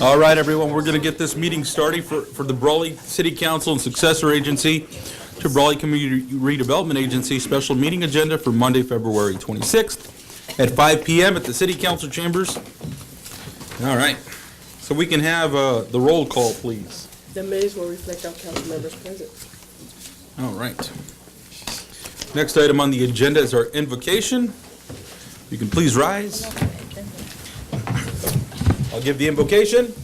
All right, everyone, we're going to get this meeting started for the Brawley City Council and successor agency to Brawley Community Redevelopment Agency special meeting agenda for Monday, February 26th at 5 p.m. at the City Council chambers. All right, so we can have the roll call, please. The minutes will reflect our council members present. All right. Next item on the agenda is our invocation. You can please rise. I'll give the invocation.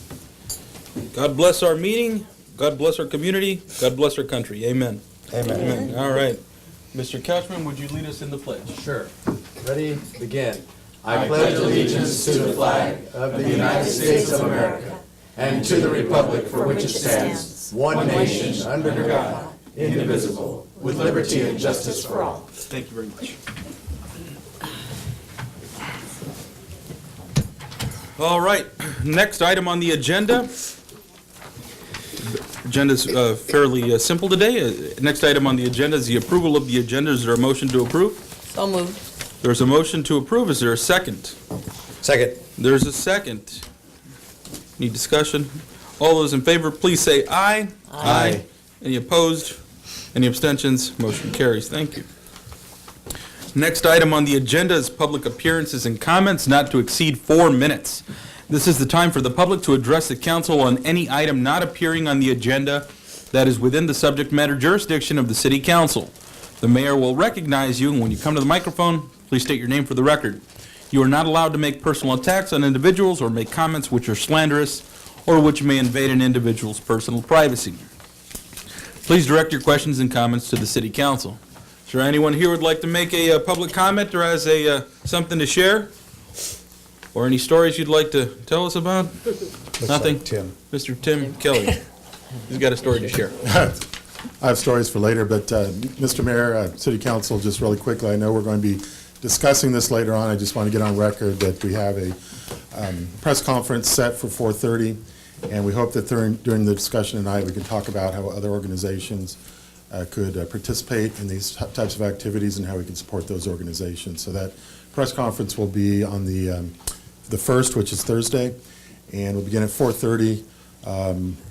God bless our meeting. God bless our community. God bless our country. Amen. Amen. Amen. All right. Mr. Couchman, would you lead us in the pledge? Sure. Ready? Begin. I pledge allegiance to the flag of the United States of America and to the republic for which it stands, one nation, under God, indivisible, with liberty and justice for all. Thank you very much. All right, next item on the agenda. Agenda's fairly simple today. Next item on the agenda is the approval of the agenda. Is there a motion to approve? So moved. There's a motion to approve. Is there a second? Second. There's a second. Any discussion? All those in favor, please say aye. Aye. Any opposed? Any abstentions? Motion carries. Thank you. Next item on the agenda is public appearances and comments not to exceed 4 minutes. This is the time for the public to address the council on any item not appearing on the agenda that is within the subject matter jurisdiction of the city council. The mayor will recognize you, and when you come to the microphone, please state your name for the record. You are not allowed to make personal attacks on individuals or make comments which are slanderous or which may invade an individual's personal privacy. Please direct your questions and comments to the city council. Is there anyone here who would like to make a public comment or has something to share? Or any stories you'd like to tell us about? Nothing? Like Tim. Mr. Tim Kelly. He's got a story to share. I have stories for later, but Mr. Mayor, City Council, just really quickly, I know we're going to be discussing this later on. I just want to get on record that we have a press conference set for 4:30, and we hope that during the discussion tonight we can talk about how other organizations could participate in these types of activities and how we can support those organizations. So that press conference will be on the 1st, which is Thursday, and we'll begin at 4:30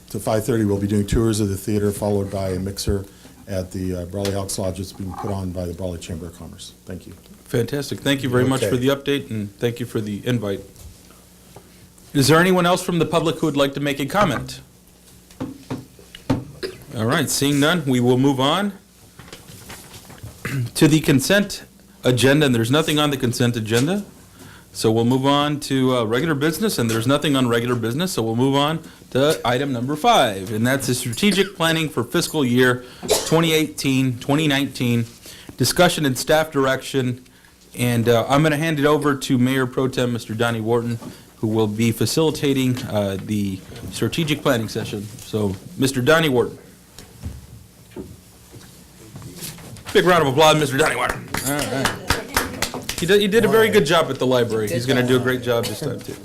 to 5:30. We'll be doing tours of the theater, followed by a mixer at the Brawley Elks Lodge that's being put on by the Brawley Chamber of Commerce. Thank you. Fantastic. Thank you very much Okay. for the update, and thank you for the invite. Is there anyone else from the public who would like to make a comment? All right, seeing none, we will move on to the consent agenda, and there's nothing on the consent agenda. So we'll move on to regular business, and there's nothing on regular business, so we'll move on to item number 5, and that's the strategic planning for fiscal year 2018-2019, discussion and staff direction, and I'm going to hand it over to Mayor Pro Tem, Mr. Donnie Wharton, who will be facilitating the strategic planning session. So, Mr. Donnie Wharton. Big round of applause, Mr. Donnie Wharton. All right. He did a very good job at the library. He's going to do a great job this time, too.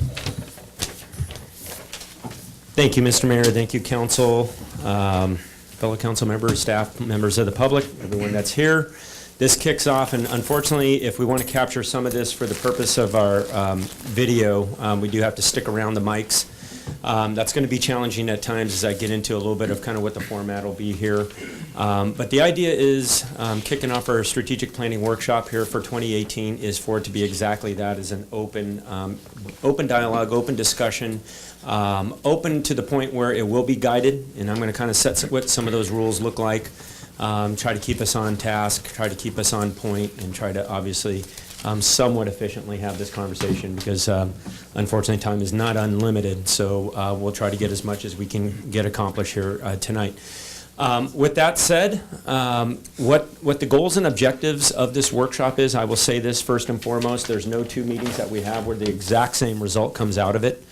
Thank you, Mr. Mayor. Thank you, council, fellow council members, staff, members of the public, everyone that's here. This kicks off, and unfortunately, if we want to capture some of this for the purpose of our video, we do have to stick around the mics. That's going to be challenging at times as I get into a little bit of kind of what the format will be here. But the idea is kicking off our strategic planning workshop here for 2018 is for it to be exactly that, is an open dialogue, open discussion, open to the point where it will be guided, and I'm going to kind of set what some of those rules look like, try to keep us on task, try to keep us on point, and try to obviously somewhat efficiently have this conversation because unfortunately time is not unlimited, so we'll try to get as much as we can get accomplished here tonight. With that said, what the goals and objectives of this workshop is, I will say this first and foremost, there's no 2 meetings that we have where the exact same result comes out of it.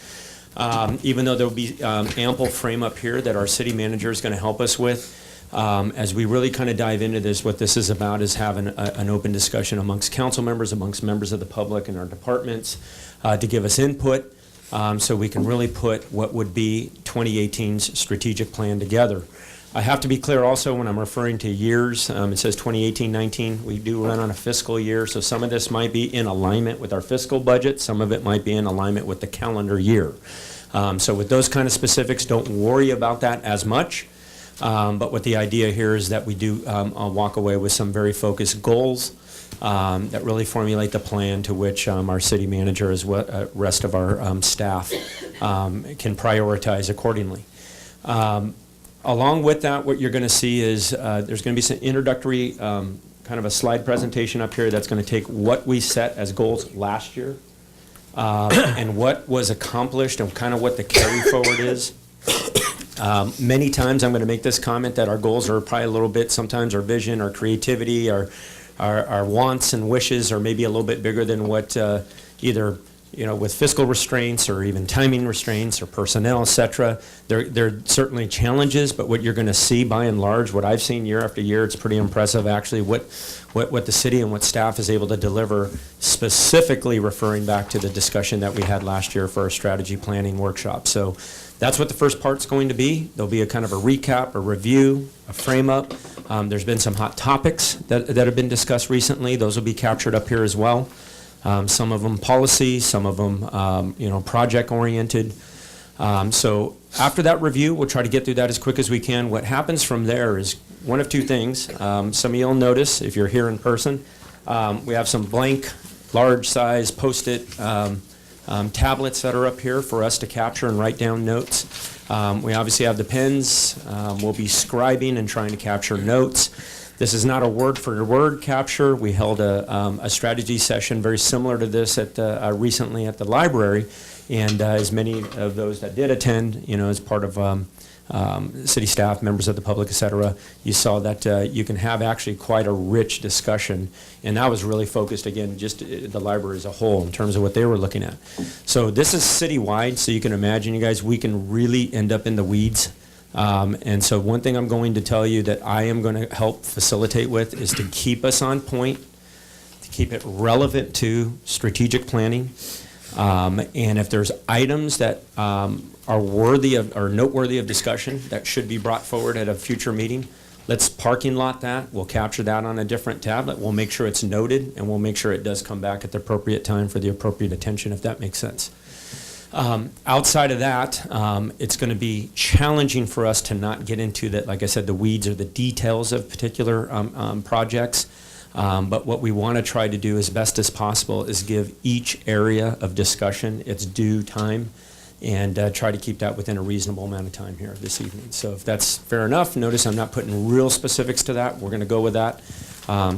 Even though there will be ample frame up here that our city manager is going to help us with. As we really kind of dive into this, what this is about is having an open discussion amongst council members, amongst members of the public and our departments to give us input so we can really put what would be 2018's strategic plan together. I have to be clear also when I'm referring to years, it says 2018-19, we do run on a fiscal year, so some of this might be in alignment with our fiscal budget, some of it might be in alignment with the calendar year. So with those kind of specifics, don't worry about that as much. But what the idea here is that we do walk away with some very focused goals that really formulate the plan to which our city manager as well rest of our staff can prioritize accordingly. Along with that, what you're going to see is there's going to be some introductory kind of a slide presentation up here that's going to take what we set as goals last year and what was accomplished and kind of what the carry forward is. Many times I'm going to make this comment that our goals are probably a little bit, sometimes our vision, our creativity, our wants and wishes are maybe a little bit bigger than what either, you know, with fiscal restraints or even timing restraints or personnel, et cetera. There are certainly challenges, but what you're going to see by and large, what I've seen year after year, it's pretty impressive actually what the city and what staff is able to deliver, specifically referring back to the discussion that we had last year for our strategy planning workshop. So that's what the first part's going to be. There'll be a kind of a recap, a review, a frame up. There's been some hot topics that have been discussed recently. Those will be captured up here as well. Some of them policy, some of them, you know, project oriented. So after that review, we'll try to get through that as quick as we can. What happens from there is one of two things. Some of you will notice if you're here in person, we have some blank, large size Post-it tablets that are up here for us to capture and write down notes. We obviously have the pens. We'll be scribing and trying to capture notes. This is not a word-for-word capture. We held a strategy session very similar to this at recently at the library, and as many of those that did attend, you know, as part of city staff, members of the public, et cetera, you saw that you can have actually quite a rich discussion, and that was really focused, again, just the library as a whole in terms of what they were looking at. So this is citywide, so you can imagine, you guys, we can really end up in the weeds. And so one thing I'm going to tell you that I am going to help facilitate with is to keep us on point, to keep it relevant to strategic planning. And if there's items that are worthy of or noteworthy of discussion that should be brought forward at a future meeting, let's parking lot that. We'll capture that on a different tablet. We'll make sure it's noted, and we'll make sure it does come back at the appropriate time for the appropriate attention, if that makes sense. Outside of that, it's going to be challenging for us to not get into that, like I said, the weeds or the details of particular projects. But what we want to try to do as best as possible is give each area of discussion its due time and try to keep that within a reasonable amount of time here this evening. So if that's fair enough, notice I'm not putting real specifics to that. We're going to go with that.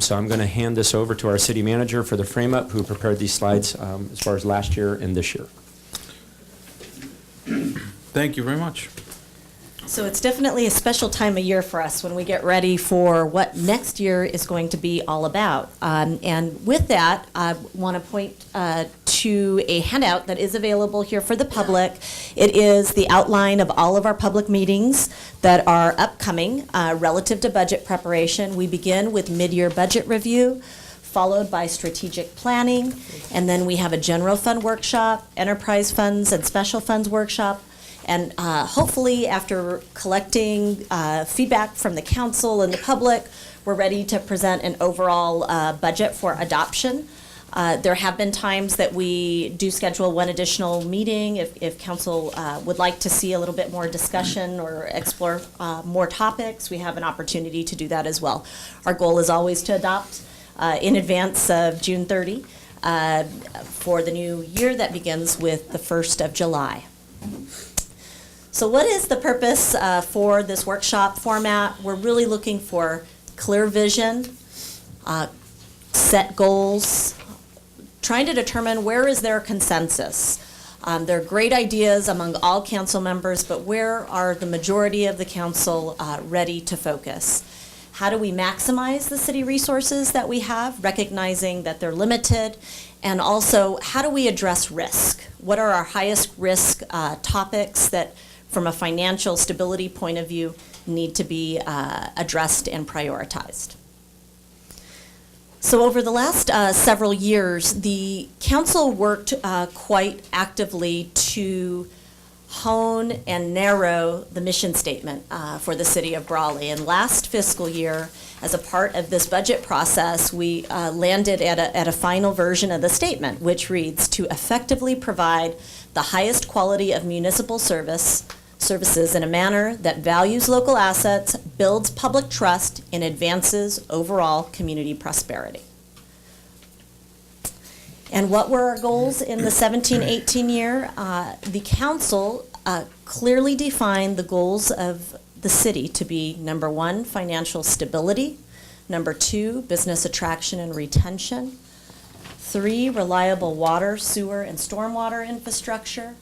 So I'm going to hand this over to our city manager for the frame-up, who prepared these slides as far as last year and this year. Thank you very much. So it's definitely a special time of year for us when we get ready for what next year is going to be all about. And with that, I want to point to a handout that is available here for the public. It is the outline of all of our public meetings that are upcoming relative to budget preparation. We begin with mid-year budget review, followed by strategic planning, and then we have a general fund workshop, enterprise funds and special funds workshop, and hopefully after collecting feedback from the council and the public, we're ready to present an overall budget for adoption. There have been times that we do schedule one additional meeting if council would like to see a little bit more discussion or explore more topics. We have an opportunity to do that as well. Our goal is always to adopt in advance of June 30 for the new year that begins with the 1st of July. So what is the purpose for this workshop format? We're really looking for clear vision, set goals, trying to determine where is there consensus. There are great ideas among all council members, but where are the majority of the council ready to focus? How do we maximize the city resources that we have, recognizing that they're limited? And also, how do we address risk? What are our highest risk topics that, from a financial stability point of view, need to be addressed and prioritized? So over the last several years, the council worked quite actively to hone and narrow the mission statement for the city of Brawley. And last fiscal year, as a part of this budget process, we landed at a final version of the statement, which reads, "To effectively provide the highest quality of municipal services in a manner that values local assets, builds public trust, and advances overall community prosperity." And what were our goals in the 17-18 year? The council clearly defined the goals of the city to be, number one, financial stability, number two, business attraction and retention, three, reliable water, sewer, and stormwater infrastructure,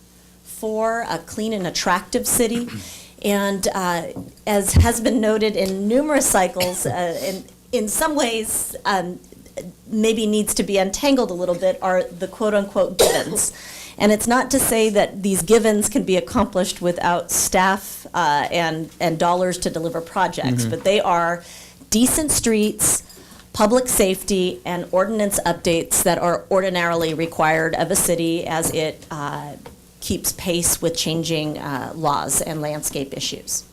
four, a clean and attractive city, and as has been noted in numerous cycles, in some ways, maybe needs to be untangled a little bit, are the quote-unquote givens. And it's not to say that these givens can be accomplished without staff and dollars to deliver projects, but they are decent streets, public safety, and ordinance updates that are ordinarily required of a city as it keeps pace with changing laws and landscape issues.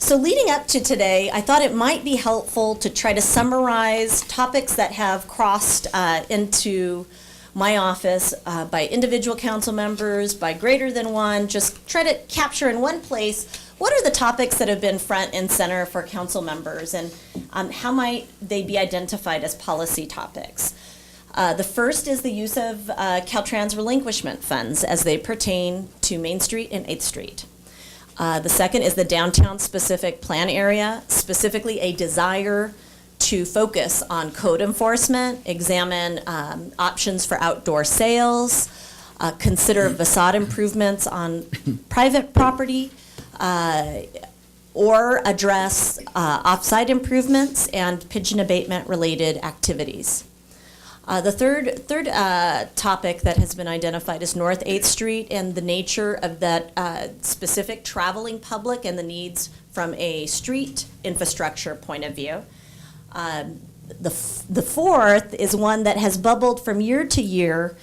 So leading up to today, I thought it might be helpful to try to summarize topics that have crossed into my office by individual council members, by greater than one, just try to capture in one place what are the topics that have been front and center for council members, and how might they be identified as policy topics. The first is the use of Caltrans relinquishment funds as they pertain to Main Street and 8th Street. The second is the downtown-specific plan area, specifically a desire to focus on code enforcement, examine options for outdoor sales, consider facade improvements on private property, or address off-site improvements and pigeon abatement-related activities. The third topic that has been identified is North 8th Street and the nature of that specific traveling public and the needs from a street infrastructure point of view. The fourth is one that has bubbled from year to year.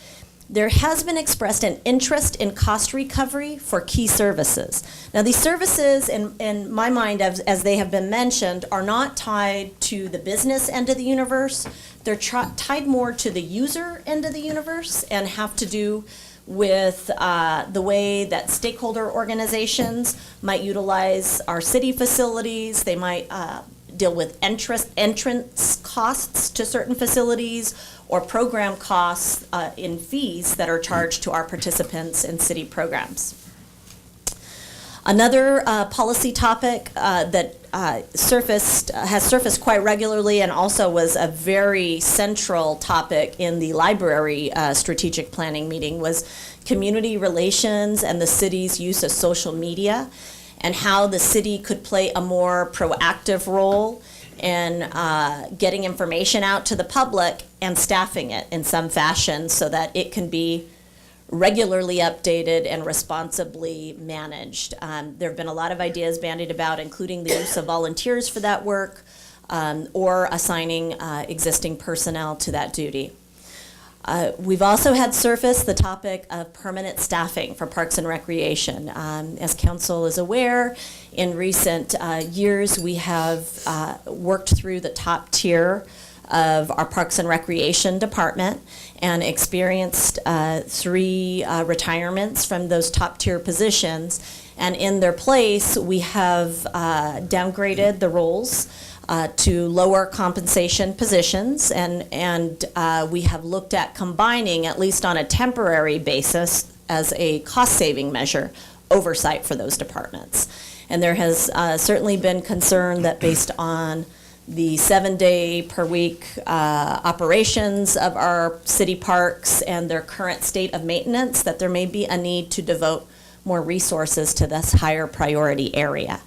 There has been expressed an interest in cost recovery for key services. Now, these services, in my mind, as they have been mentioned, are not tied to the business end of the universe. They're tied more to the user end of the universe and have to do with the way that stakeholder organizations might utilize our city facilities. They might deal with entrance costs to certain facilities or program costs in fees that are charged to our participants in city programs. Another policy topic that has surfaced quite regularly and also was a very central topic in the library strategic planning meeting was community relations and the city's use of social media and how the city could play a more proactive role in getting information out to the public and staffing it in some fashion so that it can be regularly updated and responsibly managed. There have been a lot of ideas bandied about, including the use of volunteers for that work or assigning existing personnel to that duty. We've also had surface the topic of permanent staffing for Parks and Recreation. As council is aware, in recent years, we have worked through the top tier of our Parks and Recreation department and experienced 3 retirements from those top tier positions. And in their place, we have downgraded the roles to lower compensation positions, and we have looked at combining, at least on a temporary basis, as a cost-saving measure, oversight for those departments. And there has certainly been concern that based on the 7-day per week operations of our city parks and their current state of maintenance, that there may be a need to devote more resources to this higher priority area.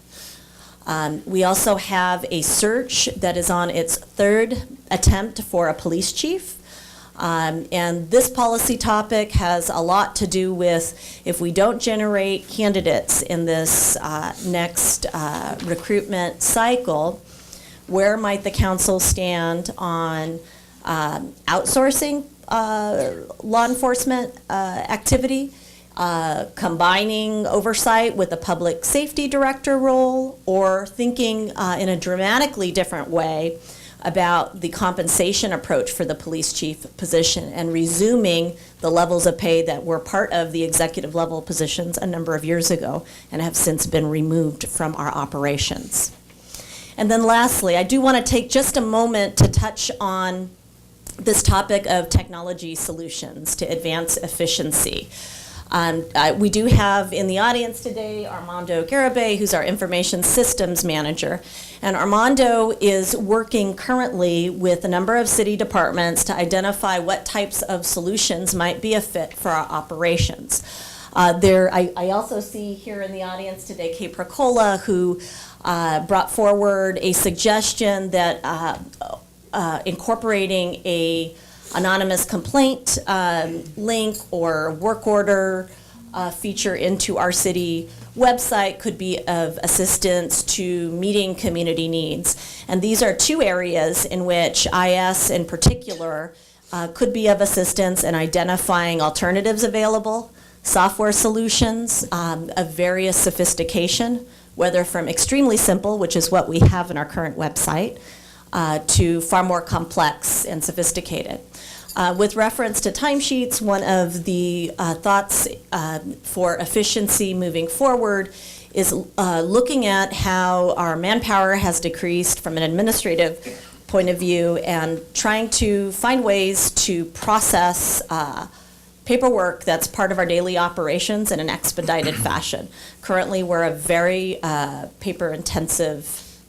We also have a search that is on its 3rd attempt for a police chief. And this policy topic has a lot to do with if we don't generate candidates in this next recruitment cycle, where might the council stand on outsourcing law enforcement activity, combining oversight with a public safety director role, or thinking in a dramatically different way about the compensation approach for the police chief position and resuming the levels of pay that were part of the executive level positions a number of years ago and have since been removed from our operations. And then lastly, I do want to take just a moment to touch on this topic of technology solutions to advance efficiency. We do have in the audience today Armando Garibay, who's our information systems manager. And Armando is working currently with a number of city departments to identify what types of solutions might be a fit for our operations. I also see here in the audience today Kay Procola, who brought forward a suggestion that incorporating a anonymous complaint link or work order feature into our city website could be of assistance to meeting community needs. And these are two areas in which IS in particular could be of assistance in identifying alternatives available, software solutions of various sophistication, whether from extremely simple, which is what we have in our current website, to far more complex and sophisticated. With reference to timesheets, one of the thoughts for efficiency moving forward is looking at how our manpower has decreased from an administrative point of view and trying to find ways to process paperwork that's part of our daily operations in an expedited fashion. Currently, we're a very paper-intensive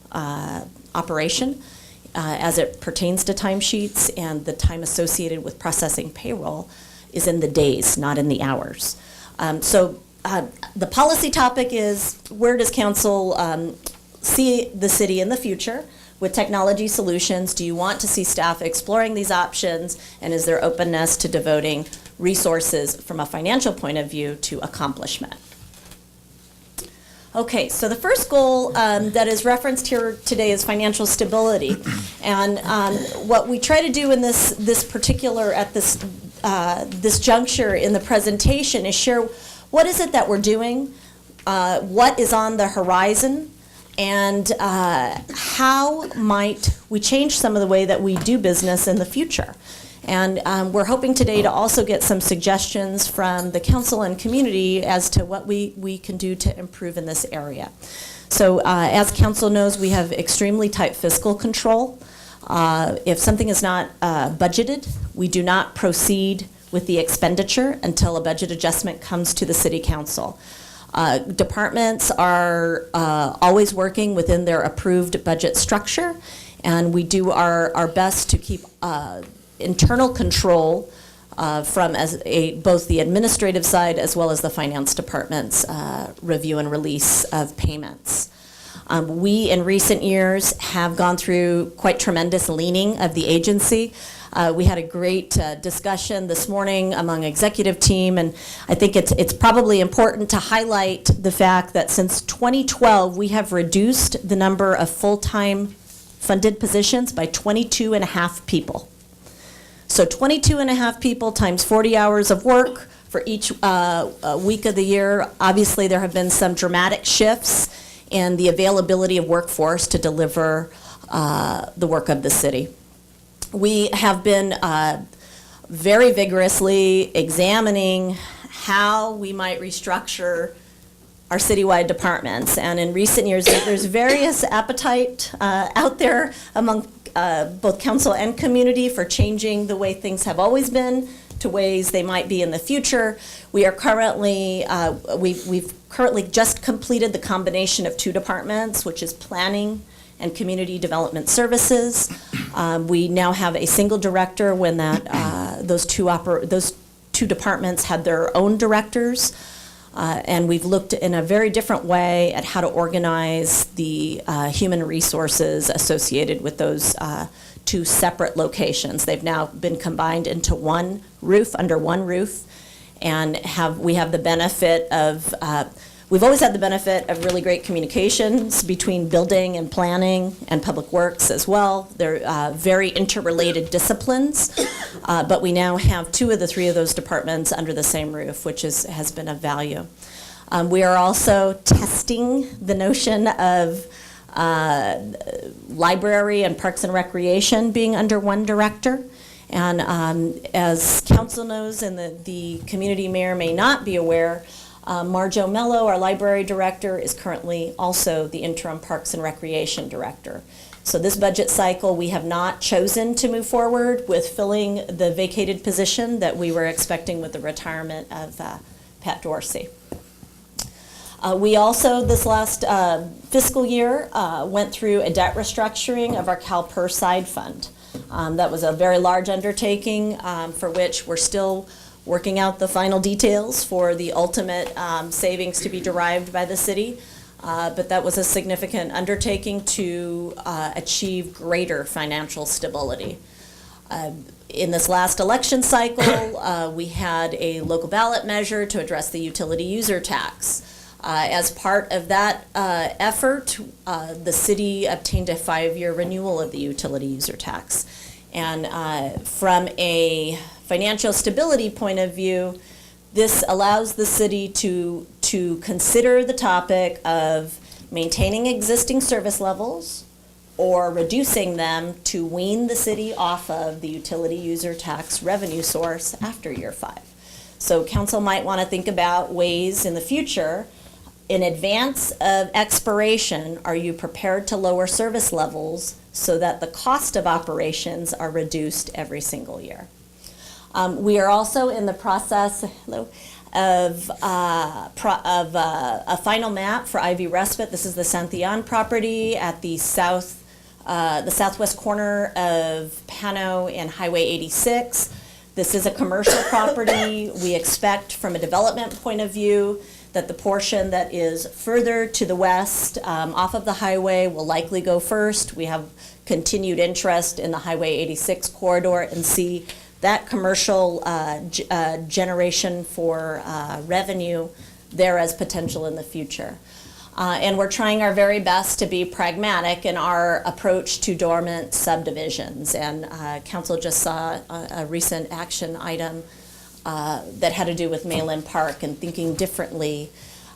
operation as it pertains to timesheets, and the time associated with processing payroll is in the days, not in the hours. The policy topic is, where does council see the city in the future with technology solutions? Do you want to see staff exploring these options, and is there openness to devoting resources from a financial point of view to accomplishment? Okay, so the first goal that is referenced here today is financial stability. And what we try to do in this particular, at this juncture in the presentation is share what is it that we're doing, what is on the horizon, and how might we change some of the way that we do business in the future. And we're hoping today to also get some suggestions from the council and community as to what we can do to improve in this area. So as council knows, we have extremely tight fiscal control. If something is not budgeted, we do not proceed with the expenditure until a budget adjustment comes to the city council. Departments are always working within their approved budget structure, and we do our best to keep internal control from both the administrative side as well as the finance department's review and release of payments. We, in recent years, have gone through quite tremendous leaning of the agency. We had a great discussion this morning among executive team, and I think it's probably important to highlight the fact that since 2012, we have reduced the number of full-time funded positions by 22.5 people. So 22.5 people times 40 hours of work for each week of the year. Obviously, there have been some dramatic shifts in the availability of workforce to deliver the work of the city. We have been very vigorously examining how we might restructure our citywide departments. And in recent years, there's various appetite out there among both council and community for changing the way things have always been to ways they might be in the future. We are currently, we've currently just completed the combination of two departments, which is planning and community development services. We now have a single director when those two departments had their own directors. And we've looked in a very different way at how to organize the human resources associated with those two separate locations. They've now been combined into one roof, under one roof, and we have the benefit of We've always had the benefit of really great communications between building and planning and public works as well. They're very interrelated disciplines, but we now have 2 of the 3 of those departments under the same roof, which has been of value. We are also testing the notion of library and parks and recreation being under one director. And as council knows, and the community mayor may not be aware, Marjo Mello, our library director, is currently also the interim Parks and Recreation director. So this budget cycle, we have not chosen to move forward with filling the vacated position that we were expecting with the retirement of Pat Dorsey. We also, this last fiscal year, went through a debt restructuring of our CalPERS side fund. That was a very large undertaking for which we're still working out the final details for the ultimate savings to be derived by the city. But that was a significant undertaking to achieve greater financial stability. In this last election cycle, we had a local ballot measure to address the utility user tax. As part of that effort, the city obtained a 5-year renewal of the utility user tax. And from a financial stability point of view, this allows the city to consider the topic of maintaining existing service levels or reducing them to wean the city off of the utility user tax revenue source after year 5. So council might want to think about ways in the future. In advance of expiration, are you prepared to lower service levels so that the cost of operations are reduced every single year? We are also in the process of a final map for Ivy Respite. This is the Santillan property at the southwest corner of Pano and Highway 86. This is a commercial property. We expect, from a development point of view, that the portion that is further to the west off of the highway will likely go first. We have continued interest in the Highway 86 corridor and see that commercial generation for revenue there as potential in the future. And we're trying our very best to be pragmatic in our approach to dormant subdivisions. And council just saw a recent action item that had to do with Malin Park and thinking differently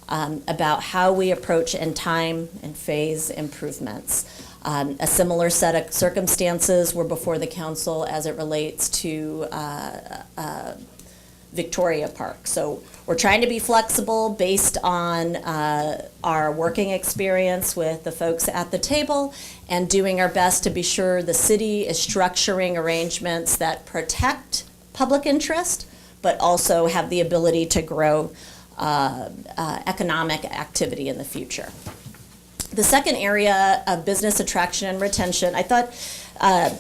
about how we approach and time and phase improvements. A similar set of circumstances were before the council as it relates to Victoria Park. So we're trying to be flexible based on our working experience with the folks at the table and doing our best to be sure the city is structuring arrangements that protect public interest but also have the ability to grow economic activity in the future. The second area of business attraction and retention, I thought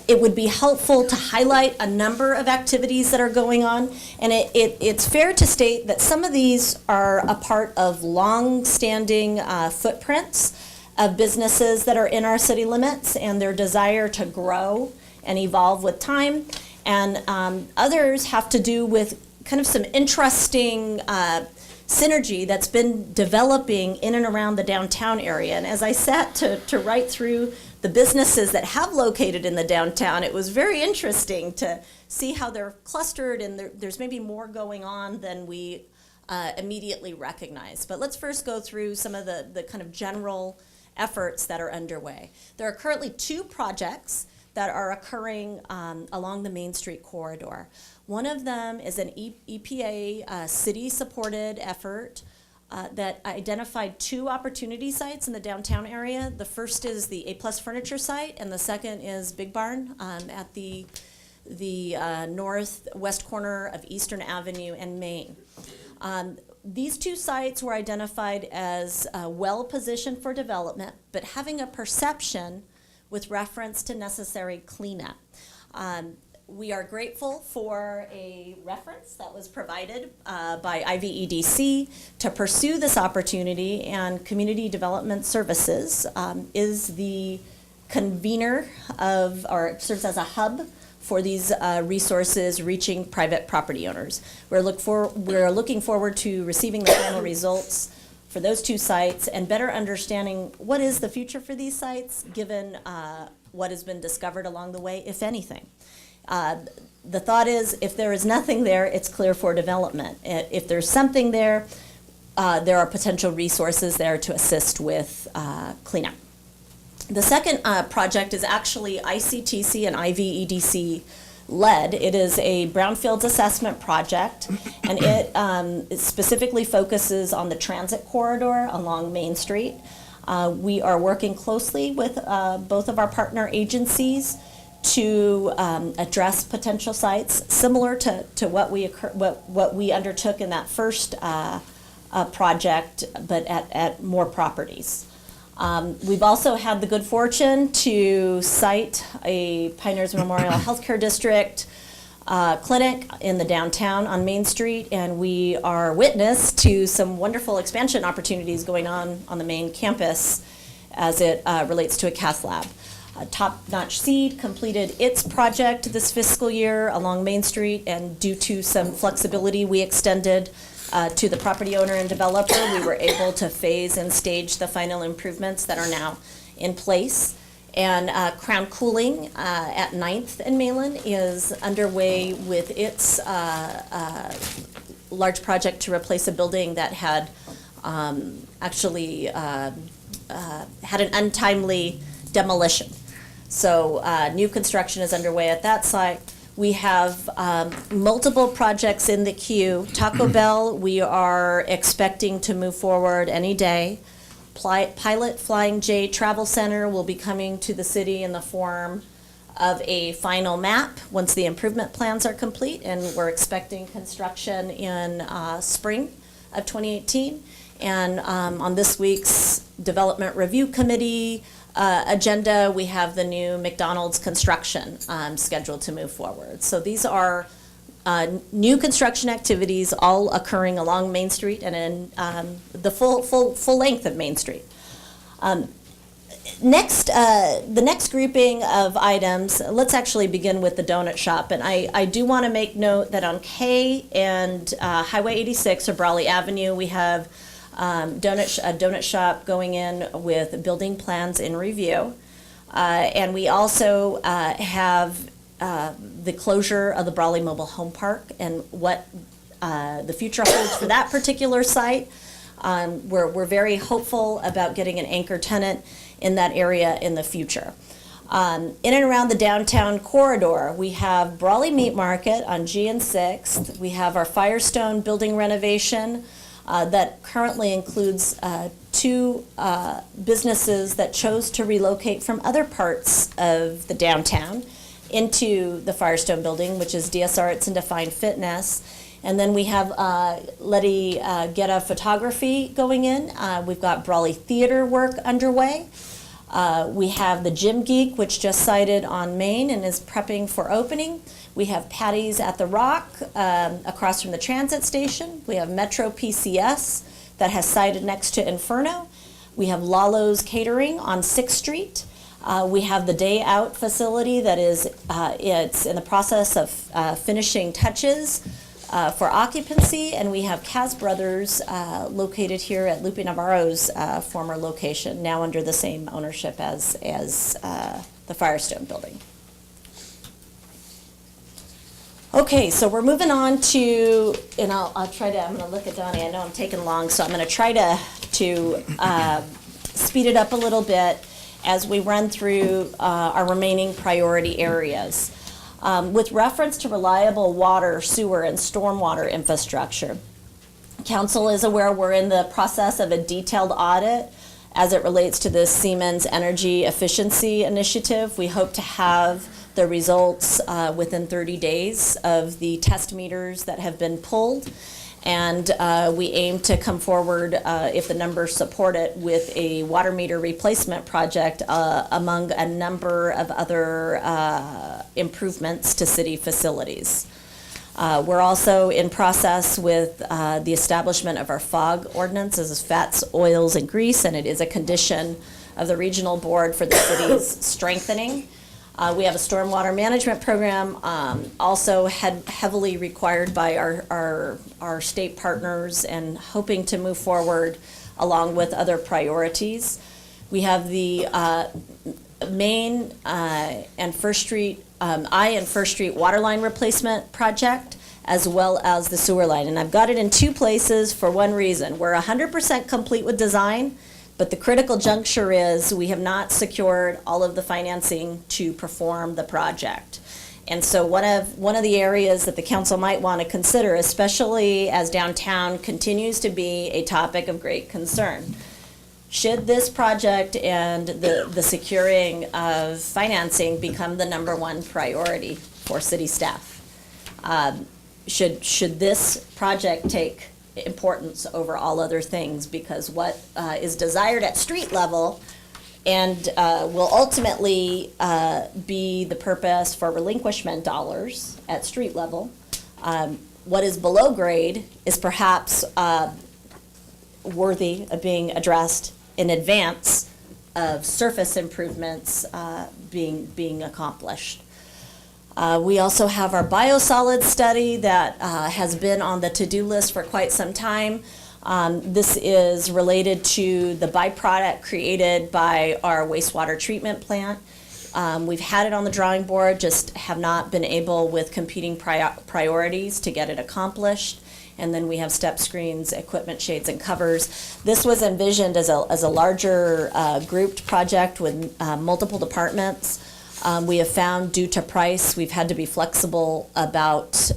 it would be helpful to highlight a number of activities that are going on. And it's fair to state that some of these are a part of long-standing footprints of businesses that are in our city limits and their desire to grow and evolve with time. And others have to do with kind of some interesting synergy that's been developing in and around the downtown area. And as I sat to write through the businesses that have located in the downtown, it was very interesting to see how they're clustered and there's maybe more going on than we immediately recognize. But let's first go through some of the kind of general efforts that are underway. There are currently 2 projects that are occurring along the Main Street corridor. One of them is an EPA city-supported effort that identified 2 opportunity sites in the downtown area. The first is the A-Plus Furniture site, and the second is Big Barn at the northwest corner of Eastern Avenue and Main. These 2 sites were identified as well-positioned for development, but having a perception with reference to necessary cleanup. We are grateful for a reference that was provided by IVEDC to pursue this opportunity, and Community Development Services is the convener of, or serves as a hub for these resources reaching private property owners. We're looking forward to receiving the final results for those two sites and better understanding what is the future for these sites, given what has been discovered along the way, if anything. The thought is, if there is nothing there, it's clear for development. If there's something there, there are potential resources there to assist with cleanup. The second project is actually ICTC and IVEDC led. It is a Brownfields assessment project, and it specifically focuses on the transit corridor along Main Street. We are working closely with both of our partner agencies to address potential sites similar to what we undertook in that first project, but at more properties. We've also had the good fortune to site a Pioneers Memorial Healthcare District clinic in the downtown on Main Street, and we are witness to some wonderful expansion opportunities going on the main campus as it relates to a cath lab. Top Notch Seed completed its project this fiscal year along Main Street, and due to some flexibility we extended to the property owner and developer, we were able to phase and stage the final improvements that are now in place. And Crown Cooling at 9th and Malin is underway with its large project to replace a building that had actually had an untimely demolition. So new construction is underway at that site. We have multiple projects in the queue. Taco Bell, we are expecting to move forward any day. Pilot Flying J Travel Center will be coming to the city in the form of a final map once the improvement plans are complete, and we're expecting construction in spring of 2018. And on this week's Development Review Committee agenda, we have the new McDonald's construction scheduled to move forward. So these are new construction activities all occurring along Main Street and in the full length of Main Street. Next, the next grouping of items, let's actually begin with the donut shop. And I do want to make note that on K and Highway 86 or Brawley Avenue, we have a donut shop going in with building plans in review. And we also have the closure of the Brawley Mobile Home Park and what the future holds for that particular site. We're very hopeful about getting an anchor tenant in that area in the future. In and around the downtown corridor, we have Brawley Meat Market on G and 6th. We have our Firestone building renovation that currently includes two businesses that chose to relocate from other parts of the downtown into the Firestone building, which is DS Arts and Defined Fitness. And then we have Letty Guetta Photography going in. We've got Brawley Theater work underway. We have the Gym Geek, which just sited on Main and is prepping for opening. We have Patty's at the Rock across from the transit station. We have Metro PCS that has sited next to Inferno. We have Lalo's Catering on 6th Street. We have the Day Out facility that is it's in the process of finishing touches for occupancy, and we have Kaz Brothers located here at Lupe Navarro's former location, now under the same ownership as the Firestone building. Okay, so we're moving on to, and I'll try to, I'm going to look at Donnie. I know I'm taking long, so I'm going to try to speed it up a little bit as we run through our remaining priority areas. With reference to reliable water, sewer, and stormwater infrastructure, Council is aware we're in the process of a detailed audit as it relates to the Siemens Energy Efficiency Initiative. We hope to have the results within 30 days of the test meters that have been pulled. And we aim to come forward, if the numbers support it, with a water meter replacement project among a number of other improvements to city facilities. We're also in process with the establishment of our FOG ordinance. This is fats, oils, and grease, and it is a condition of the regional board for the city's strengthening. We have a stormwater management program, also heavily required by our state partners, and hoping to move forward along with other priorities. We have the Main and First Street, I and First Street water line replacement project, as well as the sewer line. And I've got it in two places for one reason. We're 100% complete with design, but the critical juncture is we have not secured all of the financing to perform the project. And so one of the areas that the council might want to consider, especially as downtown continues to be a topic of great concern, should this project and the securing of financing become the #1 priority for city staff? Should this project take importance over all other things? Because what is desired at street level and will ultimately be the purpose for relinquishment dollars at street level, what is below grade is perhaps worthy of being addressed in advance of surface improvements being accomplished. We also have our biosolids study that has been on the to-do list for quite some time. This is related to the byproduct created by our wastewater treatment plant. We've had it on the drawing board, just have not been able with competing priorities to get it accomplished. And then we have step screens, equipment shades, and covers. This was envisioned as a larger grouped project with multiple departments. We have found, due to price, we've had to be flexible about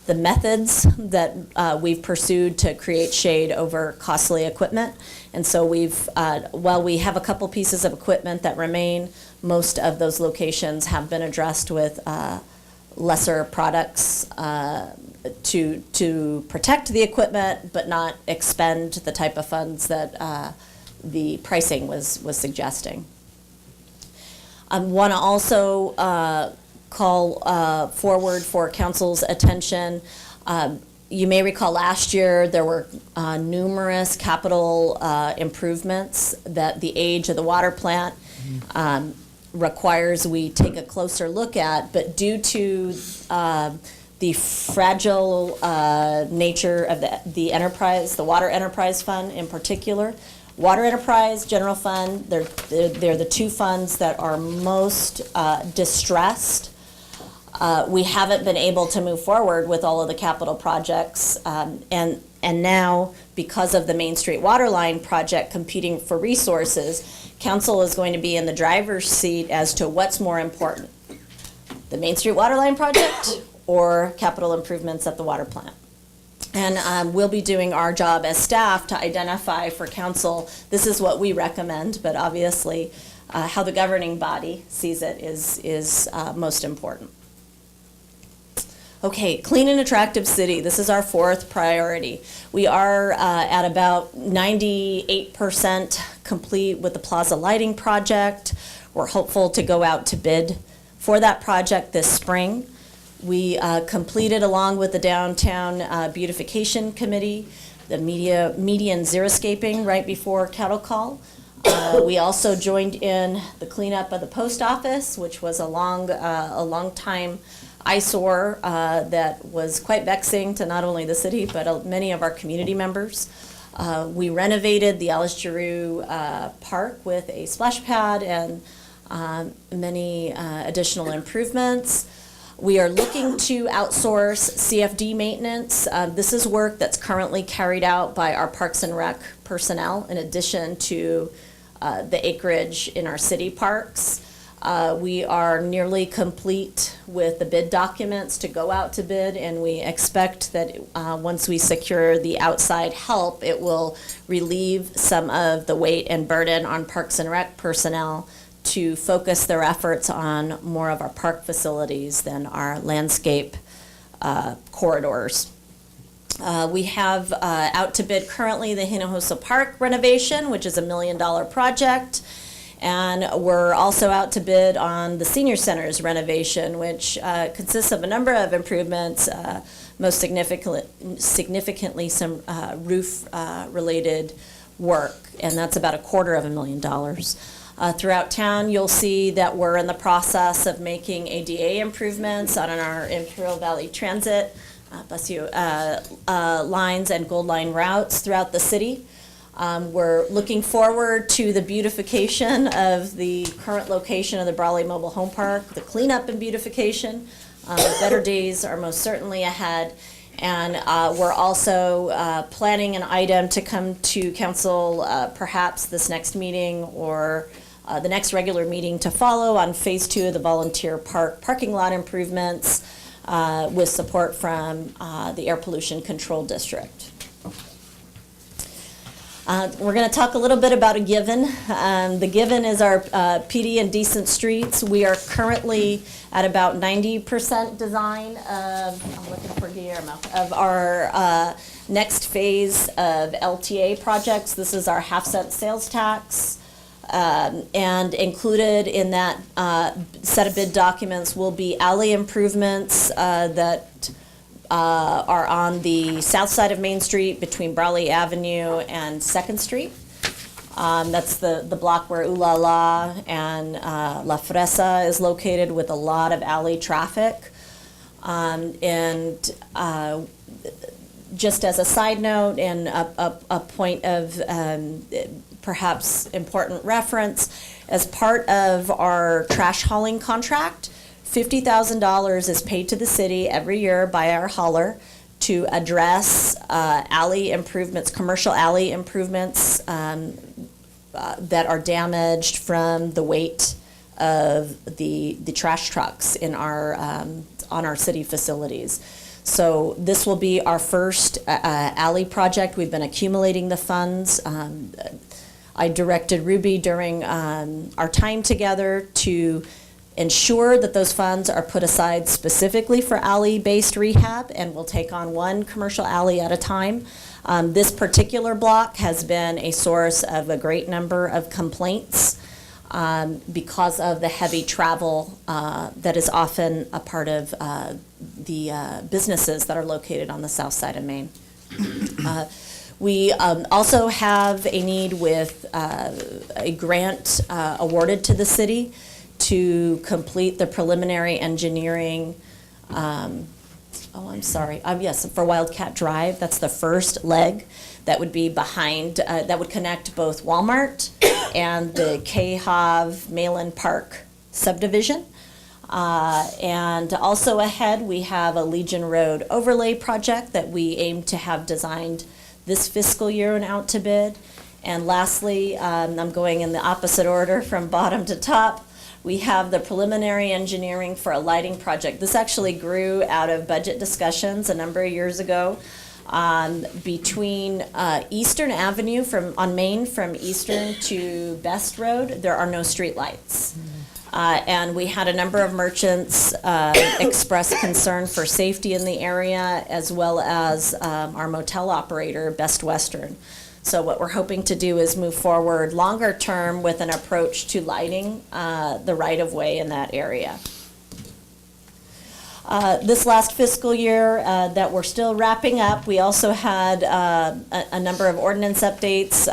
the methods that we've pursued to create shade over costly equipment. And so while we have a couple pieces of equipment that remain, most of those locations have been addressed with lesser products to protect the equipment, but not expend the type of funds that the pricing was suggesting. I want to also call forward for council's attention. You may recall last year there were numerous capital improvements that the age of the water plant requires we take a closer look at, but due to the fragile nature of the enterprise, the water enterprise fund in particular, water enterprise, general fund, they're the two funds that are most distressed. We haven't been able to move forward with all of the capital projects, and now, because of the Main Street water line project competing for resources, council is going to be in the driver's seat as to what's more important, the Main Street water line project or capital improvements at the water plant. And we'll be doing our job as staff to identify for council, this is what we recommend, but obviously how the governing body sees it is most important. Okay, clean and attractive city. This is our fourth priority. We are at about 98% complete with the plaza lighting project. We're hopeful to go out to bid for that project this spring. We completed, along with the Downtown Beautification Committee, the median xeriscaping right before cattle call. We also joined in the cleanup of the post office, which was a long time eyesore that was quite vexing to not only the city, but many of our community members. We renovated the Alice Giroux Park with a splash pad and many additional improvements. We are looking to outsource CFD maintenance. This is work that's currently carried out by our Parks and Rec personnel, in addition to the acreage in our city parks. We are nearly complete with the bid documents to go out to bid, and we expect that once we secure the outside help, it will relieve some of the weight and burden on Parks and Rec personnel to focus their efforts on more of our park facilities than our landscape corridors. We have out to bid currently the Hinojosa Park renovation, which is $1 million project. And we're also out to bid on the senior center's renovation, which consists of a number of improvements, most significantly some roof-related work, and that's about $250,000. Throughout town, you'll see that we're in the process of making ADA improvements on our Imperial Valley Transit, lines and Gold Line routes throughout the city. We're looking forward to the beautification of the current location of the Brawley Mobile Home Park, the cleanup and beautification. Better days are most certainly ahead. And we're also planning an item to come to council perhaps this next meeting or the next regular meeting to follow on Phase 2 of the Volunteer Park parking lot improvements with support from the Air Pollution Control District. We're going to talk a little bit about a given. The given is our PD and decent streets. We are currently at about 90% design of, I'm looking for Guillermo, of our next phase of LTA projects. This is our half-cent sales tax. And included in that set of bid documents will be alley improvements that are on the south side of Main Street between Brawley Avenue and 2nd Street. That's the block where Ooh La La and La Fresa is located with a lot of alley traffic. Just as a side note and a point of perhaps important reference, as part of our trash hauling contract, $50,000 is paid to the city every year by our hauler to address alley improvements, commercial alley improvements that are damaged from the weight of the trash trucks in our on our city facilities. So this will be our first alley project. We've been accumulating the funds. I directed Ruby during our time together to ensure that those funds are put aside specifically for alley-based rehab, and we'll take on one commercial alley at a time. This particular block has been a source of a great number of complaints because of the heavy travel that is often a part of the businesses that are located on the south side of Maine. We also have a need with a grant awarded to the city to complete the preliminary engineering, yes, for Wildcat Drive. That's the first leg that would be behind, that would connect both Walmart and the Cahave Malin Park subdivision. And also ahead, we have a Legion Road overlay project that we aim to have designed this fiscal year and out to bid. And lastly, I'm going in the opposite order from bottom to top. We have the preliminary engineering for a lighting project. This actually grew out of budget discussions a number of years ago. Between Eastern Avenue on Main from Eastern to Best Road, there are no street lights. And we had a number of merchants express concern for safety in the area, as well as our motel operator, Best Western. So what we're hoping to do is move forward longer term with an approach to lighting the right-of-way in that area. This last fiscal year that we're still wrapping up, we also had a number of ordinance updates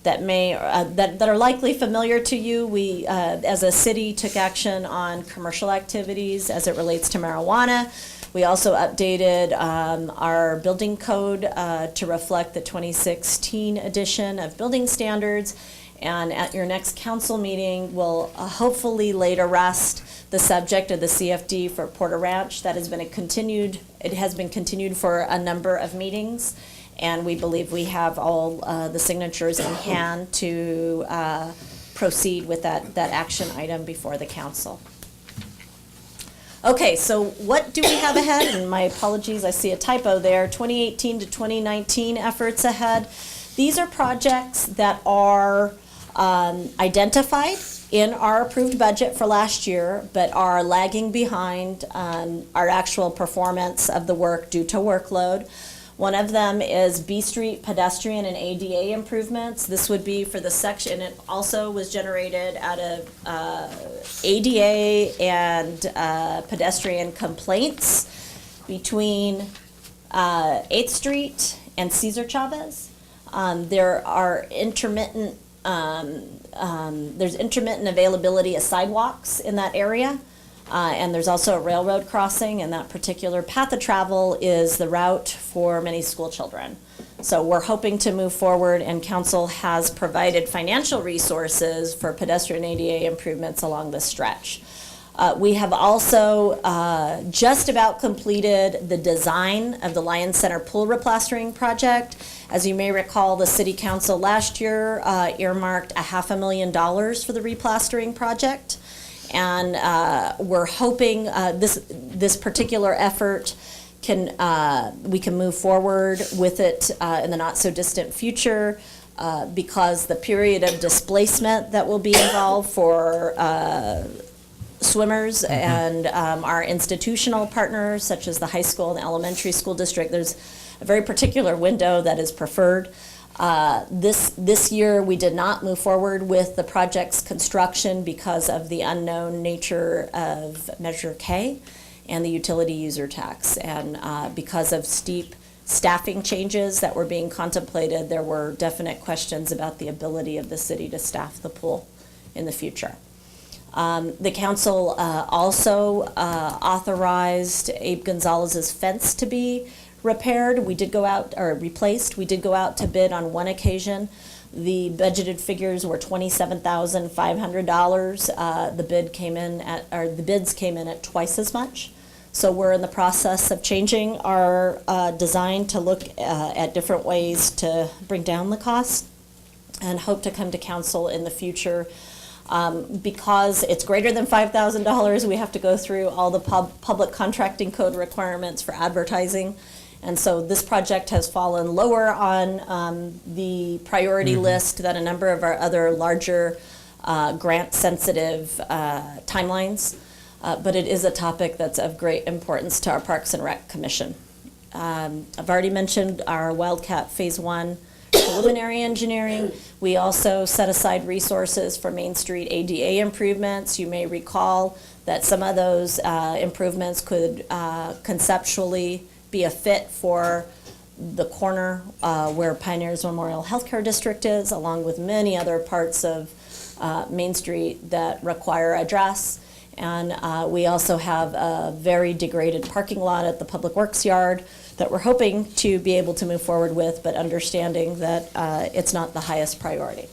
that are likely familiar to you. We, as a city, took action on commercial activities as it relates to marijuana. We also updated our building code to reflect the 2016 edition of building standards. And at your next council meeting, we'll hopefully lay to rest the subject of the CFD for Porter Ranch. That has been it has been continued for a number of meetings. And we believe we have all the signatures in hand to proceed with that action item before the council. Okay, so what do we have ahead? And my apologies, I see a typo there. 2018 to 2019 efforts ahead. These are projects that are identified in our approved budget for last year, but are lagging behind our actual performance of the work due to workload. One of them is B Street pedestrian and ADA improvements. This would be for the section. It also was generated out of ADA and pedestrian complaints between 8th Street and Cesar Chavez. There are intermittent, there's intermittent availability of sidewalks in that area. And there's also a railroad crossing, and that particular path of travel is the route for many school children. So we're hoping to move forward, and council has provided financial resources for pedestrian ADA improvements along this stretch. We have also just about completed the design of the Lions Center pool replastering project. As you may recall, the city council last year earmarked $500,000 for the replastering project. And we're hoping this particular effort we can move forward with it in the not so distant future because the period of displacement that will be involved for swimmers and our institutional partners, such as the high school and the elementary school district, there's a very particular window that is preferred. This year, we did not move forward with the project's construction because of the unknown nature of Measure K and the utility user tax. And because of steep staffing changes that were being contemplated, there were definite questions about the ability of the city to staff the pool in the future. The council also authorized Abe Gonzalez's fence to be repaired. We did go out, or replaced. We did go out to bid on one occasion. The budgeted figures were $27,500. The bids came in at twice as much. So we're in the process of changing our design to look at different ways to bring down the cost, and hope to come to council in the future. Because it's greater than $5,000, we have to go through all the public contracting code requirements for advertising. And so this project has fallen lower on the priority list than a number of our other larger grant-sensitive timelines. But it is a topic that's of great importance to our Parks and Rec Commission. I've already mentioned our Wildcat Phase 1 preliminary engineering. We also set aside resources for Main Street ADA improvements. You may recall that some of those improvements could conceptually be a fit for the corner where Pioneers Memorial Healthcare District is, along with many other parts of Main Street that require address. And we also have a very degraded parking lot at the Public Works Yard that we're hoping to be able to move forward with, but understanding that it's not the highest priority.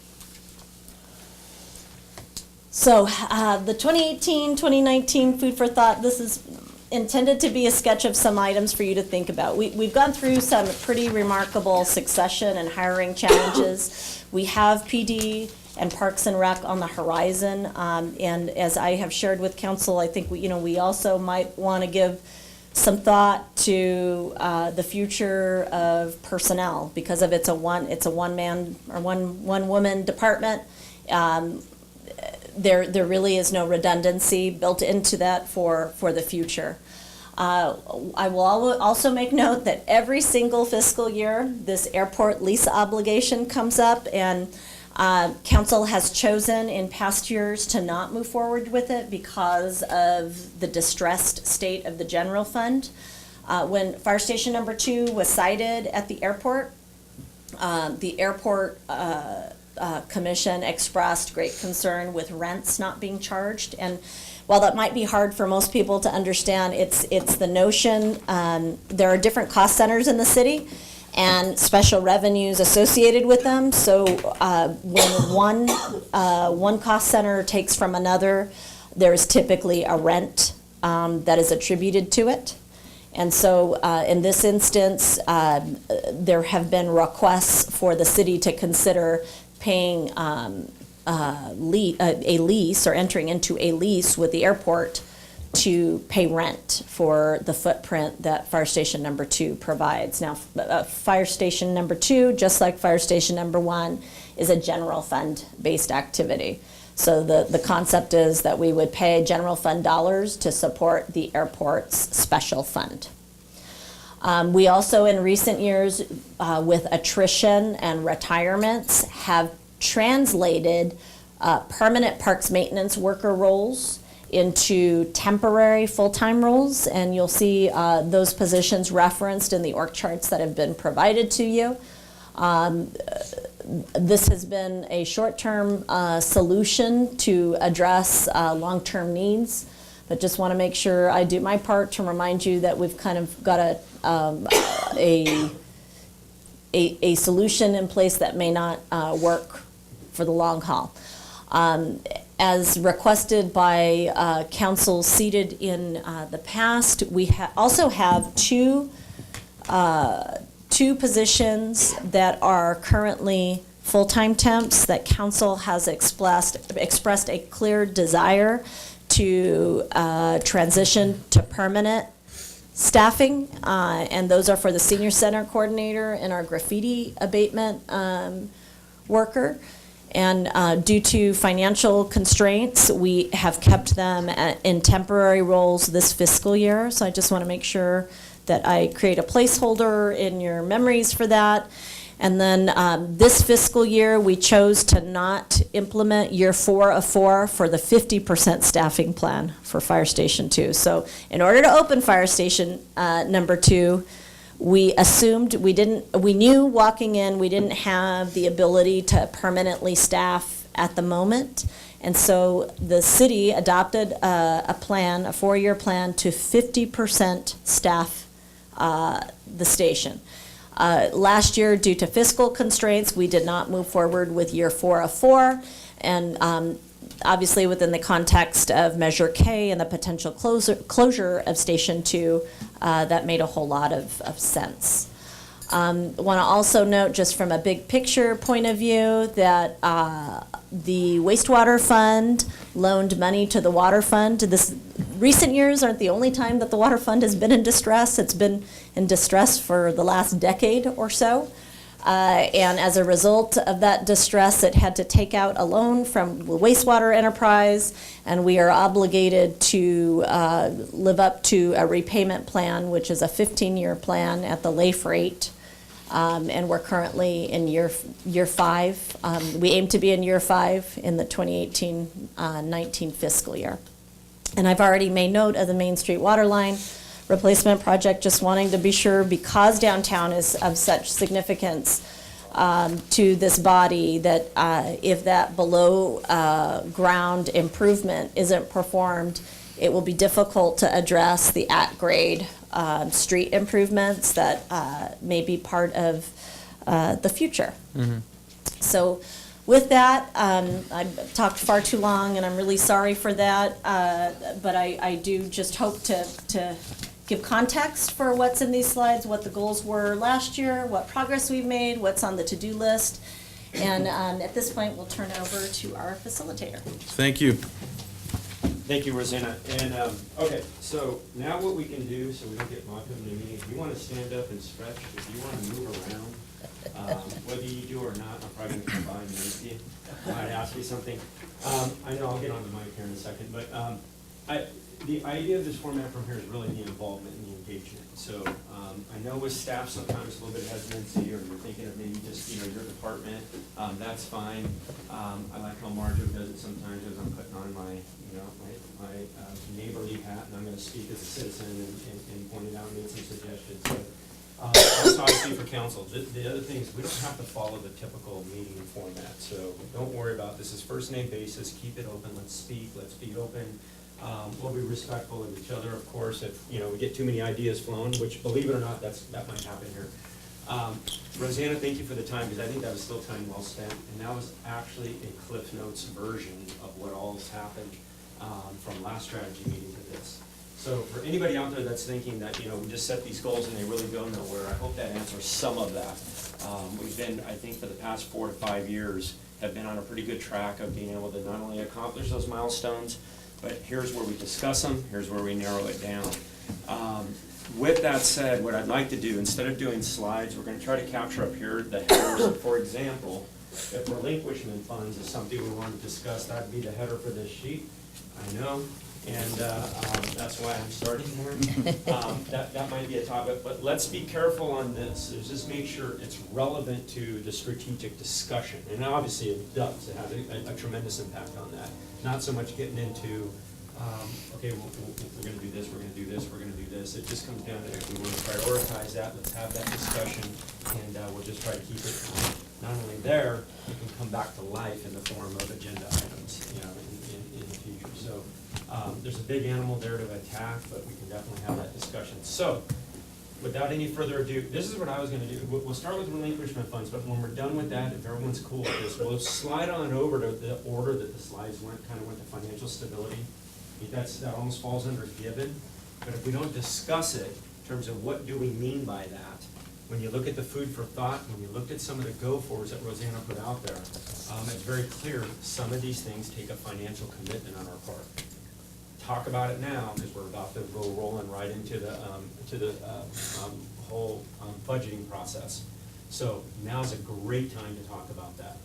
So the 2018-2019 Food for Thought, this is intended to be a sketch of some items for you to think about. We've gone through some pretty remarkable succession and hiring challenges. We have PD and Parks and Rec on the horizon, and as I have shared with council, I think we also might want to give some thought to the future of personnel, because of it's a one man or one woman department. There really is no redundancy built into that for the future. I will also make note that every single fiscal year, this airport lease obligation comes up, and council has chosen in past years to not move forward with it because of the distressed state of the general fund. When Fire Station number 2 was sited at the airport commission expressed great concern with rents not being charged. And while that might be hard for most people to understand, it's the notion, there are different cost centers in the city and special revenues associated with them. So when one cost center takes from another, there's typically a rent that is attributed to it. And so in this instance, there have been requests for the city to consider paying a lease or entering into a lease with the airport to pay rent for the footprint that Fire Station number 2 provides. Now, Fire Station number 2, just like Fire Station number 1, is a general fund-based activity. So the concept is that we would pay general fund dollars to support the airport's special fund. We also, in recent years, with attrition and retirements, have translated permanent parks maintenance worker roles into temporary full-time roles, and you'll see those positions referenced in the org charts that have been provided to you. This has been a short-term solution to address long-term needs, but just want to make sure I do my part to remind you that we've kind of got a a solution in place that may not work for the long haul. As requested by council seated in the past, we also have two positions that are currently full-time temps that council has expressed a clear desire to transition to permanent staffing, and those are for the senior center coordinator and our graffiti abatement worker. And due to financial constraints, we have kept them in temporary roles this fiscal year. So I just want to make sure that I create a placeholder in your memories for that. And then this fiscal year, we chose to not implement year 4 of 4 for the 50% staffing plan for Fire Station 2. So in order to open Fire Station number 2, we assumed we knew walking in we didn't have the ability to permanently staff at the moment. And so the city adopted a plan, a 4-year plan to 50% staff the station. Last year, due to fiscal constraints, we did not move forward with year 4 of 4. And obviously within the context of Measure K and the potential closure of Station 2, that made a whole lot of sense. Want to also note, just from a big picture point of view, that the wastewater fund loaned money to the water fund. Recent years aren't the only time that the water fund has been in distress. It's been in distress for the last decade or so. And as a result of that distress, it had to take out a loan from the wastewater enterprise, and we are obligated to live up to a repayment plan, which is a 15-year plan at the LAIF rate. And we're currently in year 5. We aim to be in year 5 in the 2018-19 fiscal year. And I've already made note of the Main Street water line replacement project, just wanting to be sure, because downtown is of such significance to this body, that if that below ground improvement isn't performed, it will be difficult to address the at-grade street improvements that may be part of the future. Mm-hmm. So with that, I've talked far too long, and I'm really sorry for that, but I do just hope to give context for what's in these slides, what the goals were last year, what progress we've made, what's on the to-do list. And at this point, we'll turn it over to our facilitator. Thank you. Thank you, Rosanna. And, okay, so now what we can do, so we don't get locked up in a meeting, if you want to stand up and stretch, if you want to move around, whether you do or not, I'm probably going to come by and meet you. I might ask you something. I know I'll get on the mic here in a second, but the idea of this format from here is really the involvement and the engagement. So I know with staff sometimes a little bit of hesitancy, or you're thinking of maybe just your department. That's fine. I like how Marjo does it sometimes as I'm putting on my my neighborly hat, and I'm going to speak as a citizen and point it out and make some suggestions. So that's obviously for council. The other thing is we don't have to follow the typical meeting format. So don't worry about this. Is first name basis. Keep it open. Let's speak. Let's be open. We'll be respectful of each other, of course. If we get too many ideas flown, which, believe it or not, that might happen here. Rosanna, thank you for the time, because I think that was still time well spent, and that was actually a Cliff Notes version of what all has happened from last strategy meeting to this. So for anybody out there that's thinking that we just set these goals and they really go nowhere, I hope that answers some of that. We've been, I think, for the past 4 to 5 years, have been on a pretty good track of being able to not only accomplish those milestones, but here's where we discuss them, here's where we narrow it down. With that said, what I'd like to do, instead of doing slides, we're going to try to capture up here the headers. For example, if relinquishment funds is something we want to discuss, that'd be the header for this sheet. I know, and that's why I'm starting here. That might be a topic, but let's be careful on this. Just make sure it's relevant to the strategic discussion, and obviously it does. It has a tremendous impact on that. Not so much getting into, okay, we're going to do this, we're going to do this, we're going to do this. It just comes down to, if we want to prioritize that, let's have that discussion, and we'll just try to keep it not only there, it can come back to life in the form of agenda items, in the future. So there's a big animal there to attack, but we can definitely have that discussion. So without any further ado, this is what I was gonna do. We'll start with relinquishment funds, but when we're done with that, if everyone's cool with this, we'll slide on over to the order that the slides went, kind of went to financial stability. I think that almost falls under given, but if we don't discuss it in terms of what do we mean by that, when you look at the food for thought, when you looked at some of the go-forwards that Rosanna put out there, it's very clear some of these things take a financial commitment on our part. Talk about it now, because we're about to go rolling right into the whole budgeting process. So now's a great time to talk about that.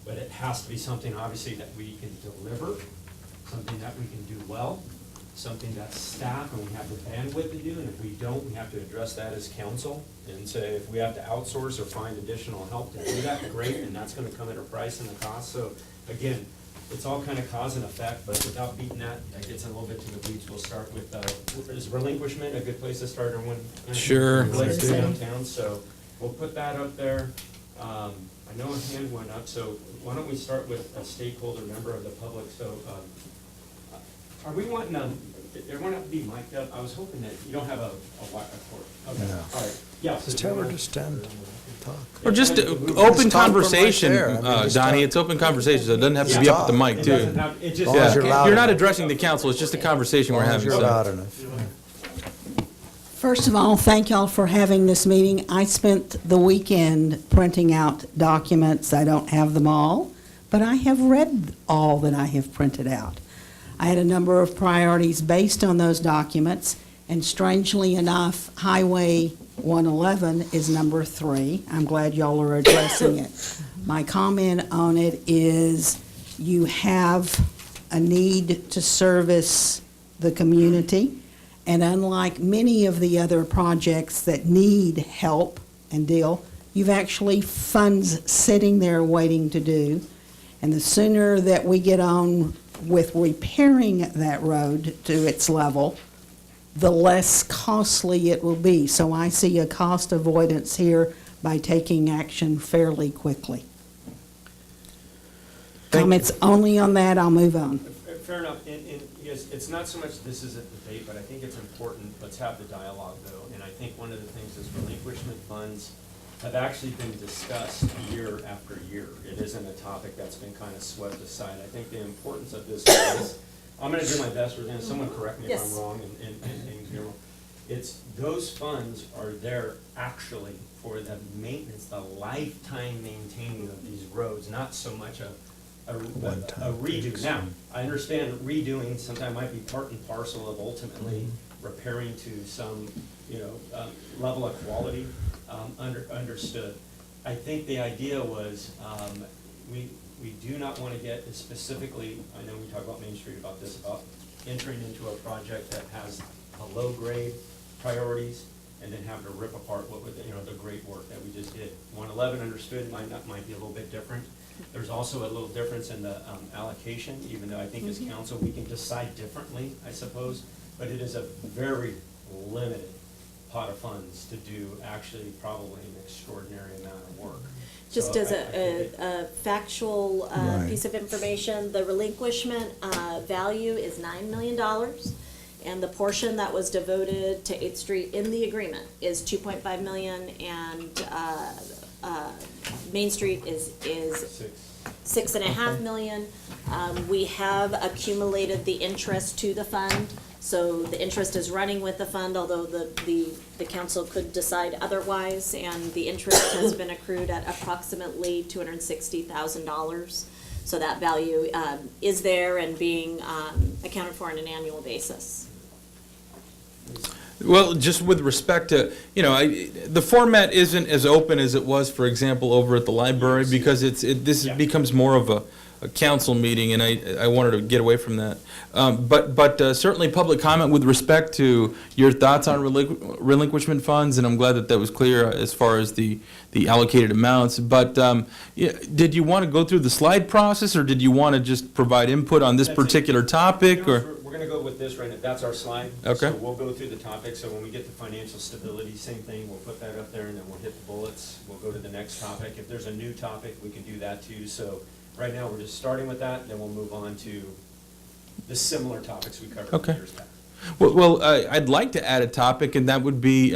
But it has to be something, obviously, that we can deliver, something that we can do well, something that's staff and we have the bandwidth to do, and if we don't, we have to address that as council and say if we have to outsource or find additional help to do that, great, and that's gonna come at a price and a cost. So again, it's all kind of cause and effect, but without beating that gets a little bit to the weeds. We'll start with, is relinquishment a good place to start, everyone? Sure. Place to downtown, so we'll put that up there. I know a hand went up, so why don't we start with a stakeholder member of the public, so, are we wanting, everyone have to be mic'd up? I was hoping that, you don't have a cord. Okay, No. all right, yeah. Just tell her to stand and talk. Or just talk open from right conversation, there. I mean, just Donnie, talk. it's open conversation, so it doesn't have to be up at the mic, It too. doesn't have, it just. As long as Yeah, you're loud you're not enough. addressing the council, it's just a conversation we're As long as having. you're so- loud enough. First of all, thank y'all for having this meeting. I spent the weekend printing out documents. I don't have them all, but I have read all that I have printed out. I had a number of priorities based on those documents, and strangely enough, Highway 111 is number 3. I'm glad y'all are addressing it. My comment on it is you have a need to service the community. And unlike many of the other projects that need help and deal, you've actually funds sitting there waiting to do. And the sooner that we get on with repairing that road to its level, the less costly it will be. So I see a cost avoidance here by taking action fairly quickly. Comments only on that, I'll move on. Fair enough, and yes, it's not so much this is a debate, but I think it's important, let's have the dialogue though, and I think one of the things is relinquishment funds have actually been discussed year after year. It isn't a topic that's been kind of swept aside. I think the importance of this is, I'm gonna do my best, Rosanna, someone correct me if Yes. I'm wrong, and it's, those funds are there actually for the maintenance, the lifetime maintaining of these roads, not so much a redo. Now, I understand redoing sometimes might be part and parcel of ultimately repairing to some, level of quality, understood. I think the idea was, we do not want to get specifically, I know we talk about Main Street about this, about entering into a project that has a low grade priorities and then having to rip apart what would, the great work that we just did. 111 understood, might be a little bit different. There's also a little difference in the allocation, even though I think as council, we can decide differently, I suppose, but it is a very limited pot of funds to do actually probably an extraordinary amount of work. Just So as I think a factual piece of information, the relinquishment value is $9 million, and the portion that was devoted to 8th Street in the agreement is $2.5 million, and Main Street is $6.5 million. We have accumulated the interest to the fund, so the interest is running with the fund, although the council could decide otherwise, and the interest has been accrued at approximately $260,000. So that value is there and being accounted for on an annual basis. Well, just with respect to, the format isn't as open as it was, for example, over at the library, because this Yeah. becomes more of a council meeting, and I wanted to get away from that. But certainly public comment with respect to your thoughts on relinquishment funds, and I'm glad that was clear as far as the allocated amounts. But did you want to go through the slide process, or did you want to just provide input on this That's it. particular topic, or? We're gonna go with this right now, that's our slide. Okay. So we'll go through the topic, so when we get to financial stability, same thing, we'll put that up there and then we'll hit the bullets. We'll go to the next topic. If there's a new topic, we can do that too. So right now, we're just starting with that, then we'll move on to the similar topics we covered Okay. years back. I'd like to add a topic, and that would be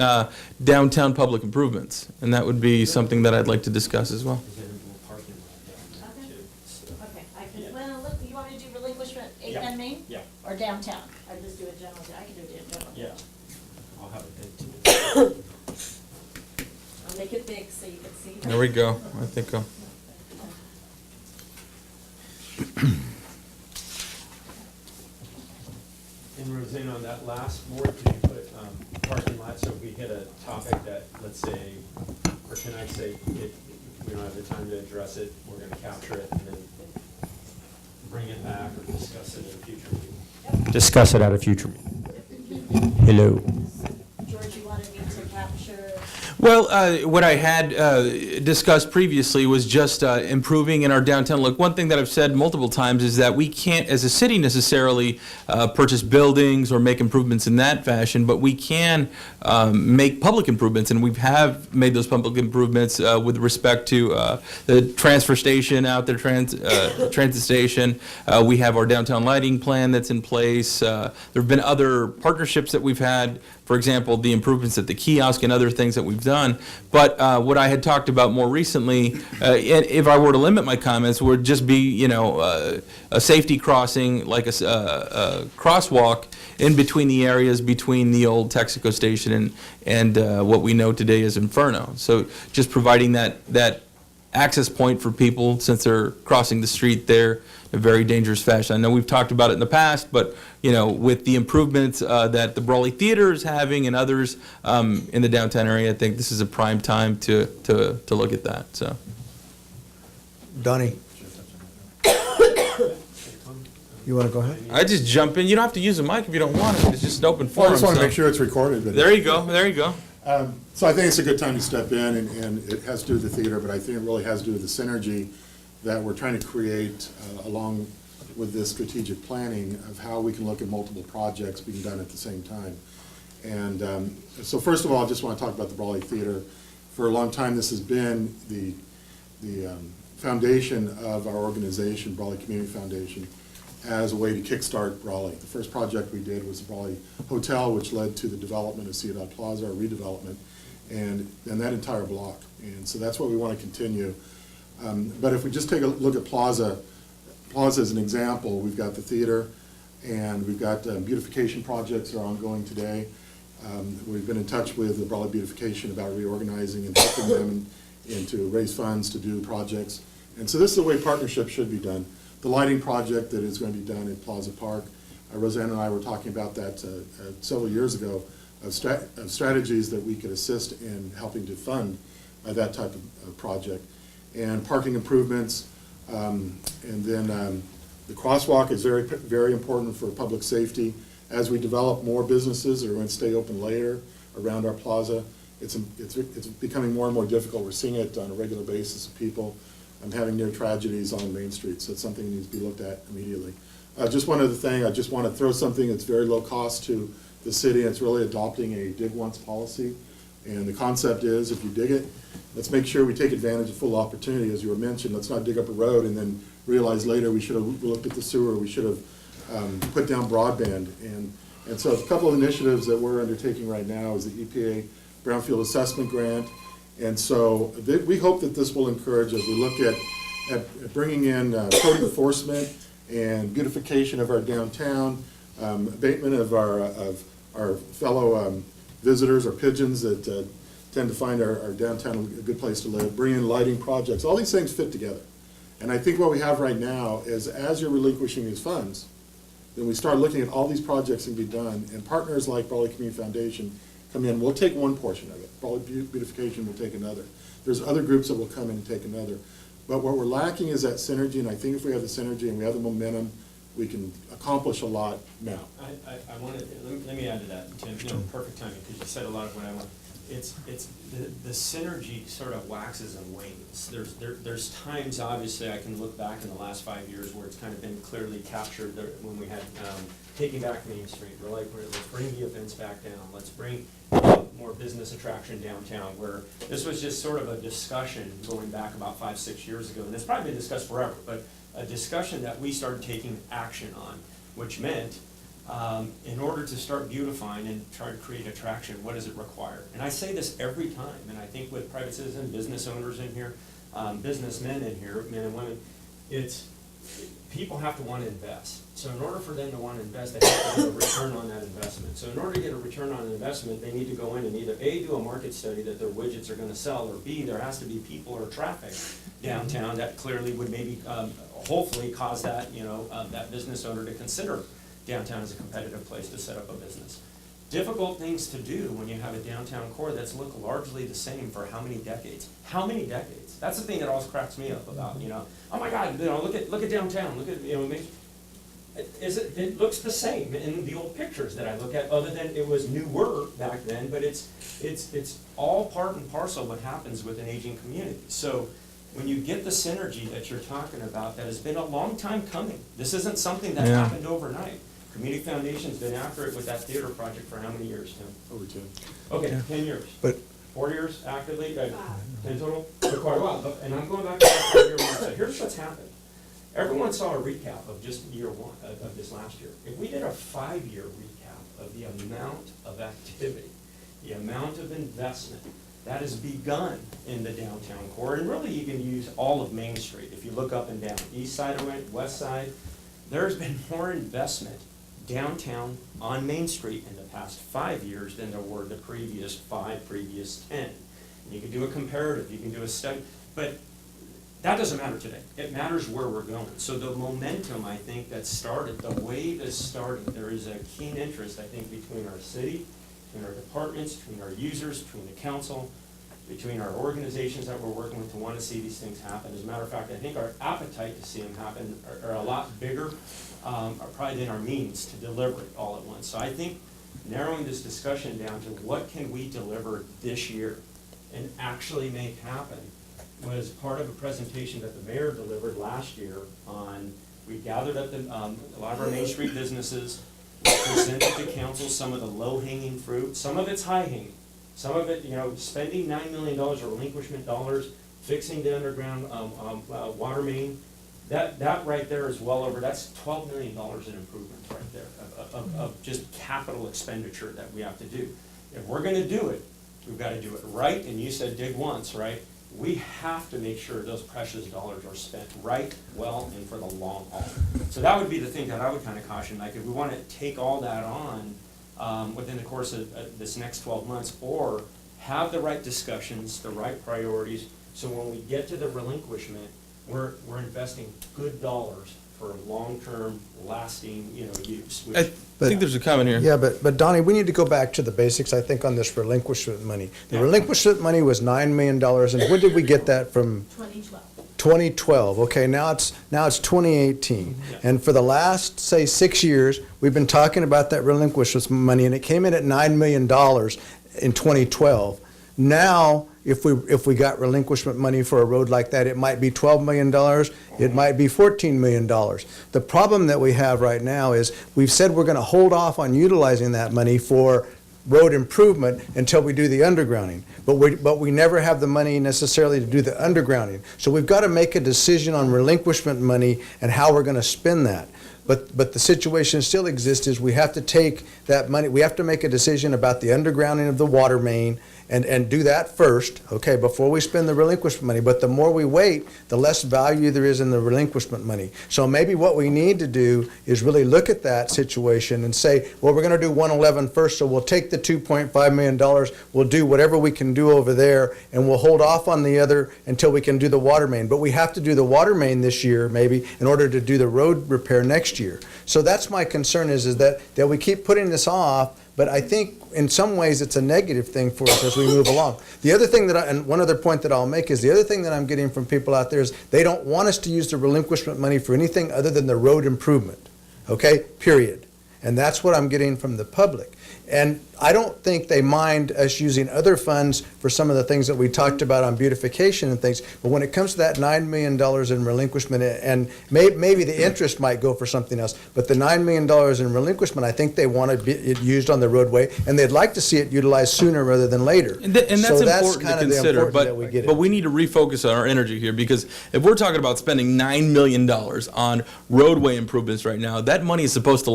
downtown public improvements. And that would be something that I'd like to discuss as well. Okay, I can, well, look, you want me to do relinquishment 8 Yeah. and Main? Yeah. Or downtown? I just do it generally, I can do it generally. Yeah. I'll have it. I'll make it big so you can see. There we go. I think And Roseanne, on that last board, could you put parking lot, so if we hit a topic that, let's say, or can I say, if we don't have the time to address it, we're gonna capture it and then bring it back or discuss it at a future meeting? Discuss it at a future meeting. Hello. George, you wanted me to capture, Well, what I had discussed previously was just improving in our downtown look. One thing that I've said multiple times is that we can't, as a city, necessarily purchase buildings or make improvements in that fashion, but we can make public improvements, and we have made those public improvements with respect to the transfer station out there, transit station. We have our downtown lighting plan that's in place. There have been other partnerships that we've had, for example, the improvements at the kiosk and other things that we've done. But what I had talked about more recently, and if I were to limit my comments, would just be, you know, a safety crossing, like a crosswalk in between the areas between the old Texaco station and what we know today as Inferno. So just providing that access point for people since they're crossing the street there in a very dangerous fashion. I know we've talked about it in the past, but you know, with the improvements that the Brawley Theater is having and others in the downtown area, I think this is a prime time to look at that. So, Donnie? You want to go ahead? I just jump in. You don't have to use the mic if you don't want it. It's just an open Well, I forum. just want to so- make sure it's recorded. But There you go. There you go. So I think it's a good time to step in, and it has to do with the theater, but I think it really has to do with the synergy that we're trying to create along with this strategic planning of how we can look at multiple projects being done at the same time. And so first of all, I just want to talk about the Brawley Theater. For a long time, this has been the foundation of our organization, Brawley Community Foundation, as a way to kickstart Brawley. The first project we did was the Brawley Hotel, which led to the development of Ciudad Plaza, our redevelopment, and that entire block. And so that's what we want to continue. But if we just take a look at Plaza as an example, we've got the theater, and we've got beautification projects that are ongoing today. We've been in touch with the Brawley Beautification about reorganizing and helping them and to raise funds to do projects. And so this is the way partnerships should be done. The lighting project that is going to be done at Plaza Park, Roseanne and I were talking about that several years ago, of strategies that we could assist in helping to fund that type of project. And parking improvements, and then the crosswalk is very, very important for public safety. As we develop more businesses that are going to stay open later around our plaza, it's becoming more and more difficult. We're seeing it on a regular basis of people having near tragedies on Main Street, so it's something that needs to be looked at immediately. Just one other thing, I just want to throw something that's very low cost to the city. It's really adopting a dig once policy. And the concept is, if you dig it, let's make sure we take advantage of full opportunity, as you were mentioned. Let's not dig up a road and then realize later we should have looked at the sewer, we should have put down broadband. And so a couple of initiatives that we're undertaking right now is the EPA Brownfield Assessment Grant. And so we hope that this will encourage, as we look at bringing in code enforcement and beautification of our downtown, abatement of our fellow visitors or pigeons that tend to find our downtown a good place to live, bring in lighting projects. All these things fit together. And I think what we have right now is, as you're relinquishing these funds, then we start looking at all these projects that can be done, and partners like Brawley Community Foundation come in. We'll take one portion of it. Brawley Beautification will take another. There's other groups that will come in and take another. But what we're lacking is that synergy, and I think if we have the synergy and we have the momentum, we can accomplish a lot now. I wanted, let me add to that, Tim, you know, perfect timing, because you said a lot of what I want. It's the synergy sort of waxes and wanes. There's times, obviously, I can look back in the last 5 years where it's kind of been clearly captured when we had taking back Main Street. We're like, let's bring the events back down. Let's bring more business attraction downtown, where this was just sort of a discussion going back about 5-6 years ago. And it's probably been discussed forever, but a discussion that we started taking action on, which meant in order to start beautifying and try to create attraction, what does it require? And I say this every time, and I think with private citizens, business owners in here, businessmen in here, men and women, people have to want to invest. So in order for them to want to invest, they have to get a return on that investment. So in order to get a return on investment, they need to go in and either A, do a market study that their widgets are going to sell, or B, there has to be people or traffic downtown that clearly would maybe, hopefully cause that, that business owner to consider downtown as a competitive place to set up a business. Difficult things to do when you have a downtown core that's looked largely the same for how many decades? How many decades? That's the thing that always cracks me up about, oh my God, look at downtown, look at, it looks the same in the old pictures that I look at, other than it was newer back then, but it's all part and parcel of what happens with an aging community. So when you get the synergy that you're talking about, that has been a long time coming. This isn't something that happened overnight. Community Foundation's been after it with that theater project for how many years, Tim? Over 10. Okay, 10 years. But 4 years actively, 10 total, for quite a while. And I'm going back to that 5-year mark. So here's what's happened. Everyone saw a recap of just year one of this last year. If we did a 5-year recap of the amount of activity, the amount of investment that has begun in the downtown core, and really you can use all of Main Street. If you look up and down, east side of it, west side, there's been more investment downtown on Main Street in the past 5 years than there were the previous 10. And you can do a comparative, you can do a study, but that doesn't matter today. It matters where we're going. So the momentum, I think, that started, the wave is starting. There is a keen interest, I think, between our city, between our departments, between our users, between the council, between our organizations that we're working with to want to see these things happen. As a matter of fact, I think our appetite to see them happen are a lot bigger, probably than our means to deliver it all at once. So I think narrowing this discussion down to what can we deliver this year and actually make happen was part of a presentation that the mayor delivered last year on, we gathered up a lot of our Main Street businesses, we presented to council some of the low-hanging fruit, some of it's high-hanging. Some of it, spending $9 million or relinquishment dollars, fixing the underground water main, that right there is well over, that's $12 million in improvements right there of just capital expenditure that we have to do. If we're gonna do it, we've gotta do it right, and you said dig once, right? We have to make sure those precious dollars are spent right, well, and for the long haul. So that would be the thing that I would kind of caution, like if we wanna take all that on, within the course of this next 12 months, or have the right discussions, the right priorities, so when we get to the relinquishment, we're investing good dollars for long-term, lasting, use. I think there's a comment here. Yeah, but Donnie, we need to go back to the basics, I think, on this relinquishment money. The relinquishment money was $9 million, and when did we get that from? 2012. 2012. Okay, now it's 2018. And for the last, say, 6 years, we've been talking about that relinquishment money, and it came in at $9 million in 2012. Now, if we got relinquishment money for a road like that, it might be $12 million, it might be $14 million. The problem that we have right now is we've said we're going to hold off on utilizing that money for road improvement until we do the undergrounding. But we never have the money necessarily to do the undergrounding. So we've got to make a decision on relinquishment money and how we're going to spend that. But the situation still exists is we have to take that money, we have to make a decision about the undergrounding of the water main and do that first, okay, before we spend the relinquishment money. But the more we wait, the less value there is in the relinquishment money. So maybe what we need to do is really look at that situation and say, well, we're going to do 111 first, so we'll take the $2.5 million, we'll do whatever we can do over there, and we'll hold off on the other until we can do the water main. But we have to do the water main this year, maybe, in order to do the road repair next year. So that's my concern is that we keep putting this off, but I think in some ways it's a negative thing for us as we move along. The other thing and one other point that I'll make is the other thing that I'm getting from people out there is they don't want us to use the relinquishment money for anything other than the road improvement, okay, period. And that's what I'm getting from the public. And I don't think they mind us using other funds for some of the things that we talked about on beautification and things. But when it comes to that $9 million in relinquishment, and maybe the interest might go for something else, but the $9 million in relinquishment, I think they want it used on the roadway, and they'd like to see it utilized sooner rather than later. And that's So important to kind of the consider, important that we get but it. we need to refocus on our energy here, because if we're talking about spending $9 million on roadway improvements right now, that money is supposed to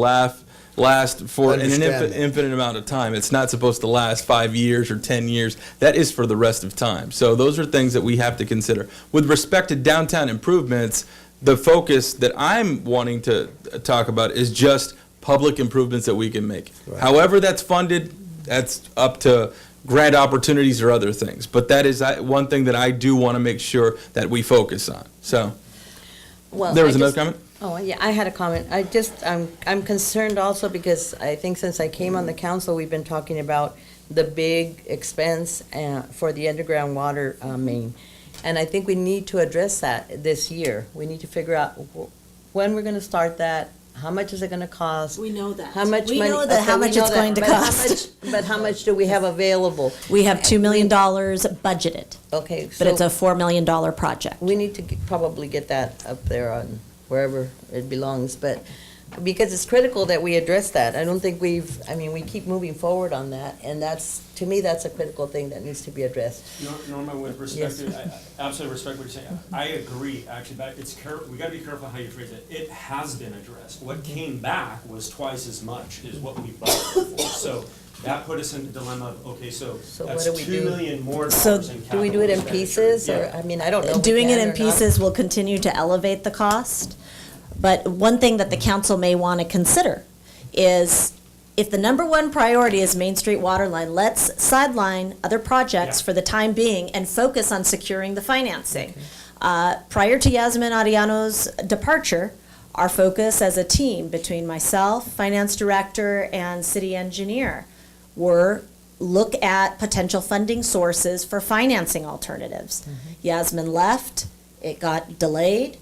last for an Understand that. infinite amount of time. It's not supposed to last 5 years or 10 years. That is for the rest of time. So those are things that we have to consider. With respect to downtown improvements, the focus that I'm wanting to talk about is just public improvements that we can make. Right. However that's funded, that's up to grant opportunities or other things. But that is one thing that I do want to make sure that we focus on. So, Well, there was I another just- comment? Oh, yeah, I had a comment. I'm concerned also because I think since I came on the council, we've been talking about the big expense for the underground water main. And I think we need to address that this year. We need to figure out when we're going to start that, how much is it going to cost? We know that. How much We money? know that okay, how we much know it's that, going to but how cost. But how much do we have available? We have $2 million budgeted, Okay, but it's so a $4 million project. we need to probably get that up there on wherever it belongs, but because it's critical that we address that. I don't think we keep moving forward on that, and to me, that's a critical thing that needs to be addressed. Norma, with respect to, I absolutely respect what you're saying. I agree, actually, but we gotta be careful how you phrase it. It has been addressed. What came back was twice as much is what we budgeted for. So that put us in the dilemma of, okay, so So that's what do we $2 do? million more So dollars in capital. Do we do it in expenditure. pieces, or, Yeah. I don't know. if we Doing it can in or not. pieces will continue to elevate the cost. But one thing that the council may want to consider is if the number one priority is Main Street water line, let's sideline other projects Yeah. for the time being and focus on securing the financing. Prior to Yasmin Ariano's departure, our focus as a team between myself, finance director, and city engineer were look at potential funding sources for financing alternatives. Yasmin left, it got delayed.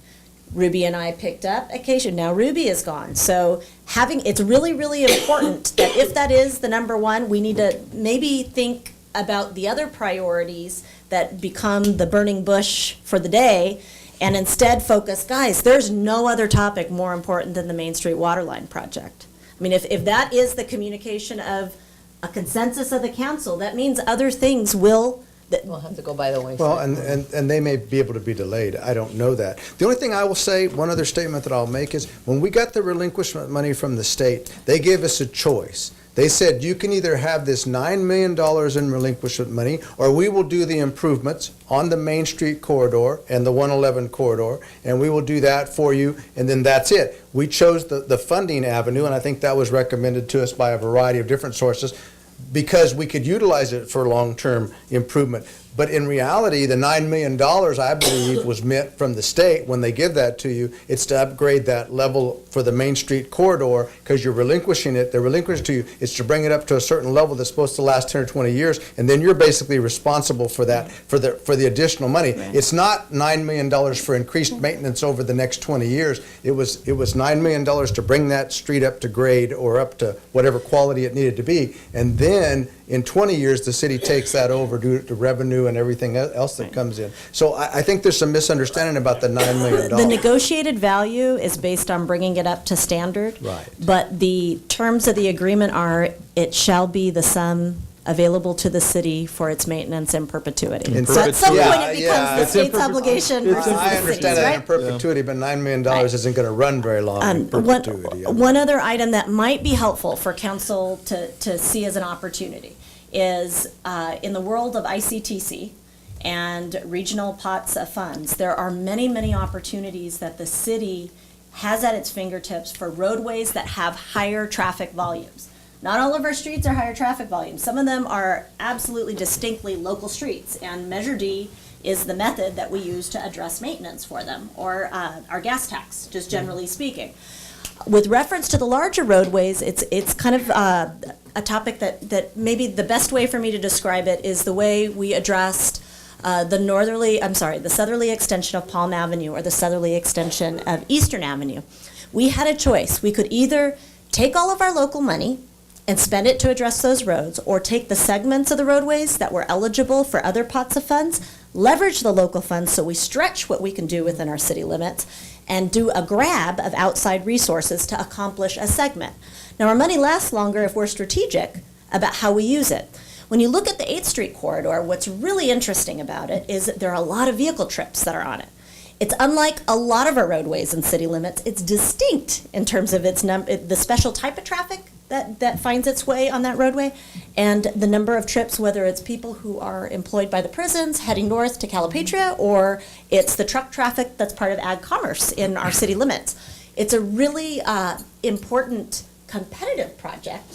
Ruby and I picked up occasion. Now Ruby is gone. So it's really, really important that if that is the number one, we need to maybe think about the other priorities that become the burning bush for the day and instead focus, guys, there's no other topic more important than the Main Street Waterline project. I mean, if that is the communication of a consensus of the council, that means other things will. We'll have to go by the wayside. Well, and they may be able to be delayed. I don't know that. The only thing I will say, one other statement that I'll make is, when we got the relinquishment money from the state, they gave us a choice. They said, you can either have this $9 million in relinquishment money, or we will do the improvements on the Main Street corridor and the 111 corridor, and we will do that for you, and then that's it. We chose the funding avenue, and I think that was recommended to us by a variety of different sources, because we could utilize it for long-term improvement. But in reality, the $9 million, I believe, was meant from the state, when they give that to you, it's to upgrade that level for the Main Street corridor, because you're relinquishing it, they're relinquishing to you, it's to bring it up to a certain level that's supposed to last 10 or 20 years, and then you're basically responsible for that, for the additional money. It's not $9 million for increased maintenance over the next 20 years. It was $9 million to bring that street up to grade, or up to whatever quality it needed to be, and then in 20 years, the city takes that over due to revenue and everything else that comes in. So I think there's some misunderstanding about the $9 million. The negotiated value is based on bringing it up to standard. Right. But the terms of the agreement are, it shall be the sum available to the city for its maintenance in perpetuity. In So at some perpetuity. point, it Yeah, becomes the it's in state's obligation versus the I city's, understand that in right? perpetuity, but $9 million isn't going to run very long in perpetuity. One other item that might be helpful for council to see as an opportunity is, in the world of ICTC and regional pots of funds, there are many, many opportunities that the city has at its fingertips for roadways that have higher traffic volumes. Not all of our streets are higher traffic volumes. Some of them are absolutely distinctly local streets, and Measure D is the method that we use to address maintenance for them, or our gas tax, just generally speaking. With reference to the larger roadways, it's kind of a topic that maybe the best way for me to describe it is the way we addressed the southerly extension of Palm Avenue, or the southerly extension of Eastern Avenue. We had a choice. We could either take all of our local money and spend it to address those roads, or take the segments of the roadways that were eligible for other pots of funds, leverage the local funds so we stretch what we can do within our city limits, and do a grab of outside resources to accomplish a segment. Now, our money lasts longer if we're strategic about how we use it. When you look at the 8th Street corridor, what's really interesting about it is that there are a lot of vehicle trips that are on it. It's unlike a lot of our roadways and city limits. It's distinct in terms of the special type of traffic that finds its way on that roadway, and the number of trips, whether it's people who are employed by the prisons heading north to Calipatria, or it's the truck traffic that's part of ag commerce in our city limits. It's a really important competitive project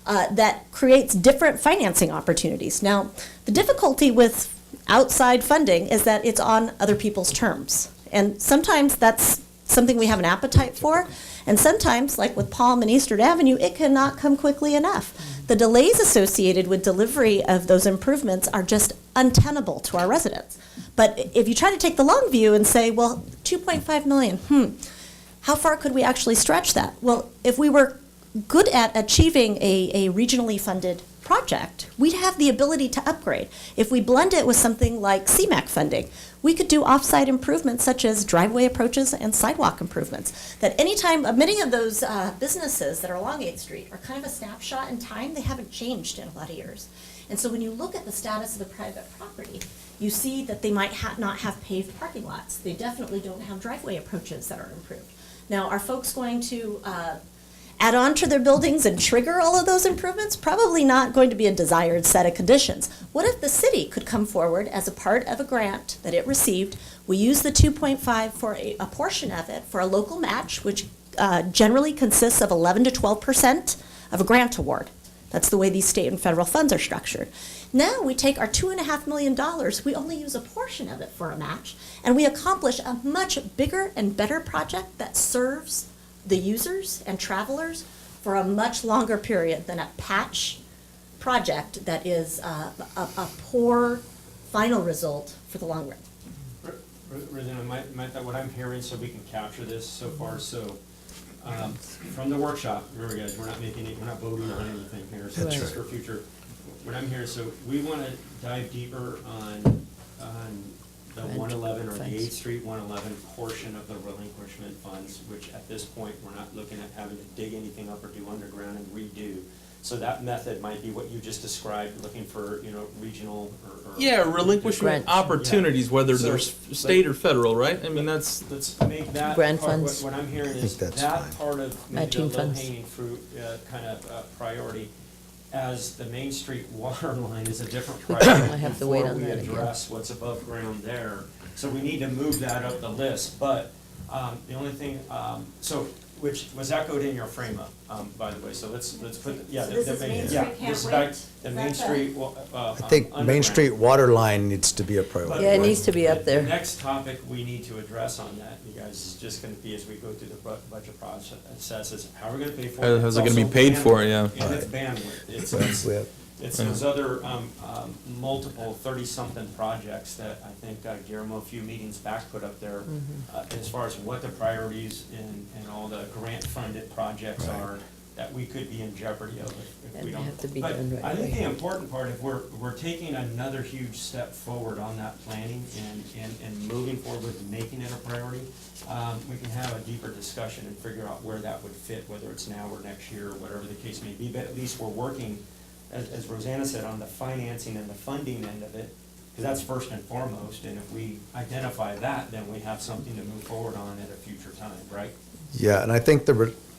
that creates different financing opportunities. Now, the difficulty with outside funding is that it's on other people's terms. And sometimes that's something we have an appetite for. And sometimes, like with Palm and Eastern Avenue, it cannot come quickly enough. The delays associated with delivery of those improvements are just untenable to our residents. But if you try to take the long view and say, well, 2.5 million, how far could we actually stretch that? Well, if we were good at achieving a regionally funded project, we'd have the ability to upgrade. If we blend it with something like CMAQ funding, we could do off-site improvements such as driveway approaches and sidewalk improvements. That anytime, many of those businesses that are along 8th Street are kind of a snapshot in time. They haven't changed in a lot of years. And so when you look at the status of the private property, you see that they might not have paved parking lots. They definitely don't have driveway approaches that are improved. Now, are folks going to add on to their buildings and trigger all of those improvements? Probably not going to be a desired set of conditions. What if the city could come forward as a part of a grant that it received? We use the 2.5 for a portion of it for a local match, which generally consists of 11 to 12% of a grant award. That's the way these state and federal funds are structured. Now we take our $2.5 million, we only use a portion of it for a match, and we accomplish a much bigger and better project that serves the users and travelers for a much longer period than a patch project that is a poor final result for the long run. Rosanna, what I'm hearing, so we can capture this so far, from the workshop, remember guys, we're not voting on anything here, so it's just for future. What I'm hearing, so we want to dive deeper on the 111 or the 8th Street 111 portion of the relinquishment funds, which at this point, we're not looking at having to dig anything up or do underground and redo. So that method might be what you just described, looking for, regional or Yeah, relinquishment Grant. opportunities, whether So, they're state or federal, right? I mean, that's, Let's make that Grant part, funds. what I'm hearing think is that's that fine. part of maybe the Matching funds. low-hanging fruit kind of priority, as the Main Street water line is a different priority I have to wait before on we that again. address what's above ground there. So we need to move that up the list, but the only thing, which, was echoed in your frame-up, by the way, so let's put, So this is Main Street Camp this is Rate? back, the Is Main that the- Street, I think Main underground. Street water line needs to be a priority. Yeah, it needs to be up there. The next topic we need to address on that, you guys, is just gonna be as we go through the budget process, is how we're gonna pay for it. How's It's it gonna be also paid for, bandwidth, yeah. And it's bandwidth, it's those other, multiple 30-something projects that I think Guillermo, a few meetings back, put up there, as far as what the priorities and all the grant-funded projects are, that we could be in jeopardy of if And we they don't. have to be But done right I think away. the important part, if we're taking another huge step forward on that planning and moving forward with making it a priority, we can have a deeper discussion and figure out where that would fit, whether it's now or next year, or whatever the case may be, but at least we're working, as Rosanna said, on the financing and the funding end of it, because that's first and foremost, and if we identify that, then we have something to move forward on at a future time, right? Yeah, and I think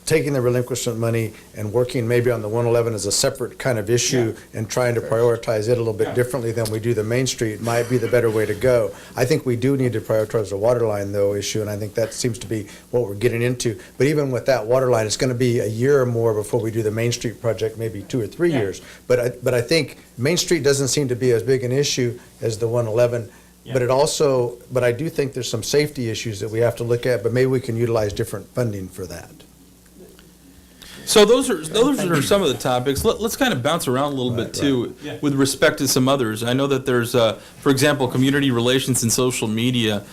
taking the relinquishment money and working maybe on the 111 as a separate kind of issue and trying to prioritize it a little bit Yeah. differently than we do the Main Street might be the better way to go. I think we do need to prioritize the water line though issue, and I think that seems to be what we're getting into. But even with that water line, it's going to be a year or more before we do the Main Street project, maybe 2 or 3 Yeah. years. But I think Main Street doesn't seem to be as big an issue as the 111. Yeah. But I do think there's some safety issues that we have to look at, but maybe we can utilize different funding for that. So those are some of the topics. Let's kind of bounce around a little bit too, Yeah. with respect to some others. I know that there's, for example, community relations and social media.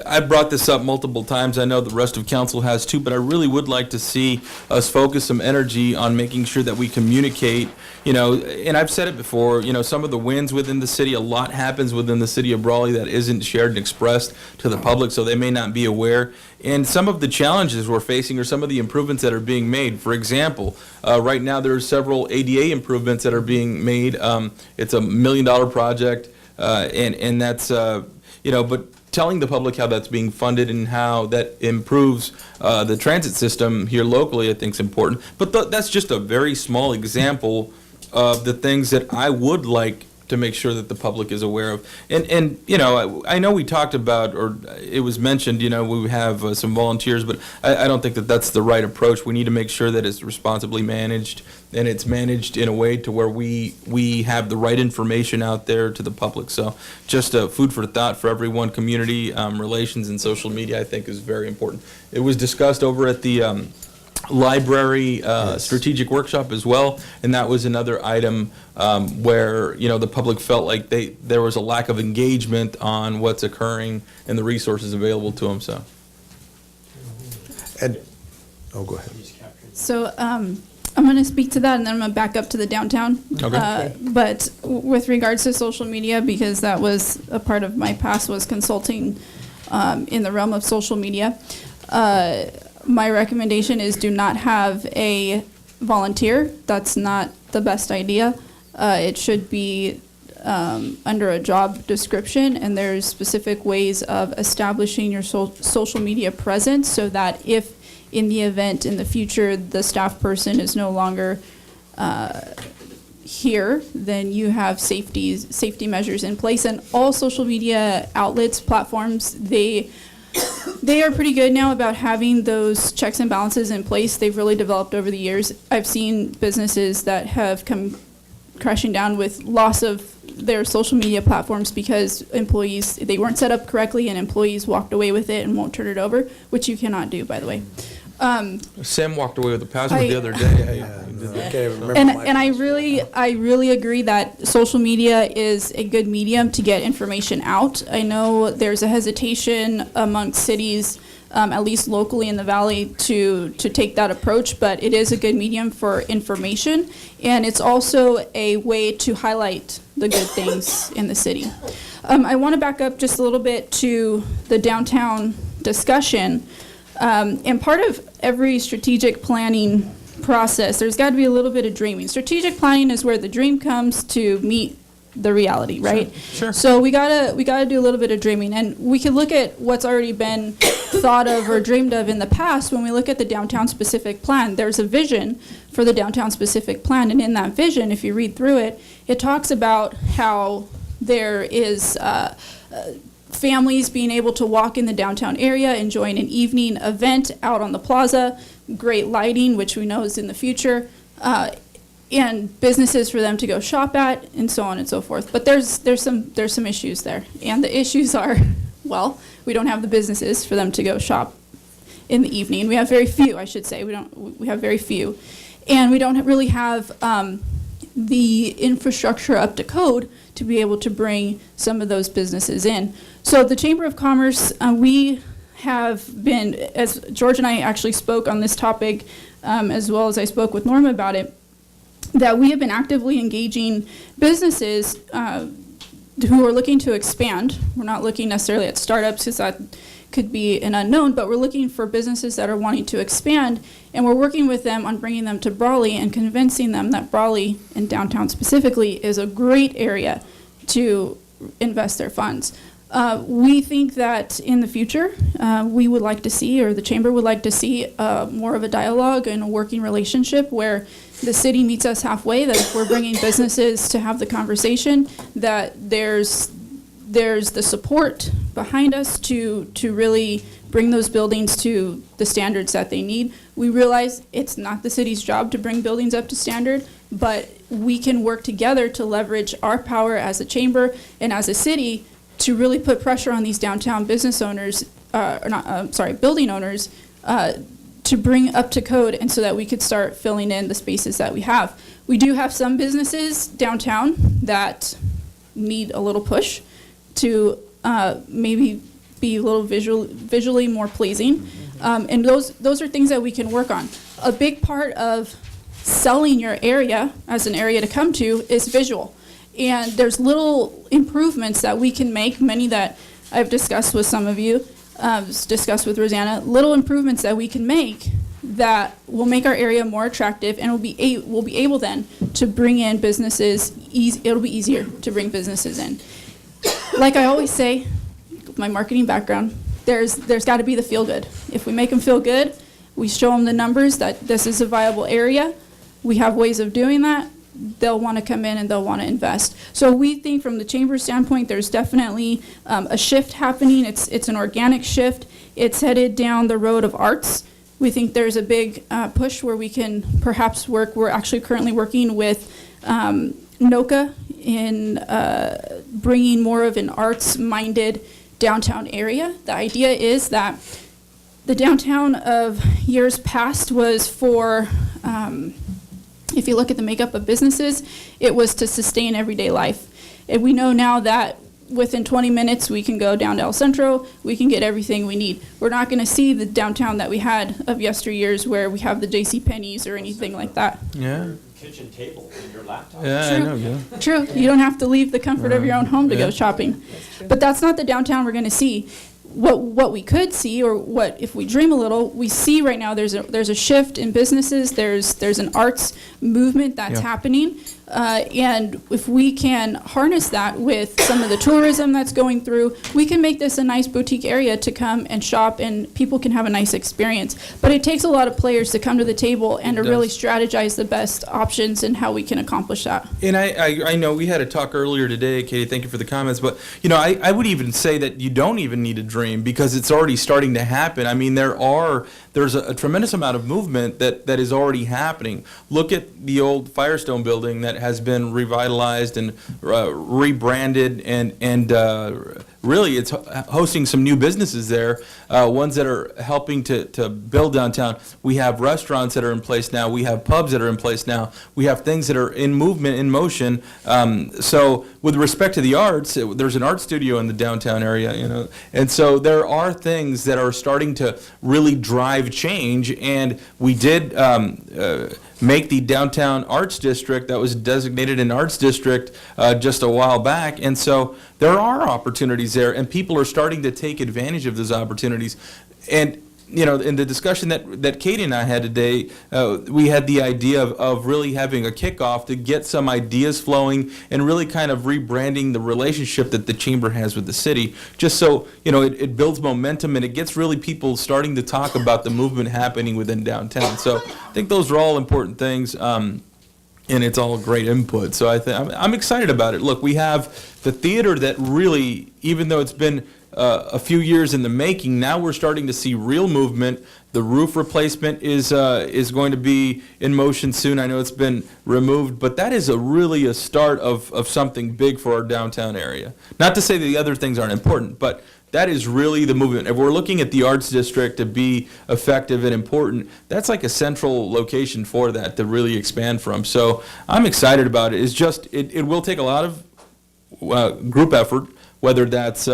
I brought this up multiple times. I know the rest of council has too, but I really would like to see us focus some energy on making sure that we communicate. And I've said it before. Some of the wins within the city, a lot happens within the city of Brawley that isn't shared and expressed to the public, so they may not be aware. And some of the challenges we're facing are some of the improvements that are being made. For example, right now there are several ADA improvements that are being made. It's a $1 million project. And that's, but telling the public how that's being funded and how that improves the transit system here locally, I think is important. But that's just a very small example of the things that I would like to make sure that the public is aware of. And I know we talked about, or it was mentioned, we have some volunteers, but I don't think that that's the right approach. We need to make sure that it's responsibly managed, and it's managed in a way to where we have the right information out there to the public. So just food for thought for everyone. Community relations and social media, I think, is very important. It was discussed over at the library strategic workshop as well, and that was another item where the public felt like there was a lack of engagement on what's occurring and the resources available to them. So, And, go ahead. So I'm going to speak to that, and then I'm going to back up to the downtown. Okay. But with regards to social media, because that was a part of my past, was consulting in the realm of social media. My recommendation is do not have a volunteer. That's not the best idea. It should be under a job description, and there's specific ways of establishing your social media presence so that if in the event in the future the staff person is no longer here, then you have safety measures in place. And all social media outlets, platforms, they are pretty good now about having those checks and balances in place. They've really developed over the years. I've seen businesses that have come crashing down with loss of their social media platforms because employees, they weren't set up correctly and employees walked away with it and won't turn it over, which you cannot do, by the way. Sam walked away with the password the other day. And I really agree that social media is a good medium to get information out. I know there's a hesitation amongst cities, at least locally in the valley, to take that approach, but it is a good medium for information, and it's also a way to highlight the good things in the city. I want to back up just a little bit to the downtown discussion. And part of every strategic planning process, there's got to be a little bit of dreaming. Strategic planning is where the dream comes to meet the reality, right? Sure. So we gotta do a little bit of dreaming, and we can look at what's already been thought of or dreamed of in the past. When we look at the downtown specific plan, there's a vision for the downtown specific plan, and in that vision, if you read through it, it talks about how there is families being able to walk in the downtown area, enjoying an evening event out on the plaza, great lighting, which we know is in the future, and businesses for them to go shop at, and so on and so forth. But there's some issues there, and the issues are, well, we don't have the businesses for them to go shop in the evening. We have very few, I should say. We have very few, and we don't really have the infrastructure up to code to be able to bring some of those businesses in. So the Chamber of Commerce, we have been, as George and I actually spoke on this topic, as well as I spoke with Norma about it, that we have been actively engaging businesses who are looking to expand. We're not looking necessarily at startups because that could be an unknown, but we're looking for businesses that are wanting to expand, and we're working with them on bringing them to Brawley and convincing them that Brawley, and downtown specifically, is a great area to invest their funds. We think that in the future, we would like to see, or the Chamber would like to see, more of a dialogue and a working relationship where the city meets us halfway, that if we're bringing businesses to have the conversation, that there's the support behind us to really bring those buildings to the standards that they need. We realize it's not the city's job to bring buildings up to standard, but we can work together to leverage our power as a chamber and as a city to really put pressure on these downtown business owners, building owners, to bring up to code, and so that we could start filling in the spaces that we have. We do have some businesses downtown that need a little push to maybe be a little visually more pleasing, and those are things that we can work on. A big part of selling your area as an area to come to is visual, and there's little improvements that we can make, many that I've discussed with some of you, discussed with Rosanna, little improvements that we can make that will make our area more attractive, and we'll be able then to bring in businesses. It'll be easier to bring businesses in. like I always say, my marketing background, there's got to be the feel good. If we make them feel good, we show them the numbers that this is a viable area, we have ways of doing that, they'll want to come in and they'll want to invest. So we think from the chamber standpoint, there's definitely a shift happening. It's an organic shift. It's headed down the road of arts. We think there's a big push where we can perhaps work. We're actually currently working with NOCA in bringing more of an arts-minded downtown area. The idea is that the downtown of years past was for, if you look at the makeup of businesses, it was to sustain everyday life. And we know now that within 20 minutes, we can go down to El Centro, we can get everything we need. We're not going to see the downtown that we had of yesteryears where we have the JCPenney's or anything like that. Yeah. Kitchen table and your laptop. Yeah, I know, yeah. True, you don't have to leave the comfort of your own home to go shopping. But that's not the downtown we're going to see. What we could see, or what if we dream a little, we see right now there's a shift in businesses. There's an arts movement that's happening, and if we can harness that with some of the tourism that's going through, we can make this a nice boutique area to come and shop, and people can have a nice experience. But it takes a lot of players to come to the table and to really strategize the best options and how we can accomplish that. And I know we had a talk earlier today, Katie, thank you for the comments, but you know, I would even say that you don't even need a dream because it's already starting to happen. I mean, there's a tremendous amount of movement that is already happening. Look at the old Firestone building that has been revitalized and rebranded, and really it's hosting some new businesses there, ones that are helping to build downtown. We have restaurants that are in place now. We have pubs that are in place now. We have things that are in movement, in motion. So with respect to the arts, there's an art studio in the downtown area, you know, and so there are things that are starting to really drive change. And we did make the downtown arts district that was designated an arts district just a while back, and so there are opportunities there, and people are starting to take advantage of those opportunities. And you know, in the discussion that Katie and I had today, we had the idea of really having a kickoff to get some ideas flowing and really kind of rebranding the relationship that the chamber has with the city, just so, you know, it builds momentum and it gets really people starting to talk about the movement happening within downtown. So I think those are all important things. And it's all great input. So I'm excited about it. Look, we have the theater that really, even though it's been a few years in the making, now we're starting to see real movement. The roof replacement is going to be in motion soon. I know it's been removed, but that is really a start of something big for our downtown area. Not to say that the other things aren't important, but that is really the movement. If we're looking at the arts district to be effective and important, that's like a central location for that to really expand from. So I'm excited about it. It's just, it will take a lot of group effort, whether that's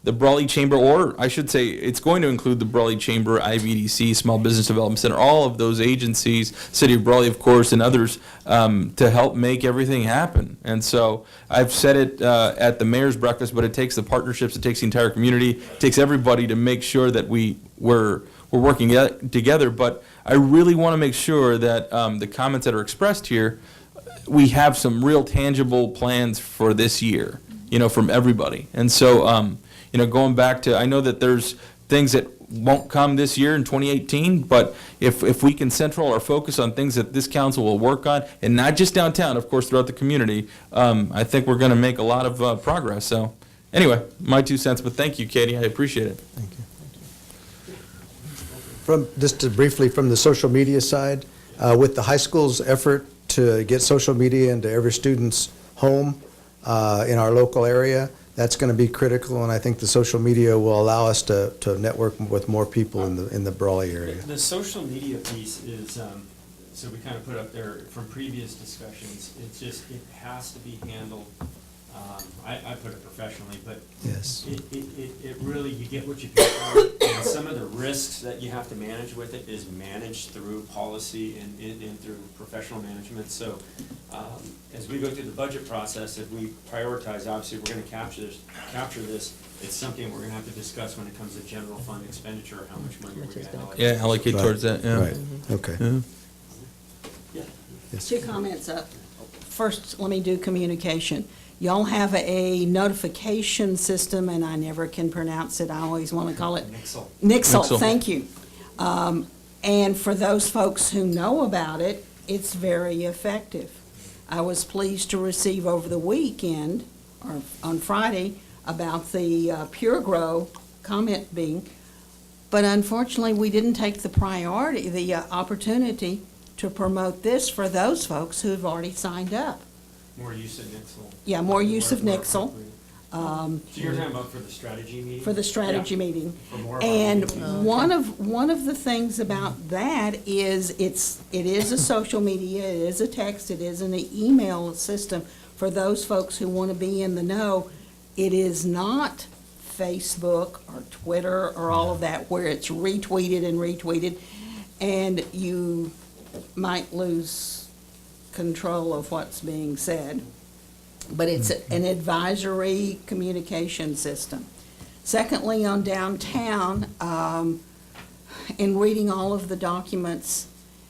the Brawley Chamber, or I should say it's going to include the Brawley Chamber, IVDC, Small Business Development Center, all of those agencies, City of Brawley, of course, and others, to help make everything happen. And so I've said it at the mayor's breakfast, but it takes the partnerships, it takes the entire community, it takes everybody to make sure that we're working together. But I really want to make sure that the comments that are expressed here, we have some real tangible plans for this year, you know, from everybody. And so, you know, going back to, I know that there's things that won't come this year in 2018, but if we can central our focus on things that this council will work on, and not just downtown, of course, throughout the community, I think we're going to make a lot of progress. So anyway, my 2 cents, but thank you, Katie. I appreciate it. Thank you. Just to briefly, from the social media side, with the high school's effort to get social media into every student's home in our local area, that's going to be critical, and I think the social media will allow us to network with more people in the Brawley area. The social media piece is, so we kind of put up there from previous discussions, it has to be handled, I put it professionally, but yes, it really, you get what you pay for, and some of the risks that you have to manage with it is managed through policy and through professional management. So as we go through the budget process, if we prioritize, obviously we're going to capture this, it's something we're going to have to discuss when it comes to general fund expenditure, how much money we're going to allocate. Yeah, allocate towards that, yeah. right, okay. Yeah. Yes. 2 comments up. First, let me do communication. Y'all have a notification system, and I never can pronounce it. I always want to call it Nixle. Nixle, Nixle. thank you. And for those folks who know about it, it's very effective. I was pleased to receive over the weekend, or on Friday, about the Pure Grow comment being, but unfortunately, we didn't take the opportunity to promote this for those folks who have already signed up. More use of Nixle. Yeah, more use of Nixle. So you're talking about for the strategy meeting? For the strategy meeting. For more of our And meetings. one of the things about that is it is a social media, it is a text, it is an email system for those folks who want to be in the know. It is not Facebook or Twitter or all of that where it's retweeted and retweeted, and you might lose control of what's being said. But it's an advisory communication system. Secondly, on downtown, in reading all of the documents,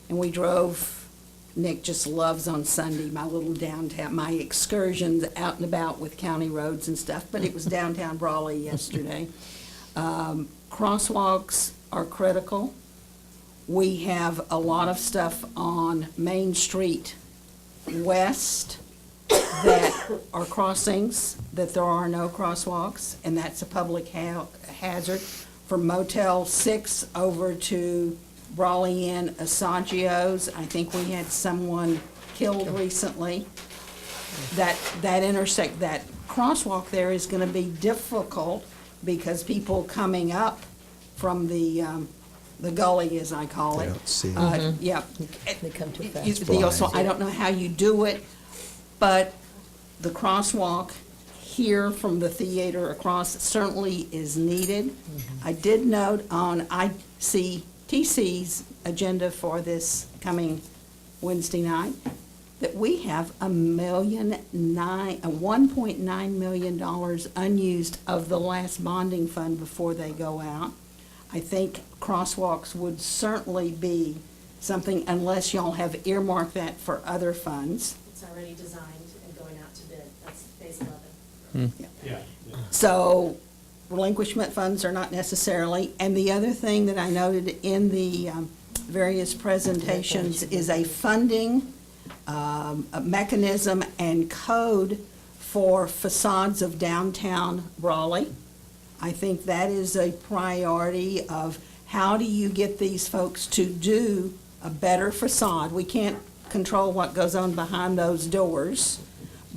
and we drove, Nick just loves on Sunday, my little downtown, my excursions out and about with county roads and stuff, but it was downtown Brawley yesterday. Crosswalks are critical. We have a lot of stuff on Main Street West that are crossings, that there are no crosswalks, and that's a public hazard. From Motel 6 over to Brawley Inn, Asagio's, I think we had someone killed recently. That crosswalk there is gonna be difficult because people coming up from the gully, as I call They it. don't see. Yeah. They come too fast. So I don't know how you do it, but the crosswalk here from the theater across certainly is needed. I did note on ICTC's agenda for this coming Wednesday night that we have $1.9 million unused of the last bonding fund before they go out. I think crosswalks would certainly be something, unless y'all have earmarked that for other funds. It's already designed and going out to bid. That's phase 11. Yeah. So relinquishment funds are not necessarily. And the other thing that I noted in the various presentations is a funding a mechanism and code for facades of downtown Brawley. I think that is a priority of how do you get these folks to do a better facade? We can't control what goes on behind those doors,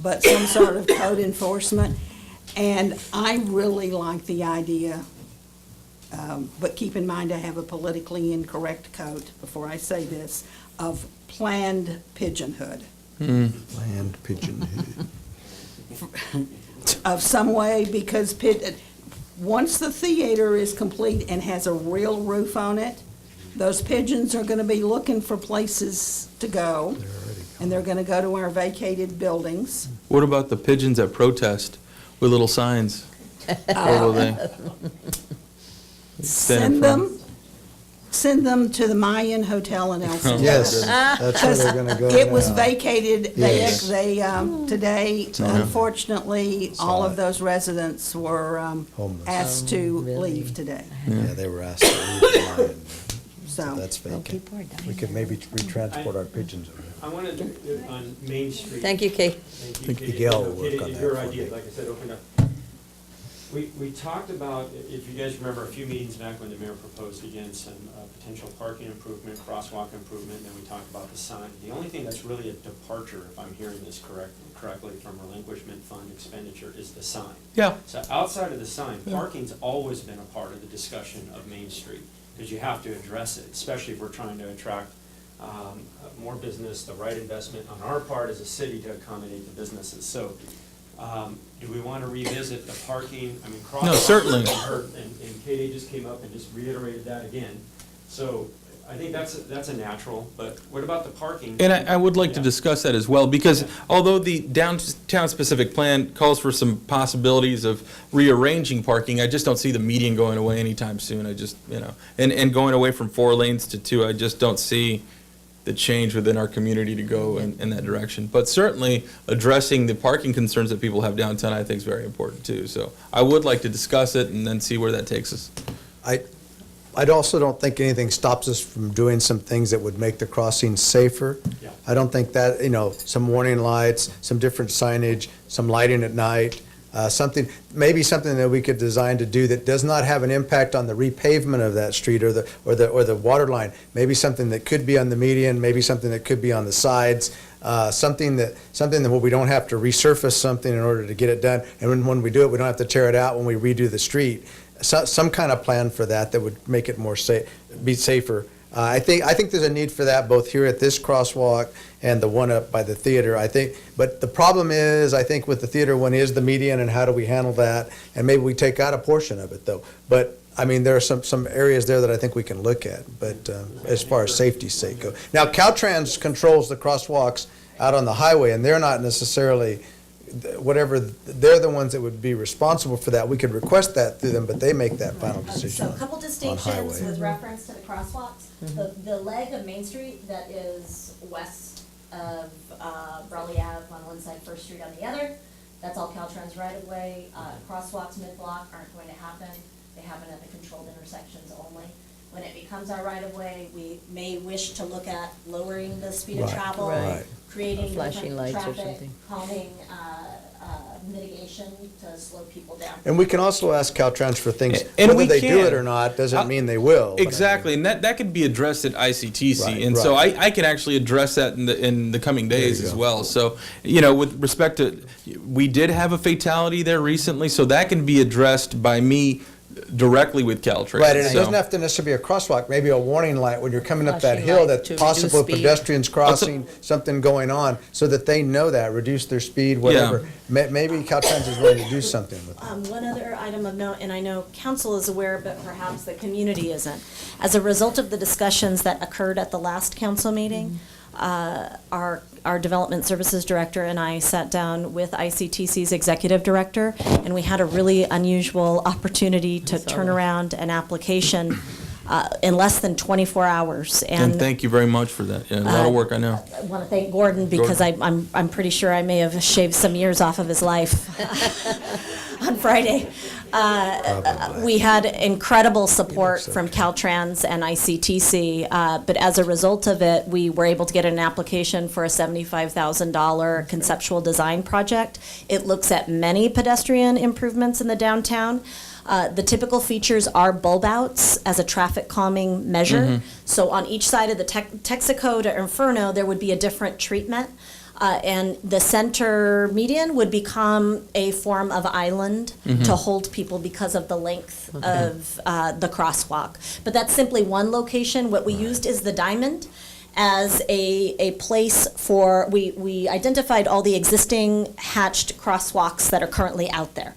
but some sort of code enforcement. And I really like the idea, but keep in mind I have a politically incorrect code, before I say this, of planned pigeonhood. Land pigeon. Of some way, because once the theater is complete and has a real roof on it, those pigeons are gonna be looking for places to go, and they're gonna go to our vacated buildings. What about the pigeons at protest with little signs? Where will they? Stand in front? Send them to the Mayan Hotel in El Segundo. Yes, that's where they're gonna go It was now. vacated, Yes. today, unfortunately, all Saw of it. those residents were Homeless. asked to really? leave today, Yeah, they were asked to leave the line. So so. that's Well, vacant. people are dying We could there. maybe retransport our pigeons over. I wanted to, on Main Street. Thank you, Kay. Thank you, Katie. Miguel will work Katie, on that your for idea, me. like I said, open up. We talked about, if you guys remember, a few meetings back when the mayor proposed again some potential parking improvement, crosswalk improvement, and then we talked about the sign. The only thing that's really a departure, if I'm hearing this correctly, from relinquishment fund expenditure is the sign. Yeah. So outside of the sign, parking's always been a part of the discussion of Main Street, because you have to address it, especially if we're trying to attract more business, the right investment on our part as a city to accommodate the businesses. So, do we want to revisit the parking? I mean, crosswalk. No, certainly. And Katie just came up and just reiterated that again. So I think that's a natural, but what about the parking? And I would like to Yeah. discuss that as well, because although the downtown-specific plan calls for some possibilities of rearranging parking, I just don't see the median going away anytime soon. I just, and going away from 4 lanes to 2, I just don't see the change within our community to go in that direction. But certainly addressing the parking concerns that people have downtown, I think is very important too. So I would like to discuss it and then see where that takes us. I also don't think anything stops us from doing some things that would make the crossing safer. Yeah. I don't think that, some warning lights, some different signage, some lighting at night, maybe something that we could design to do that does not have an impact on the repavement of that street or the water line. Maybe something that could be on the median, maybe something that could be on the sides, something that where we don't have to resurface something in order to get it done. And when we do it, we don't have to tear it out when we redo the street. Some kind of plan for that would make it more be safer. I think there's a need for that both here at this crosswalk and the one up by the theater. But the problem is, I think with the theater one is the median and how do we handle that? And maybe we take out a portion of it though. But I mean, there are some areas there that I think we can look at. But as far as safety's sake go, now Caltrans controls the crosswalks out on the highway, and they're not necessarily. They're the ones that would be responsible for that. We could request that through them, but they make that final decision. So a couple distinctions highway. with reference to the crosswalks. The leg of Main Street that is west of Brawley Ave on one side, First Street on the other, that's all Caltrans right of way. Crosswalks mid-block aren't going to happen. They happen at the controlled intersections only. When it becomes our right of way, we may wish to look at lowering the speed of Right, travel, right. creating Flashing different lights or traffic, something. calming mitigation to slow people down. And we can also ask Caltrans for things, And whether we they do can. it or not, doesn't mean they will. but I mean- Exactly, and that could be addressed at ICTC, Right, and so right. I can actually address that in the coming days you as go. well. So, with respect to, we did have a fatality there recently, so that can be addressed by me directly with Caltrans. Right, and it So- doesn't have to necessarily be a crosswalk, maybe a warning light when you're coming up that Flashing hill, light that to possible reduce speed. pedestrians crossing, something going on, so that they know that, reduce their speed, whatever. Maybe Caltrans is willing to do something with that. One other item of note, and I know council is aware, but perhaps the community isn't. As a result of the discussions that occurred at the last council meeting, our development services director and I sat down with ICTC's executive director, and we had a really unusual opportunity to turn around an application in less than 24 hours. And thank you very much for that. Yeah, a lot of work, I know. I want to thank Gordon because I'm pretty sure I may have shaved some years off of his life on Friday. We had incredible support from Caltrans and ICTC, but as a result of it, we were able to get an application for a $75,000 conceptual design project. It looks at many pedestrian improvements in the downtown. The typical features are bulb outs as a traffic calming measure. So on each side of the Texaco to Inferno, there would be a different treatment. And the center median would become a form of island to hold people because of the length of the crosswalk. But that's simply one location. What we used is the diamond as a place for, we identified all the existing hatched crosswalks that are currently out there,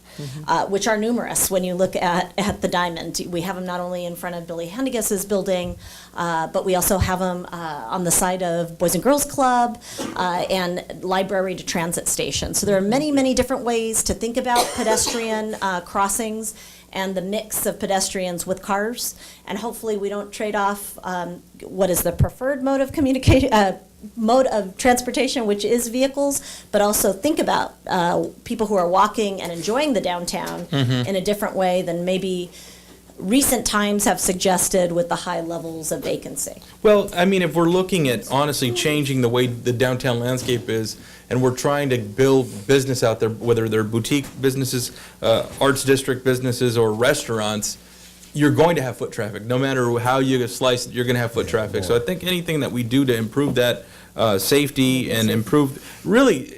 which are numerous when you look at the diamond. We have them not only in front of Billy Hendigas's building, but we also have them on the side of Boys and Girls Club and library to transit station. So there are many, many different ways to think about pedestrian crossings and the mix of pedestrians with cars, and hopefully we don't trade off what is the preferred mode of mode of transportation, which is vehicles, but also think about people who are walking and enjoying the downtown in a different way than maybe recent times have suggested with the high levels of vacancy. Well, I mean, if we're looking at honestly changing the way the downtown landscape is, and we're trying to build business out there, whether they're boutique businesses, arts district businesses, or restaurants, you're going to have foot traffic. No matter how you slice it, you're going to have foot traffic. So I think anything that we do to improve that safety and improve, really,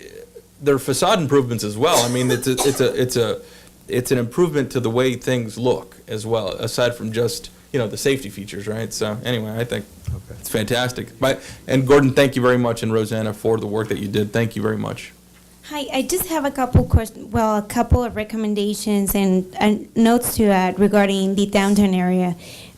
they're facade improvements as well. I mean, it's an improvement to the way things look as well, aside from just, the safety features, right? So anyway, I think it's fantastic. And Gordon, thank you very much, and Rosanna, for the work that you did. Thank you very much. Hi, I just have a couple questions, a couple of recommendations and notes to add regarding the downtown area.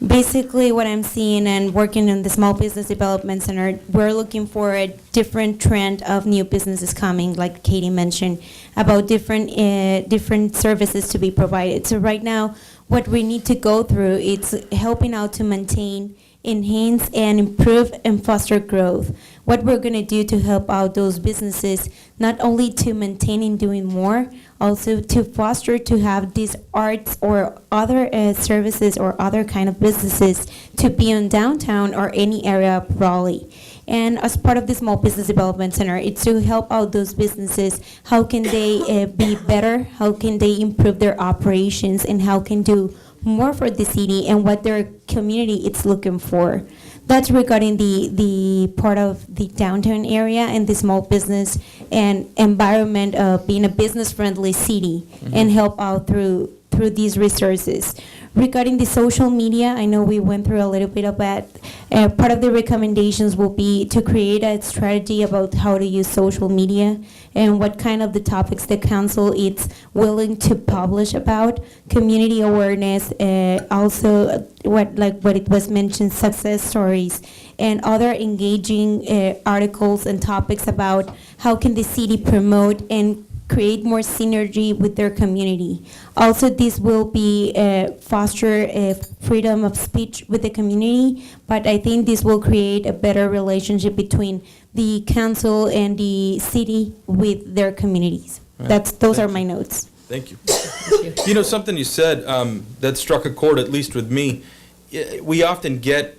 basically what I'm seeing and working in the Small Business Development Center, we're looking for a different trend of new businesses coming, like Katie mentioned, about different services to be provided. So right now, what we need to go through, it's helping out to maintain, enhance, and improve and foster growth. What we're going to do to help out those businesses, not only to maintain and doing more, also to foster to have these arts or other services or other kind of businesses to be in downtown or any area of Brawley. And as part of the Small Business Development Center, it's to help out those businesses. How can they be better? How can they improve their operations? And how can do more for the city and what their community is looking for? That's regarding the part of the downtown area and the small business and environment of being a business-friendly city and help out through these resources. Regarding the social media, I know we went through a little bit of that. Part of the recommendations will be to create a strategy about how to use social media and what kind of the topics the council is willing to publish about, community awareness, also what it was mentioned, success stories, and other engaging articles and topics about how can the city promote and create more synergy with their community. Also, this will be foster freedom of speech with the community, but I think this will create a better relationship between the council and the city with their communities. Right. Those are my notes. Thank you. You know, something you said that struck a chord, at least with me. We often get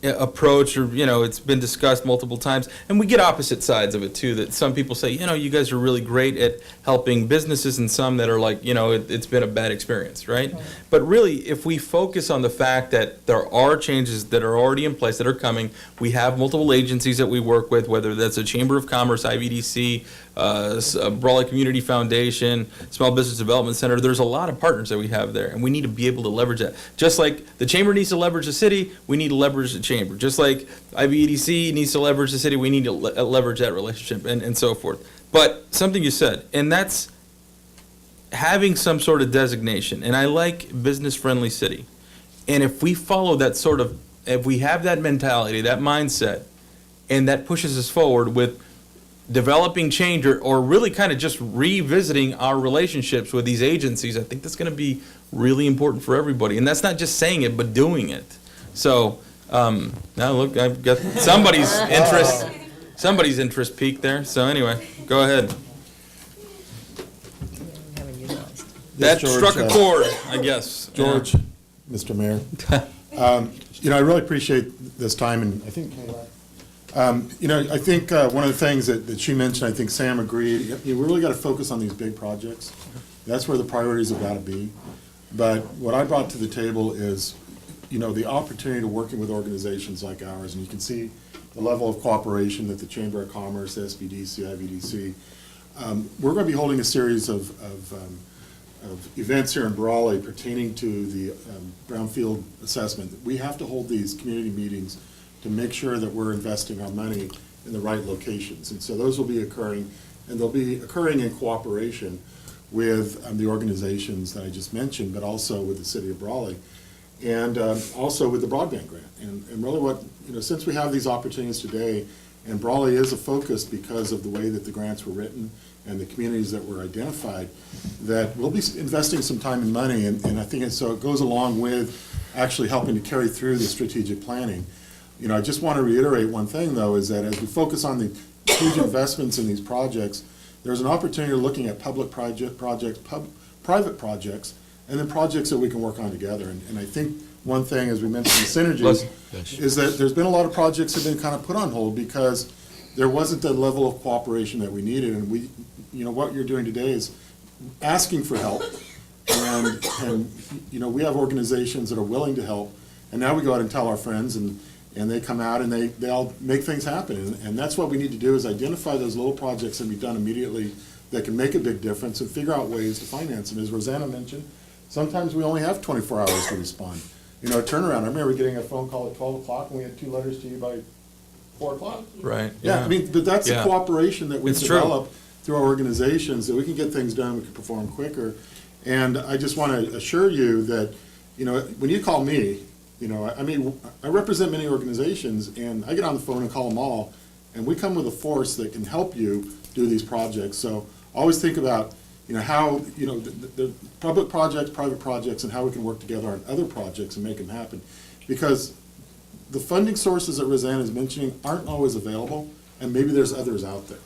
approach, or it's been discussed multiple times, and we get opposite sides of it too, that some people say, you guys are really great at helping businesses, and some that are like, it's been a bad experience, right? But really, if we focus on the fact that there are changes that are already in place that are coming, we have multiple agencies that we work with, whether that's a Chamber of Commerce, IBDC, Brawley Community Foundation, Small Business Development Center. There's a lot of partners that we have there, and we need to be able to leverage that. Just like the Chamber needs to leverage the city, we need to leverage the Chamber. Just like IBEDC needs to leverage the city, we need to leverage that relationship, and so forth. But something you said, and that's having some sort of designation, and I like business-friendly city. And if we follow that if we have that mentality, that mindset, and that pushes us forward with developing change or really kind of just revisiting our relationships with these agencies, I think that's going to be really important for everybody. And that's not just saying it, but doing it. So now look, I've got somebody's interest peaked there. So anyway, go ahead. That George, struck a chord, I guess. George, Mr. Mayor. I really appreciate this time, and I think I think one of the things that she mentioned, I think Sam agreed, we really got to focus on these big projects. That's where the priorities have got to be. But what I brought to the table is, the opportunity to working with organizations like ours, and you can see the level of cooperation that the Chamber of Commerce, SBDC, IVDC. We're going to be holding a series of events here in Brawley pertaining to the Brownfield assessment. We have to hold these community meetings to make sure that we're investing our money in the right locations. And so those will be occurring, and they'll be occurring in cooperation with the organizations that I just mentioned, but also with the City of Brawley, and also with the broadband grant. And really what, since we have these opportunities today, and Brawley is a focus because of the way that the grants were written and the communities that were identified, that we'll be investing some time and money, and I think it goes along with actually helping to carry through the strategic planning. I just want to reiterate one thing, though, is that as we focus on the huge investments in these projects, there's an opportunity of looking at public projects, private projects, and then projects that we can work on together. And I think one thing, as we mentioned, the synergies, is that there's been a lot of projects that have been kind of put on hold because there wasn't the level of cooperation that we needed. And what you're doing today is asking for help. And we have organizations that are willing to help. And now we go out and tell our friends, and they come out and they all make things happen. And that's what we need to do, is identify those little projects that can be done immediately that can make a big difference and figure out ways to finance them. As Rosanna mentioned, sometimes we only have 24 hours to respond. A turnaround. I remember getting a phone call at 12 o'clock and we had 2 letters to you by 4 o'clock. Right. Yeah, but that's the cooperation that we've developed through our organizations, that we can get things done, we can perform quicker. And I just want to assure you that, you know, when you call me, you know, I mean, I represent many organizations, and I get on the phone and call them all, and we come with a force that can help you do these projects. So always think about, you know, how, you know, the public projects, private projects, and how we can work together on other projects and make them happen. Because the funding sources that Roseanne is mentioning aren't always available, and maybe there's others out there.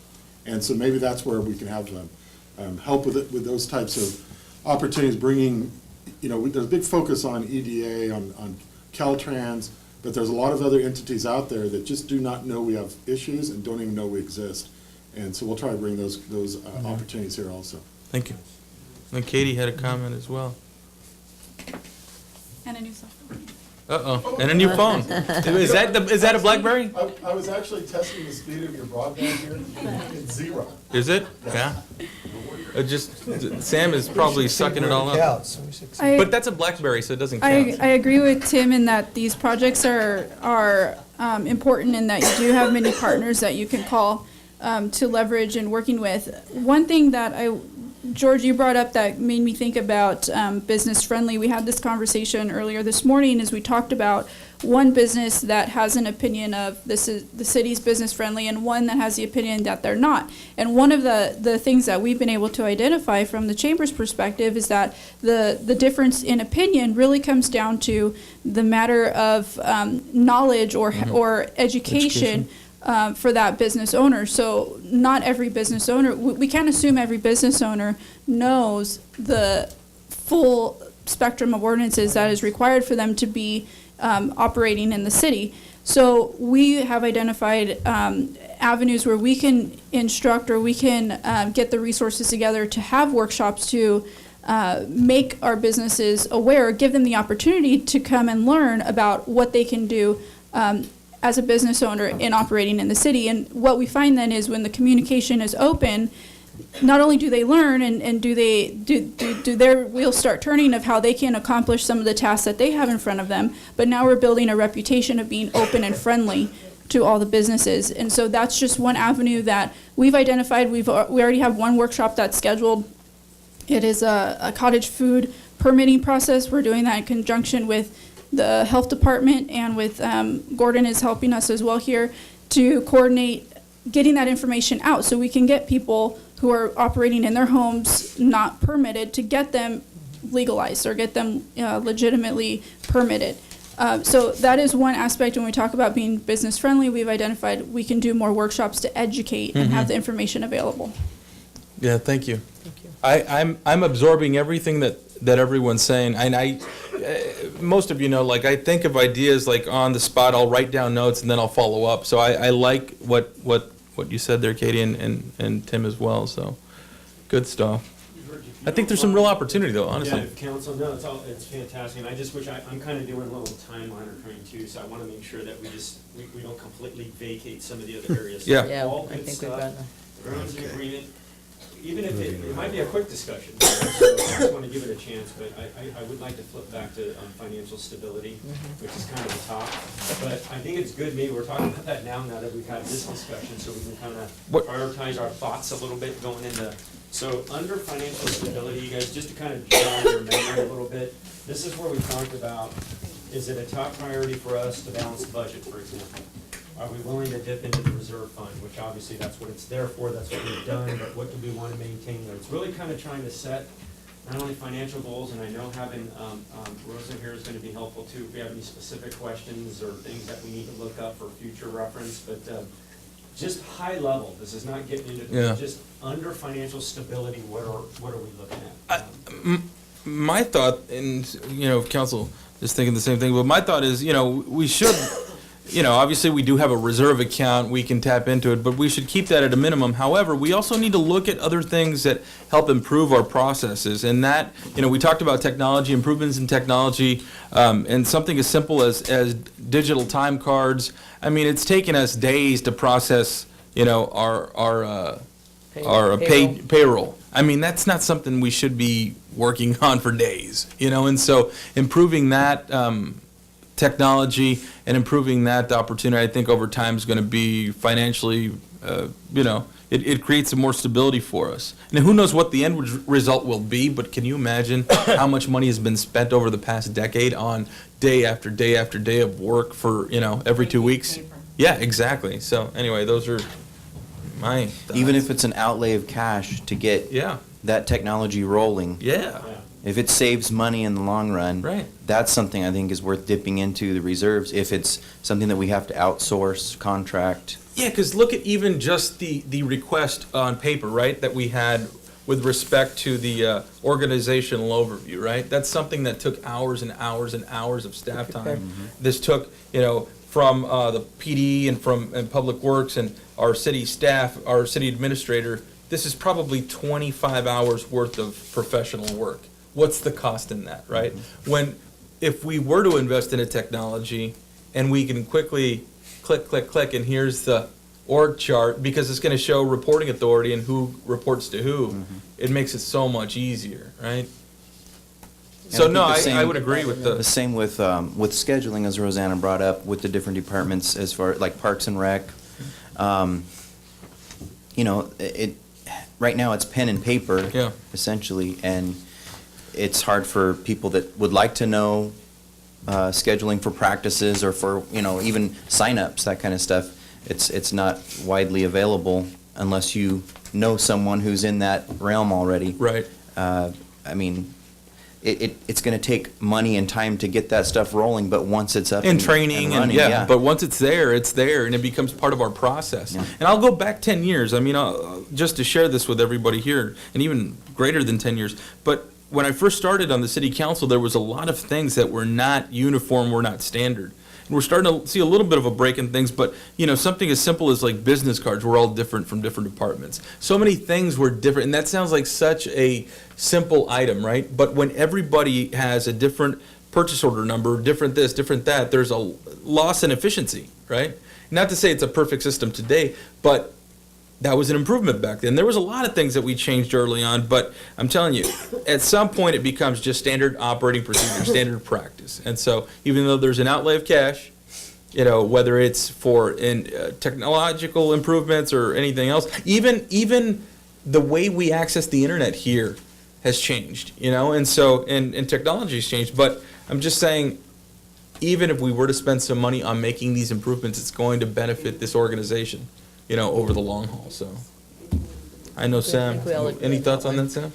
And so maybe that's where we can have help with it, with those types of opportunities, bringing, you know, there's a big focus on EDA, on Caltrans, but there's a lot of other entities out there that just do not know we have issues and don't even know we exist. And so we'll try to bring those opportunities here also. Thank you. And Katie had a comment as well. And a new software. Uh-oh, and a new phone. Is that a BlackBerry? I was actually testing the speed of your broadband here. It's 0. Is it? Yeah. Sam is probably sucking it all up. Counts. But that's a BlackBerry, so it doesn't count. I agree with Tim in that these projects are important in that you do have many partners that you can call to leverage and working with. One thing that George, you brought up that made me think about business friendly. We had this conversation earlier this morning as we talked about one business that has an opinion of the city's business friendly and one that has the opinion that they're not. And one of the things that we've been able to identify from the chamber's perspective is that the difference in opinion really comes down to the matter of knowledge or education. For that business owner. So not every business owner, we can't assume every business owner knows the full spectrum of ordinances that is required for them to be operating in the city. So we have identified avenues where we can instruct or we can get the resources together to have workshops to make our businesses aware, give them the opportunity to come and learn about what they can do as a business owner in operating in the city. And what we find then is when the communication is open, not only do they learn and do their wheels start turning of how they can accomplish some of the tasks that they have in front of them, but now we're building a reputation of being open and friendly to all the businesses. And so that's just one avenue that we've identified. We already have one workshop that's scheduled. It is a cottage food permitting process. We're doing that in conjunction with the health department, and with Gordon is helping us as well here to coordinate getting that information out so we can get people who are operating in their homes not permitted to get them legalized or get them legitimately permitted. So that is one aspect when we talk about being business friendly. We've identified we can do more workshops to educate and have the information available. Yeah, thank you. I'm absorbing everything that everyone's saying, and most of you know, like, I think of ideas like on the spot. I'll write down notes and then I'll follow up. So I like what you said there, Katie, and Tim as well. So good stuff. I think there's some real opportunity though, honestly. Yeah, council, no, it's fantastic, and I just wish I'm kind of doing a little timeline or trying too, so I want to make sure that we don't completely vacate some of the other areas. Yeah. Yeah, All I good think we've stuff. got Everyone's in agreement. Even if it might be a quick discussion, so I just want to give it a chance, but I would like to flip back to financial stability, which is kind of the top. But I think it's good, maybe we're talking about that now that we've had this discussion, so we can kind of prioritize our thoughts a little bit going into. So under financial stability, you guys, just to kind of jog your memory a little bit, this is where we talked about, is it a top priority for us to balance the budget, for example? Are we willing to dip into the reserve fund, which obviously that's what it's there for, that's what we've done, but what do we want to maintain there? It's really kind of trying to set not only financial goals, and I know having Rosa here is going to be helpful too, if we have any specific questions or things that we need to look up for future reference, but just high level, this is not getting into, just under financial stability, what are we looking at? My thought, and council is thinking the same thing, but my thought is, we should, obviously we do have a reserve account, we can tap into it, but we should keep that at a minimum. However, we also need to look at other things that help improve our processes, and that, we talked about technology, improvements in technology, and something as simple as digital time cards. I mean, it's taken us days to process, our payroll. I mean, that's not something we should be working on for days, and so improving that technology and improving that opportunity, I think over time is going to be financially, it creates some more stability for us. And who knows what the end result will be, but can you imagine how much money has been spent over the past decade on day after day after day of work for, every 2 weeks? Yeah, exactly. So anyway, those are my thoughts. Even if it's an outlay of cash to get Yeah, that technology rolling, yeah, if it saves money in the long run, right. that's something I think is worth dipping into the reserves. If it's something that we have to outsource, contract. Yeah, because look at even just the request on paper, right, that we had with respect to the organizational overview, right? That's something that took hours and hours and hours of staff time. This took, from the PD and Public Works and our city staff, our city administrator, this is probably 25 hours worth of professional work. What's the cost in that, right? If we were to invest in a technology and we can quickly click, click, click, and here's the org chart, because it's going to show reporting authority and who reports to who, it makes it so much easier, right? So no, I would agree with The same with scheduling, as Rosanna brought up, with the different departments as far, like Parks and Rec. Right now it's pen and paper, Yeah. essentially, and it's hard for people that would like to know scheduling for practices or for, even signups, that kind of stuff. It's not widely available unless you know someone who's in that realm already. Right. It's going to take money and time to get that stuff rolling, but once it's up And training, and running, yeah, but once it's there, and it becomes part of our process. Yeah. And I'll go back 10 years, just to share this with everybody here, and even greater than 10 years. But when I first started on the city council, there was a lot of things that were not uniform, were not standard. And we're starting to see a little bit of a break in things, but, something as simple as like business cards were all different from different departments. So many things were different, and that sounds like such a simple item, right? But when everybody has a different purchase order number, different this, different that, there's a loss in efficiency, right? Not to say it's a perfect system today, but that was an improvement back then. There was a lot of things that we changed early on, but I'm telling you, at some point it becomes just standard operating procedure, standard practice. And so even though there's an outlay of cash, whether it's for technological improvements or anything else, even the way we access the internet here has changed, and so, and technology's changed. But I'm just saying, even if we were to spend some money on making these improvements, it's going to benefit this organization, over the long haul. So I know, Sam, think we all agree any with thoughts that on one. that, Sam?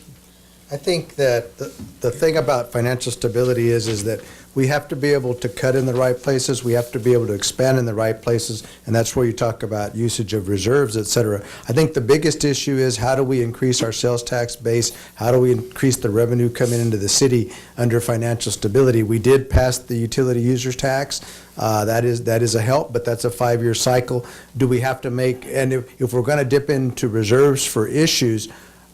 I think that the thing about financial stability is that we have to be able to cut in the right places, we have to be able to expand in the right places, and that's where you talk about usage of reserves, et cetera. I think the biggest issue is, how do we increase our sales tax base? How do we increase the revenue coming into the city under financial stability? We did pass the utility users tax. That is a help, but that's a 5-year cycle. Do we have to and if we're going to dip into reserves for issues,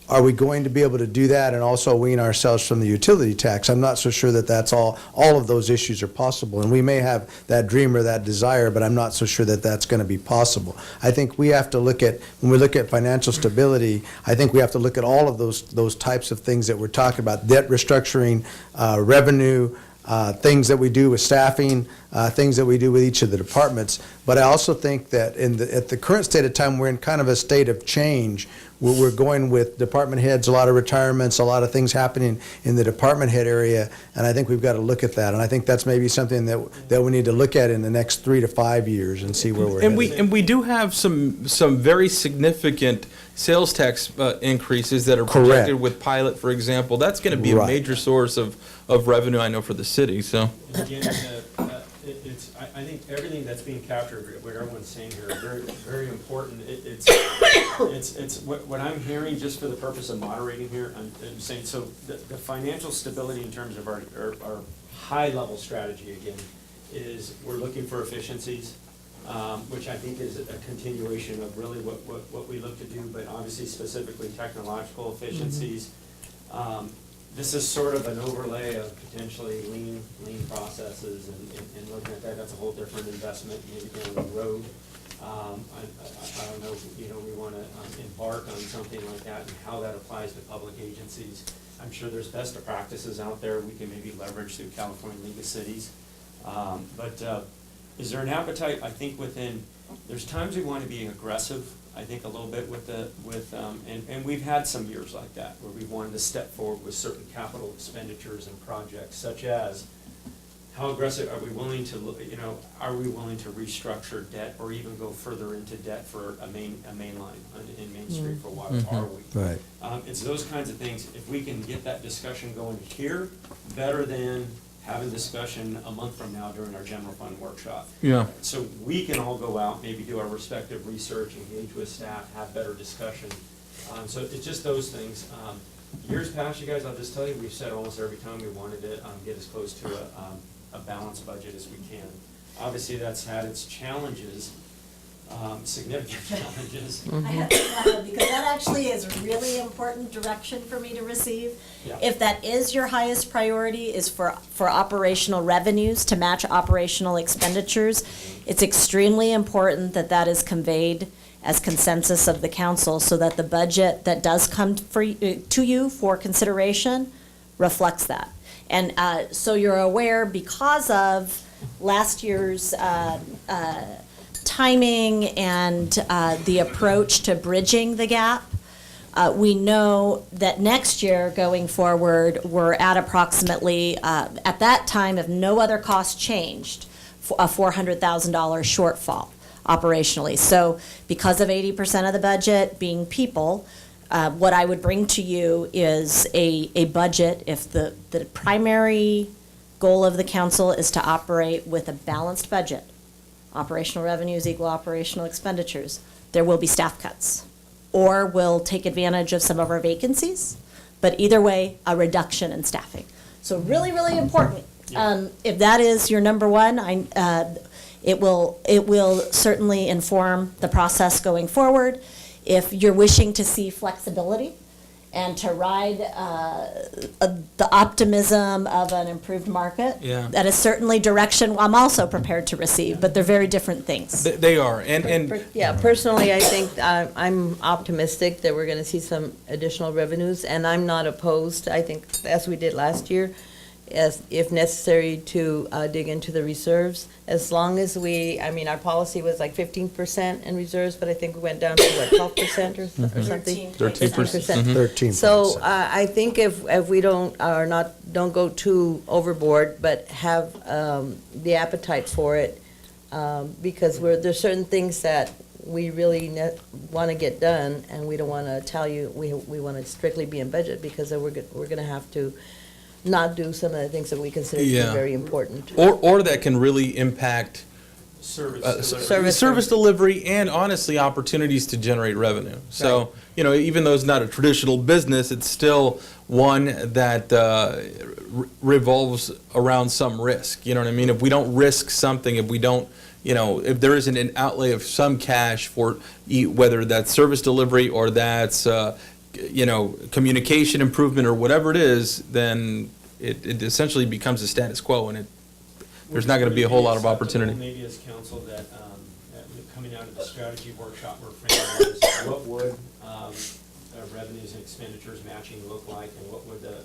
are we going to be able to do that and also wean ourselves from the utility tax? I'm not so sure that that's all of those issues are possible. And we may have that dream or that desire, but I'm not so sure that that's going to be possible. I think we have to when we look at financial stability, I think we have to look at all of those types of things that we're talking about: debt restructuring, revenue, things that we do with staffing, things that we do with each of the departments. But I also think that at the current state of time, we're in kind of a state of change. We're going with department heads, a lot of retirements, a lot of things happening in the department head area, and I think we've got to look at that. And I think that's maybe something that we need to look at in the next 3 to 5 years and see where we're headed. And we do have some very significant sales tax increases that are projected. Correct. With pilot, for example. That's going to be a Right. major source of revenue, I know, for the city. So Again, I think everything that's being captured, what everyone's saying here, is very, very important. It's what I'm hearing, just for the purpose of moderating here, I'm saying, so the financial stability in terms of our high-level strategy, again, is we're looking for efficiencies, which I think is a continuation of really what we look to do, but obviously specifically technological efficiencies. This is sort of an overlay of potentially lean processes and looking at that. That's a whole different investment maybe down the road. I don't know if, we want to embark on something like that and how that applies to public agencies. I'm sure there's best practices out there we can maybe leverage through California League of Cities. But is there an appetite, I think, within there's times we want to be aggressive, I think, a little bit and we've had some years like that, where we wanted to step forward with certain capital expenditures and projects, such as, how aggressive are we willing to, are we willing to restructure debt or even go further into debt for a main line in Main Street for water? Are we? Right. It's those kinds of things. If we can get that discussion going here, better than having discussion a month from now during our general fund workshop. Yeah. So we can all go out, maybe do our respective research, engage with staff, have better discussion. So it's just those things. Years past, you guys, I'll just tell you, we've said almost every time we wanted to get as close to a balanced budget as we can. Obviously, that's had its challenges, significant challenges. I have to laugh because that actually is a really important direction for me to receive. Yeah. If that is your highest priority, is for operational revenues to match operational expenditures, it's extremely important that that is conveyed as consensus of the council so that the budget that does come to you for consideration reflects that. And so you're aware, because of last year's timing and the approach to bridging the gap, we know that next year going forward, we're at approximately, at that time, if no other cost changed, a $400,000 shortfall operationally. So because of 80% of the budget being people, what I would bring to you is a budget. If the primary goal of the council is to operate with a balanced budget, operational revenues equal operational expenditures, there will be staff cuts. Or we'll take advantage of some of our vacancies, but either way, a reduction in staffing. So really, really important. If that is your number one, it will certainly inform the process going forward. If you're wishing to see flexibility and to ride the optimism of an improved market, that is certainly direction I'm also prepared to receive, but they're very different things. They are, and Yeah, personally, I think I'm optimistic that we're going to see some additional revenues, and I'm not opposed, I think, as we did last year, as if necessary, to dig into the reserves, as long as our policy was like 15% in reserves, but I think we went down to what, 12% or something? 13%. 13%. So I think if we don't go too overboard, but have the appetite for it, because there's certain things that we really want to get done, and we don't want to tell you we want to strictly be in budget, because then we're going to have to not do some of the things that we consider to be very important. or that can really impact Service delivery and honestly opportunities to generate revenue. So, even though it's not a traditional business, it's still one that revolves around some risk. You know what I mean? If we don't risk something, if we don't, if there isn't an outlay of some cash for whether that's service delivery or that's communication improvement or whatever it is, then it essentially becomes a status quo, and there's not going to be a whole lot of opportunity. Maybe as council that, coming out of the strategy workshop, we're framing is what would revenues and expenditures matching look like, and what would the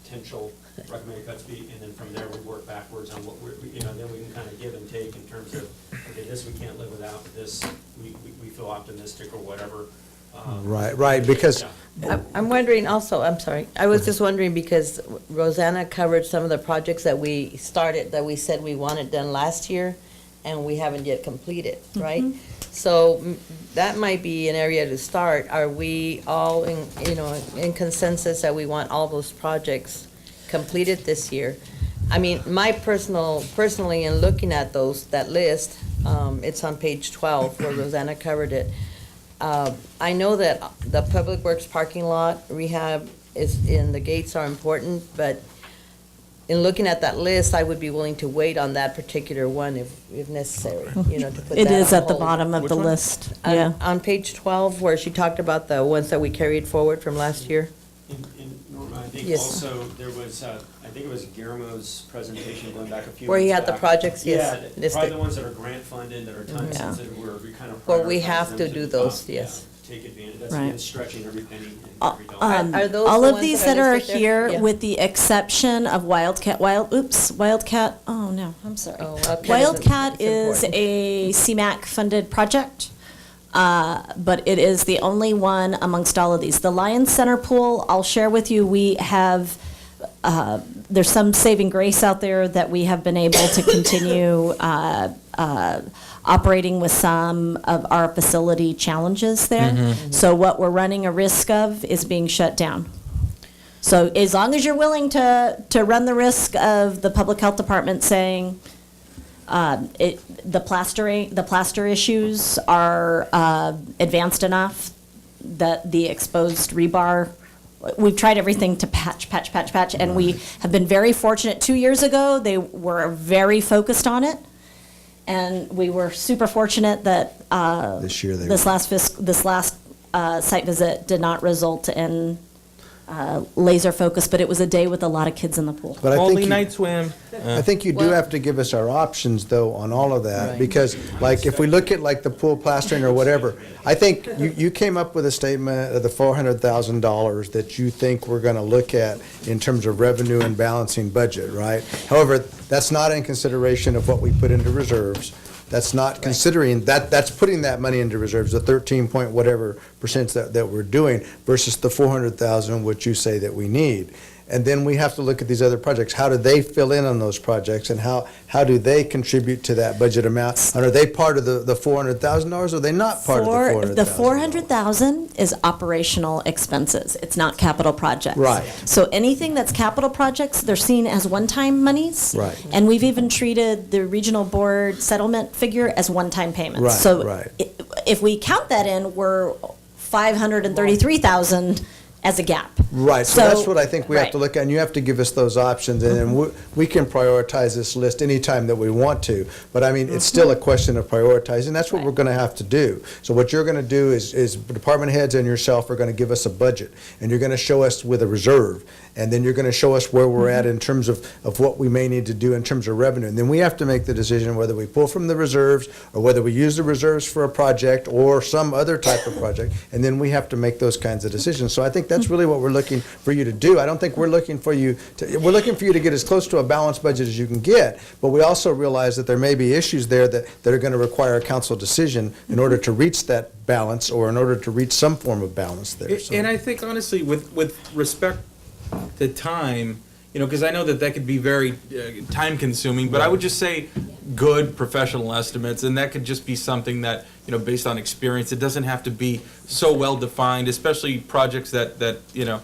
potential recommended cuts be, and then from there we work backwards on what then we can kind of give and take in terms of, okay, this we can't live without, this we feel optimistic or whatever. Right, because I'm wondering also, I'm sorry, I was just wondering, because Rosanna covered some of the projects that we started, that we said we wanted done last year, and we haven't yet completed, right? So that might be an area to start. Are we all in consensus that we want all those projects completed this year? I mean, personally, in looking at that list, it's on page 12 where Rosanna covered it. I know that the Public Works parking lot rehab the gates are important, but in looking at that list, I would be willing to wait on that particular one if necessary, to put that It is on at the hold. bottom of the list, yeah. On page 12, where she talked about the ones that we carried forward from last year. Norma, I think Yes. also there was, I think it was Guillermo's presentation going back a few months Where he had the back. projects, yes, Yeah, listed. probably the ones that are grant funded, that are time Yeah. sensitive, where we kind of Well, we prioritize have them to do those, yes. take advantage, that's Right. again stretching every penny and every dollar. Are those All the of ones these that that are are listed there? here, Yeah. with the exception of Wildcat, oh no, I'm sorry. Oh, Wildcat Wildcat is is a CMAQ-funded project, but it is the only one amongst all of these. The Lions Center pool, I'll share with you, we have, there's some saving grace out there that we have been able to continue operating with some of our facility challenges there. So what we're running a risk of is being shut down. So as long as you're willing to run the risk of the public health department saying, the plaster issues are advanced enough that the exposed rebar, we've tried everything to patch, and we have been very fortunate. 2 years ago, they were very focused on it, and we were super fortunate that This year they this last site visit did not result in laser focus, but it was a day with a lot of kids in the pool. But I think Holy you- night swim. I think you do have to give us our options, though, on all of that, Right. because, like, if we look at, like, the pool plastering or whatever, I think you came up with a statement of the $400,000 that you think we're gonna look at in terms of revenue and balancing budget, right? However, that's not in consideration of what we put into reserves. That's not considering, that's putting that money into reserves, the 13 point whatever % that we're doing versus the 400,000, which you say that we need. And then we have to look at these other projects. How do they fill in on those projects, and how do they contribute to that budget amount? And are they part of the $400,000, or are they not part of the $400,000? The 400,000 is operational expenses. It's not capital projects. Right. So anything that's capital projects, they're seen as one-time monies. Right. And we've even treated the regional board settlement figure as one-time payments. Right, So right. if we count that in, we're 533,000 as a gap. Right, so that's what I think we have right. to look at, and you have to give us those options, and then we can prioritize this list anytime that we want to. But I mean, it's still a question of prioritizing, that's what we're gonna have to do. So what you're gonna do is department heads and yourself are gonna give us a budget, and you're gonna show us with a reserve, and then you're gonna show us where we're at in terms of what we may need to do in terms of revenue. And then we have to make the decision whether we pull from the reserves, or whether we use the reserves for a project, or some other type of project, and then we have to make those kinds of decisions. So I think that's really what we're looking for you to do. I don't think we're looking for you to get as close to a balanced budget as you can get, but we also realize that there may be issues there that are going to require a council decision in order to reach that balance, or in order to reach some form of balance there. So- And I think honestly, with respect to time, you know, because I know that could be very time consuming, but I would just say good professional estimates, and that could just be something that, you know, based on experience, it doesn't have to be so well defined, especially projects that you know,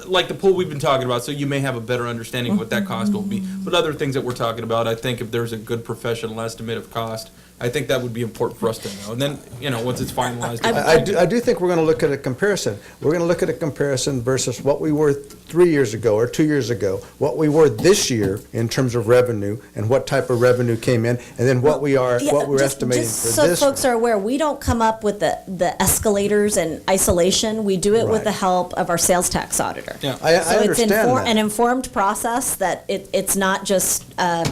like the pool we've been talking about, so you may have a better understanding of what that cost will be. But other things that we're talking about, I think if there's a good professional estimate of cost, I think that would be important for us to know. And then, you know, once it's finalized. I do think we're going to look at a comparison. We're going to look at a comparison versus what we were 3 years ago or 2 years ago, what we were this year in terms of revenue, and what type of revenue came in, and then what we're estimating for Just so this. folks are aware, we don't come up with the escalators in isolation. We do it with Right. the help of our sales tax auditor. Yeah. I So it's understand that. an informed process, that it's not just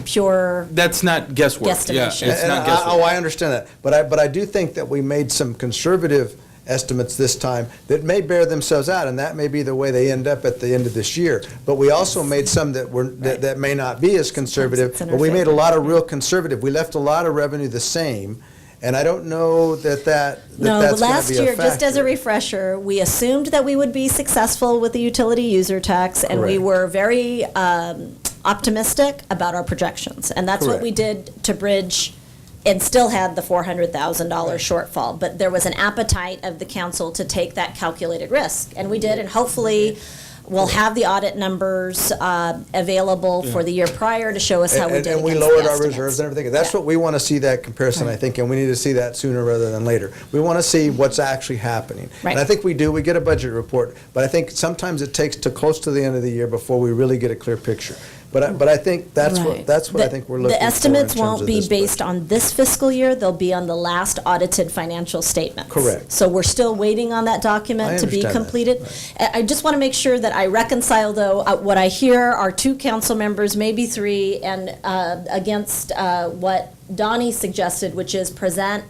pure. That's not guesswork. Yeah, Guesstimation. it's not guesswork. I understand that, but I do think that we made some conservative estimates this time that may bear themselves out, and that may be the way they end up at the end of this year. But we also made some that may not be as conservative, it's in our but we made a favor. lot of real conservative. We left a lot of revenue the same, and I don't know No, that's going to be a last year, just as a factor. refresher, we assumed that we would be successful with the utility user tax, and we Correct. were very optimistic about our projections. And that's what we did to bridge, and still had the $400,000 shortfall. But there was an appetite of the council to take that calculated risk, and we did, and hopefully we'll have the audit numbers available for the year prior to show us how we did And we against lowered the our estimates. reserves and everything. That's Yeah. what we want to see, that comparison, I think, and we need to see that sooner rather than later. We want to see what's actually happening. Right. And I think we do. We get a budget report, but I think sometimes it takes to close to the end of the year before we really get a clear picture. But I think that's Right. what I think we're looking for. The estimates in terms won't of be this based budget. on this fiscal year, they'll be on the last audited financial statements. Correct. So we're still waiting on that I document to be understand that. completed. I just want to make sure that I reconcile, though, what I hear are 2 council members, maybe 3, and against what Donnie suggested, which is present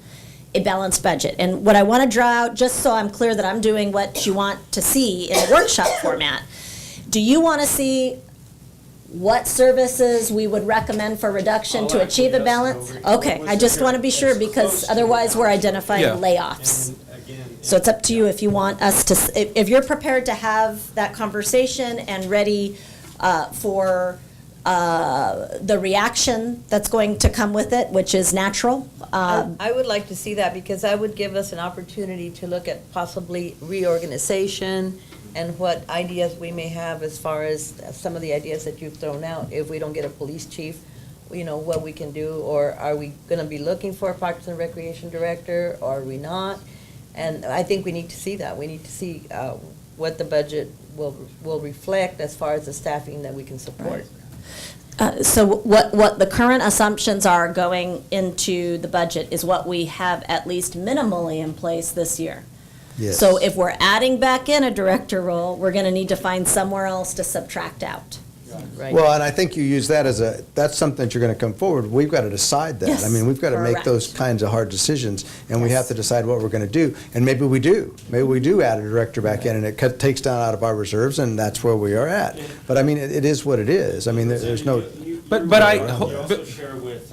a balanced budget. And what I want to draw out, just so I'm clear that I'm doing what you want to see in a workshop format, do you want to see what services we would recommend for reduction to achieve a balance? Okay, I just want to be sure, because otherwise we're identifying Yeah. layoffs. So it's up to you if you want us to, if you're prepared to have that conversation and ready for the reaction that's going to come with it, which is natural. I would like to see that, because that would give us an opportunity to look at possibly reorganization and what ideas we may have as far as some of the ideas that you've thrown out. If we don't get a police chief, you know, what we can do, or are we going to be looking for a Parks and Recreation Director, or are we not? And I think we need to see that. We need to see what the budget will reflect as far as the staffing that we can support. So what the current assumptions are going into the budget is what we have at least minimally in place this year. Yes. So if we're adding back in a director role, we're going to need to find somewhere else to subtract out. Right. Well, and I think you use that as that's something that you're going to come forward. We've got to decide that. Yes, I mean, we've got to make correct. those kinds of hard decisions, and we Yes. have to decide what we're going to do. And maybe we do. Maybe we do add a director back in, and it takes down out of our reserves, and that's where we are at. But I mean, it is what it is. I mean, there's no. But I You ho- also but- share with,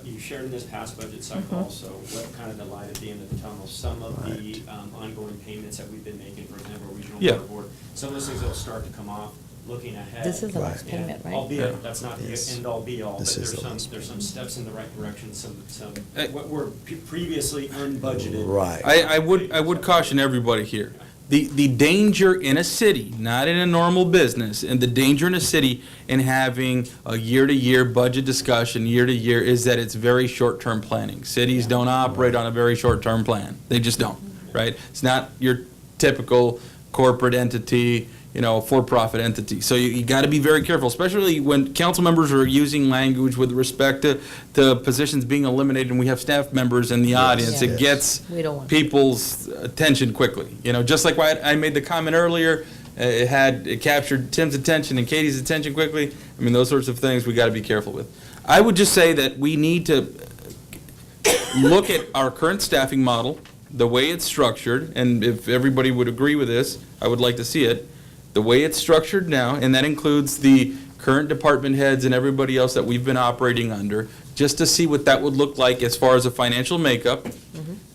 you shared in this past budget cycle also, what kind of the light at the end of the tunnel, some of the ongoing payments that we've been making, for example, regional Yeah. water board, some of those things will start to come off, looking ahead. This is the last And payment, right? Albeit, that's not the Yes. end all be all, but This is the last there's some steps in the right direction, some, what were previously unbudgeted. Right. I would caution everybody here. The danger in a city, not in a normal business, and the danger in a city in having a year-to-year budget discussion, year-to-year, is that it's very short-term planning. Cities don't operate on a very short-term plan. They just don't, right? It's not your typical corporate entity, for-profit entity. So you got to be very careful, especially when council members are using language with respect to positions being eliminated, and we have staff members in the audience. Yes. It gets We don't want- people's attention quickly. Just like why I made the comment earlier, it captured Tim's attention and Katie's attention quickly. I mean, those sorts of things we got to be careful with. I would just say that we need to look at our current staffing model, the way it's structured, and if everybody would agree with this, I would like to see it. The way it's structured now, and that includes the current department heads and everybody else that we've been operating under, just to see what that would look like as far as a financial makeup,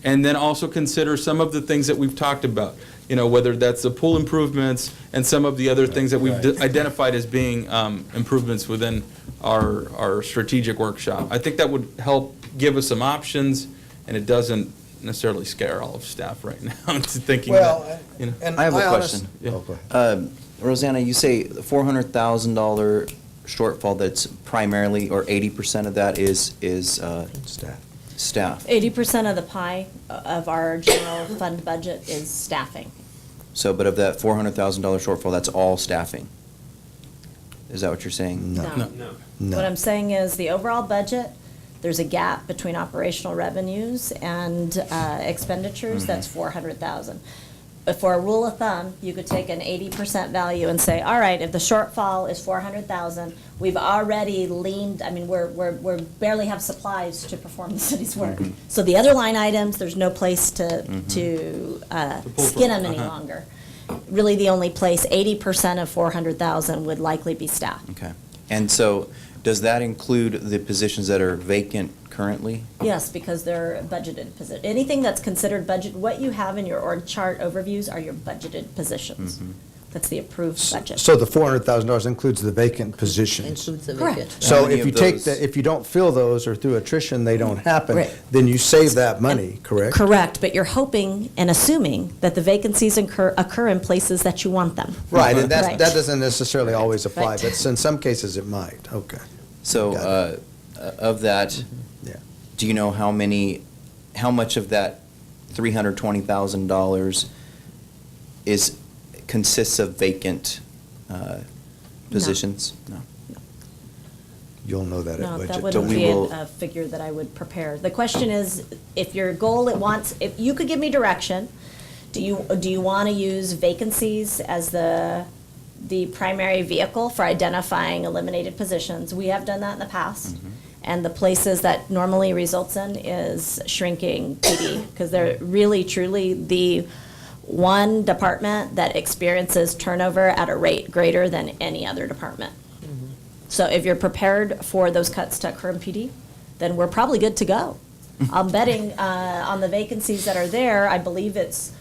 and then also consider some of the things that we've talked about, whether that's the pool improvements and some of the other things that we've identified as being improvements within our strategic workshop. I think that would help give us some options, and it doesn't necessarily scare all of staff right now into thinking that, and I have a honest- question. Yeah. Oh, go ahead. Rosanna, you say the $400,000 shortfall, that's primarily, or 80% of that is Staff. staff. 80% of the pie of our general fund budget is staffing. So, but of that $400,000 shortfall, that's all staffing? Is that what you're saying? No. No. No. No. What I'm saying is the overall budget, there's a gap between operational revenues and expenditures, that's 400,000. But for a rule of thumb, you could take an 80% value and say, all right, if the shortfall is 400,000, we've already leaned, we're barely have supplies to perform the city's work. So the other line items, there's no place to pull skin from. them any longer. Really, the only place, 80% of 400,000 would likely be staff. Okay. And so, does that include the positions that are vacant currently? Yes, because they're budgeted position. Anything that's considered budget, what you have in your org chart overviews are your budgeted positions. That's the approved budget. So the $400,000 includes the vacant positions. Includes the Correct. vacant. So many if of you take those- if you don't fill those, or through attrition they don't happen, Right. then you save that money, correct? Correct, but you're hoping and assuming that the vacancies occur in places that you want them. Right, and Right. that doesn't necessarily always apply, Right. but in some cases it might, okay. So, Got of that, Yeah. do you know how much of that $320,000 consists of vacant positions? No. You'll know that at No, budget. that So wouldn't we be will- a figure that I would prepare. The question is, if your goal if you could give me direction, do you want to use vacancies as the primary vehicle for identifying eliminated positions? We have done that in the past. And the places that normally results in is shrinking PD, because they're really truly the one department that experiences turnover at a rate greater than any other department. So if you're prepared for those cuts to occur in PD, then we're probably good to go. I'm betting on the vacancies that are there, I believe it's,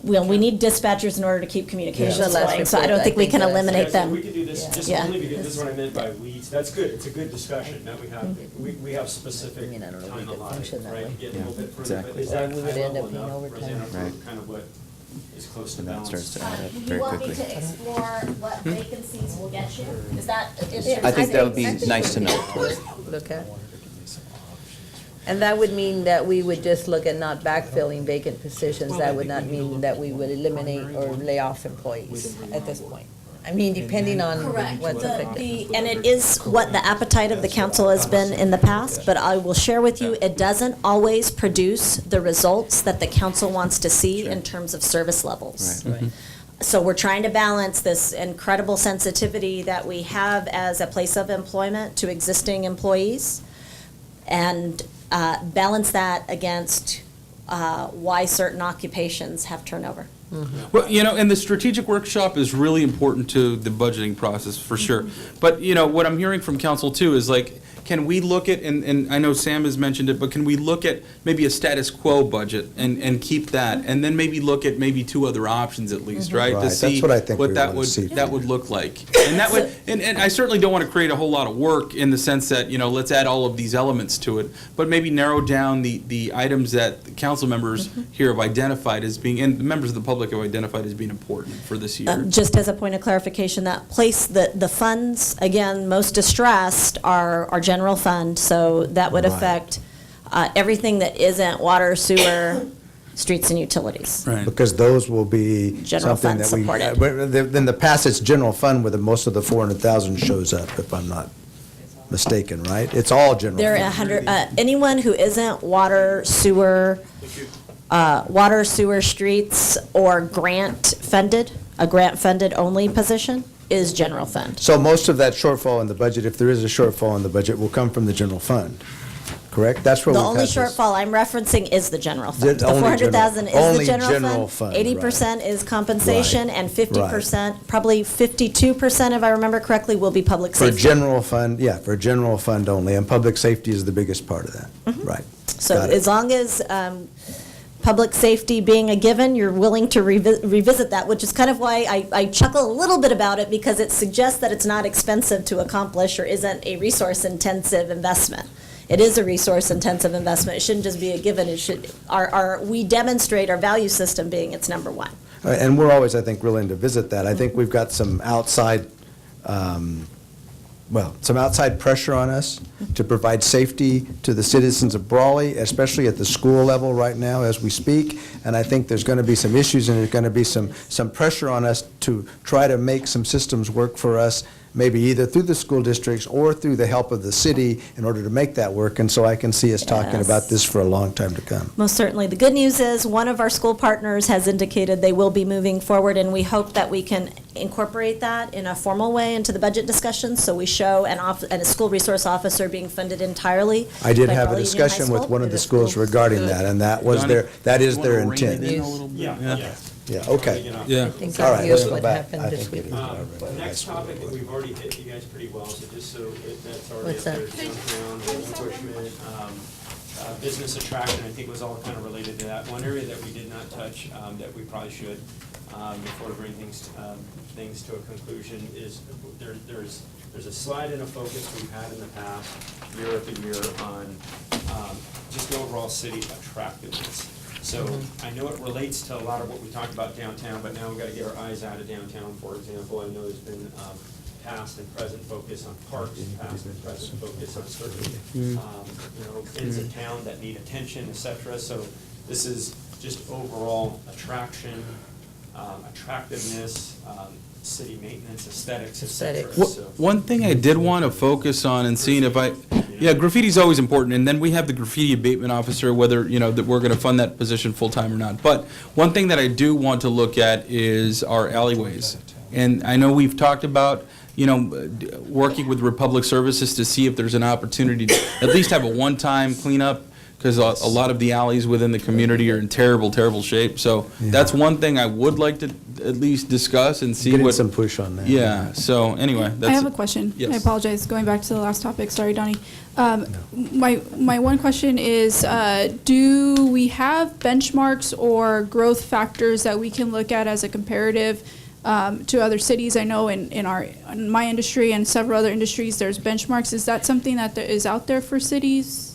well, we need dispatchers in order to keep communications The last going, so I report, don't think we can that's- eliminate We them. could do this, just Yeah. only because this is what I meant by weeds. That's good. It's a good discussion that we have specific I mean, I don't know if we time could allotted, function that right? way. to Get a little bit further, exactly. but is that Or we would high end level up being enough, overtime. Rosanna, for Right. kind of what is close to And that balance? starts to add up You very want me quickly. to explore what vacancies will get you? Is that? I think that would be nice to know. Look at. And that would mean that we would just look at not backfilling vacant positions. That would not mean that we would eliminate or lay off employees at this point. I mean, depending on Correct. what's affected. And it is what the appetite of the council has been in the past, but I will share with you, it doesn't always produce the results that the council wants to see in terms of service levels. Right. So we're trying to balance this incredible sensitivity that we have as a place of employment to existing employees, and balance that against why certain occupations have turnover. Well, and the strategic workshop is really important to the budgeting process, for sure. But, what I'm hearing from council too is like, can we look at, and I know Sam has mentioned it, but can we look at maybe a status quo budget and keep that? And then maybe look at maybe two other options at least, right? Right, To that's see what I think we that wanna would see. that would look like. And that would, and I certainly don't want to create a whole lot of work in the sense that, let's add all of these elements to it, but maybe narrow down the items that the council members here have identified as being, and the members of the public have identified as being important for this year. Just as a point of clarification, that place, the funds, again, most distressed are our general fund, so that would Right. affect everything that isn't water, sewer, streets, and utilities. Right. Because those will be General something fund that we. supported. In the past, it's general fund where the most of the 400,000 shows up, if I'm not mistaken, right? It's all general There are fund. anyone who isn't water, sewer, streets, or grant funded, a grant funded only position, is general fund. So most of that shortfall in the budget, if there is a shortfall in the budget, will come from the general fund, correct? That's where The we've only had this. shortfall I'm referencing is the general fund. The only 400,000 is only the general general fund. fund, 80% is compensation, Right. and 50%, probably 52%, if I remember correctly, will be public For safety. general fund, yeah, for general fund only, and public safety is the biggest part of that, right? So Got it. as long as public safety being a given, you're willing to revisit that, which is kind of why I chuckle a little bit about it, because it suggests that it's not expensive to accomplish or isn't a resource-intensive investment. It is a resource-intensive investment. It shouldn't just be a given. It should, we demonstrate our value system being its number one. And we're always, I think, willing to visit that. I think we've got some outside, some outside pressure on us to provide safety to the citizens of Brawley, especially at the school level right now as we speak. And I think there's going to be some issues, and there's going to be some pressure on us to try to make some systems work for us, maybe either through the school districts or through the help of the city in order to make that work. And so I can see us talking Yes. about this for a long time to come. Most certainly. The good news is, one of our school partners has indicated they will be moving forward, and we hope that we can incorporate that in a formal way into the budget discussions, so we show a school resource officer being funded entirely. I did by have a Brawley Union High discussion with School. one of the schools regarding that, and that was that is their intent. Yeah, okay. Yeah. I think All I'll right, use let's go what back. happened I this think week. The next topic that we've already hit you guys pretty well, so just so that's already What's up there, that? downtown, relinquishment, business attraction, I think was all kind of related to that. One area that we did not touch, that we probably should, before we bring things to a conclusion, is there's a slide and a focus we've had in the past, year after year, on just the overall city attractiveness. So I know it relates to a lot of what we talked about downtown, but now we've got to get our eyes out of downtown, for example. I know there's been past and present focus on parks, past and present focus on certain, ends of town that need attention, et cetera. So this is just overall attraction, attractiveness, city maintenance, aesthetics, et cetera. Aesthetics. So- One thing I did want to focus on and seeing if graffiti's always important, and then we have the graffiti abatement officer, whether, that we're going to fund that position full-time or not. But one thing that I do want to look at is our alleyways. And I know we've talked about working with Republic Services to see if there's an opportunity to at least have a one-time cleanup, because a lot of the alleys within the community are in terrible, terrible shape. So that's one thing I would like to at least discuss and see Getting what. some push on that. Yeah, so anyway, that's. I have a question. Yes. I apologize, going back to the last topic. Sorry, Donnie. My one question is, do we have benchmarks or growth factors that we can look at as a comparative to other cities? I know in my industry and several other industries, there's benchmarks. Is that something that is out there for cities?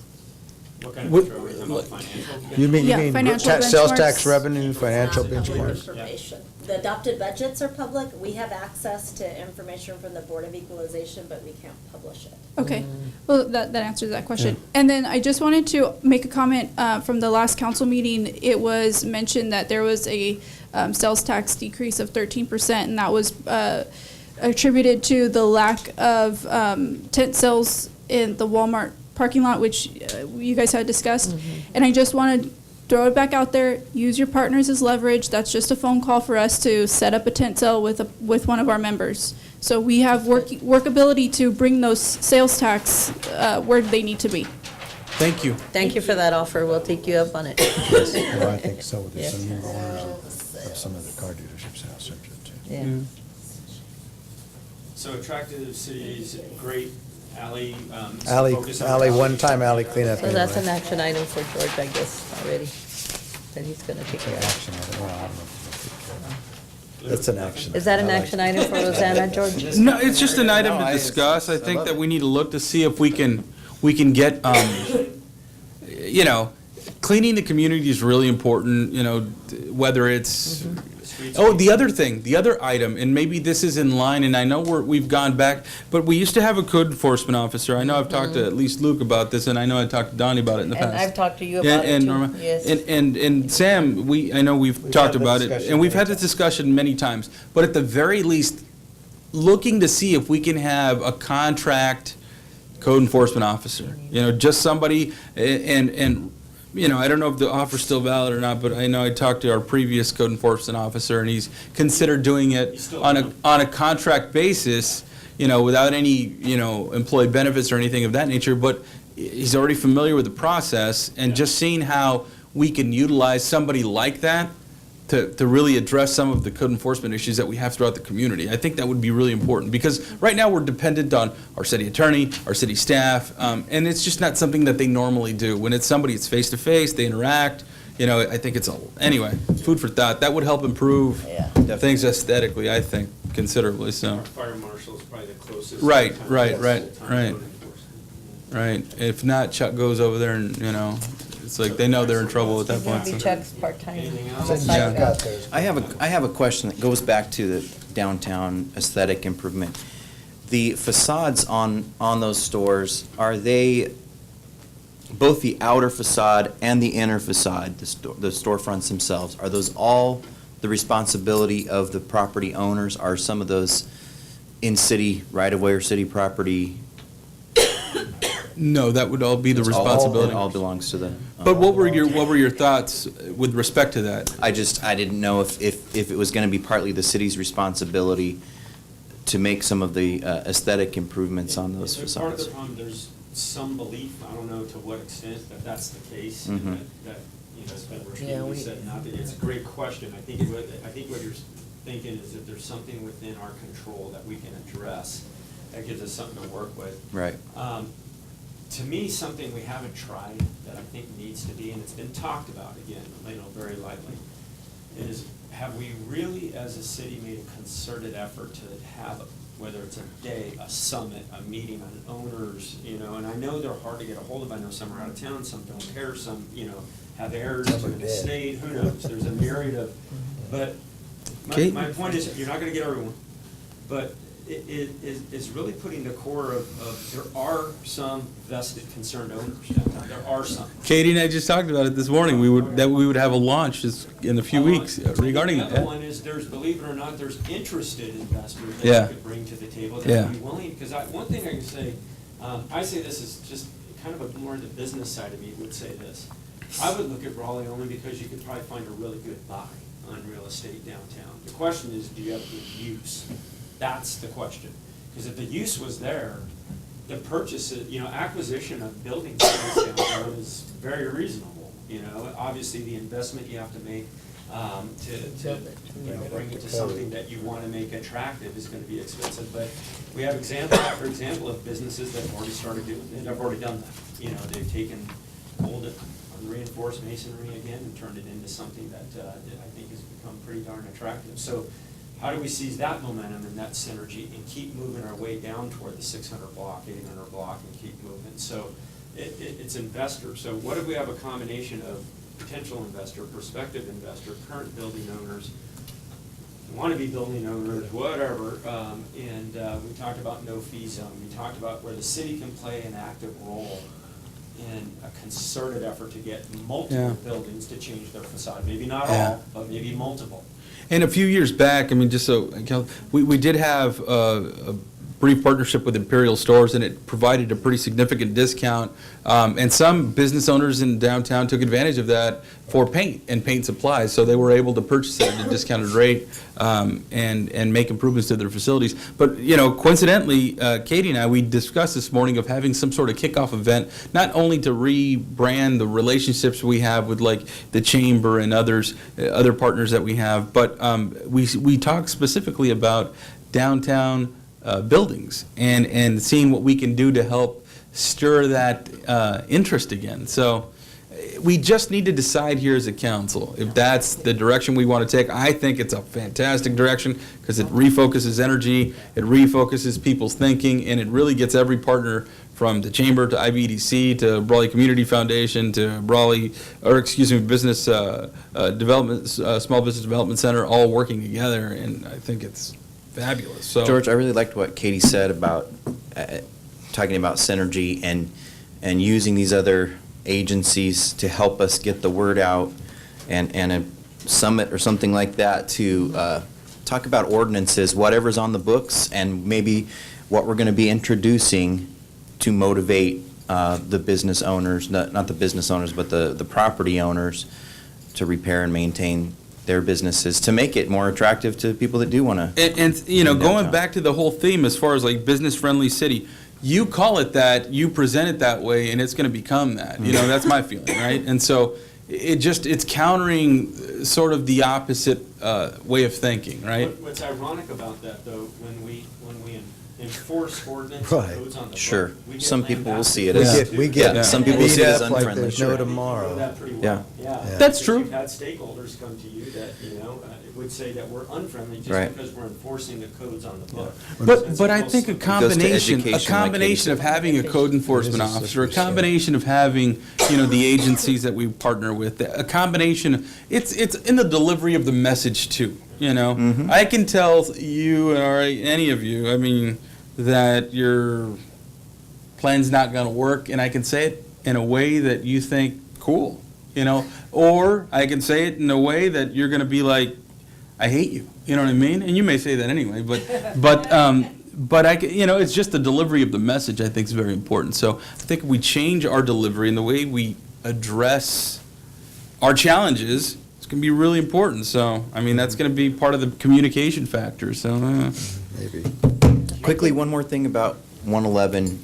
What kind of control are you talking about, financial? You mean Yeah, financial sales tax benchmarks. revenue, financial Adopted benchmarks? information. The adopted budgets are public. We have access to information from the Board of Equalization, but we can't publish it. Okay, well, that answers that question. And then I just wanted to make a comment from the last council meeting. It was mentioned that there was a sales tax decrease of 13%, and that was attributed to the lack of tent sales in the Walmart parking lot, which you guys had discussed. And I just want to throw it back out there. Use your partners as leverage. That's just a phone call for us to set up a tent sale with one of our members. So we have workability to bring those sales tax where they need to be. Thank you. Thank you for that offer. We'll take you up on it. Well, I think so, with Yeah. some new owners of some of the car dealerships now, subject to. Yeah. So attractive cities, great alley. Alley, focus on alley, alley. one-time alley cleanup. So that's an anyway. action item for George, I guess, already, that he's gonna take care of. Action item. Well, I don't know if it's- That's an action. Is that an I like action item for Rosanna, George? No, it's just an item No, to I- discuss. I I think love that it. we need to look to see if we can get, cleaning the community is really important, whether it's. Oh, the other item, and maybe this is in line, and I know we've gone back, but we used to have a code enforcement officer. I know I've talked to at least Luke about this, and I know I talked to Donnie about it in the past. And I've talked to you about it And too, Norma, yes. and Sam, I know we've talked had the about it, discussion and we've many had this discussion many times, but at the very least, looking to see if we can have a contract code enforcement officer, just somebody, and I don't know if the offer's still valid or not, but I know I talked to our previous code enforcement officer, and he's considered doing it on a contract basis, without any, employee benefits or anything of that nature, but he's already familiar with the process, and just seeing how we can utilize somebody like that to really address some of the code enforcement issues that we have throughout the community. I think that would be really important, because right now we're dependent on our city attorney, our city staff, and it's just not something that they normally do. When it's somebody, it's face-to-face, they interact, I think anyway, food for thought. That would help improve things aesthetically, I think, considerably, so. Our fire marshal's probably the closest. Right, full-time right. code enforcement. Right, if not, Chuck goes over there and, it's like they know they're in trouble at that point. Maybe so. Chuck's part-time. Anything else? Besides that. I have a question that goes back to the downtown aesthetic improvement. The facades on those stores, are they both the outer facade and the inner facade, the storefronts themselves, are those all the responsibility of the property owners? Are some of those in city right-of-way or city property? No, that would all be the responsibility. It all belongs to the. But what were your thoughts with respect to that? I didn't know if it was gonna be partly the city's responsibility to make some of the aesthetic improvements on those Part of the facades. problem, there's some belief, I don't know to what extent, that that's the case, Mhm. and that, it's been Yeah, repeatedly we- said, not that, it's a great question. I think what you're thinking is that there's something within our control that we can address, that gives us something to work with. Right. To me, something we haven't tried that I think needs to be, and it's been talked about again, very lightly, is have we really, as a city, made a concerted effort to have, whether it's a day, a summit, a meeting on owners, and I know they're hard to get a hold of. I know some are out of town, some don't care, some, have heirs Some are in the dead. state, who knows? There's a myriad of, but Okay. my point is, you're not gonna get everyone, but it is really putting the core of, there are some vested concerned owners downtown, there are some. Katie and I just talked about it this morning. We would have a launch just in a few weeks regarding The that. other one is, believe it or not, there's interested investors that Yeah. you could bring to the table Yeah. that would be willing, because one thing I can say, I say this is just kind of a more the business side of me would say this. I would look at Brawley only because you could probably find a really good buy on real estate downtown. The question is, do you have good use? That's the question. Because if the use was there, the purchase, acquisition of building space downtown is very reasonable. Obviously the investment you have to make to bring it to something that you want to make attractive is going to be expensive. But we have example after example of businesses that have already started doing it. They've already done that. They've taken old unreinforced masonry again and turned it into something that I think has become pretty darn attractive. So how do we seize that momentum and that synergy and keep moving our way down toward the 600 block, 800 block, and keep moving? So it's investors. So what if we have a combination of potential investor, prospective investor, current building owners, want-to-be building owners, whatever, and we talked about no-fee zone. We talked about where the city can play an active role in a concerted effort to get multiple buildings to change their facade. Maybe not all, but maybe multiple. And a few years back, we did have a brief partnership with Imperial Stores, and it provided a pretty significant discount. And some business owners in downtown took advantage of that for paint and paint supplies, so they were able to purchase it at a discounted rate and make improvements to their facilities. But, coincidentally, Katie and I, we discussed this morning of having some sort of kickoff event, not only to rebrand the relationships we have with like the Chamber and others, other partners that we have, but we talked specifically about downtown buildings and seeing what we can do to help stir that interest again. So we just need to decide here as a council if that's the direction we want to take. I think it's a fantastic direction because it refocuses energy, it refocuses people's thinking, and it really gets every partner from the Chamber to IBDC to Brawley Community Foundation to Business Development, Small Business Development Center all working together, and I think it's fabulous. So, George, I really liked what Katie said about talking about synergy and using these other agencies to help us get the word out and a summit or something like that to talk about ordinances, whatever's on the books, and maybe what we're going to be introducing to motivate the business owners, not the business owners, but the property owners to repair and maintain their businesses to make it more attractive to people that do want to. And going back to the whole theme as far as like business-friendly city, you call it that, you present it that way, and it's going to become that. That's my feeling, right? And so it's countering sort of the opposite way of thinking, right? What's ironic about that, though, when we enforce ordinance Right. codes on the Sure. book, we get Some people will see it lambasted. as. We get some people beat see it as up like unfriendly. there's Sure. no You know tomorrow. that pretty Yeah. well. Yeah. That's Because true. You've had stakeholders come to you that, would say that we're unfriendly just Right. because we're enforcing the codes on the book. But I think a education, combination like of having a code enforcement officer, a combination of having, the agencies that we partner with, a combination, it's in the delivery of the message too, I can tell you, or any of you, that your plan's not gonna work, and I can say it in a way that you think, cool, or I can say it in a way that you're gonna be like, I hate you. You know what I mean? And you may say that anyway, but it's just the delivery of the message I think is very important. So I think if we change our delivery and the way we address our challenges, it's going to be really important. So, that's going to be part of the communication factor. So, Maybe. Quickly, one more thing about 111.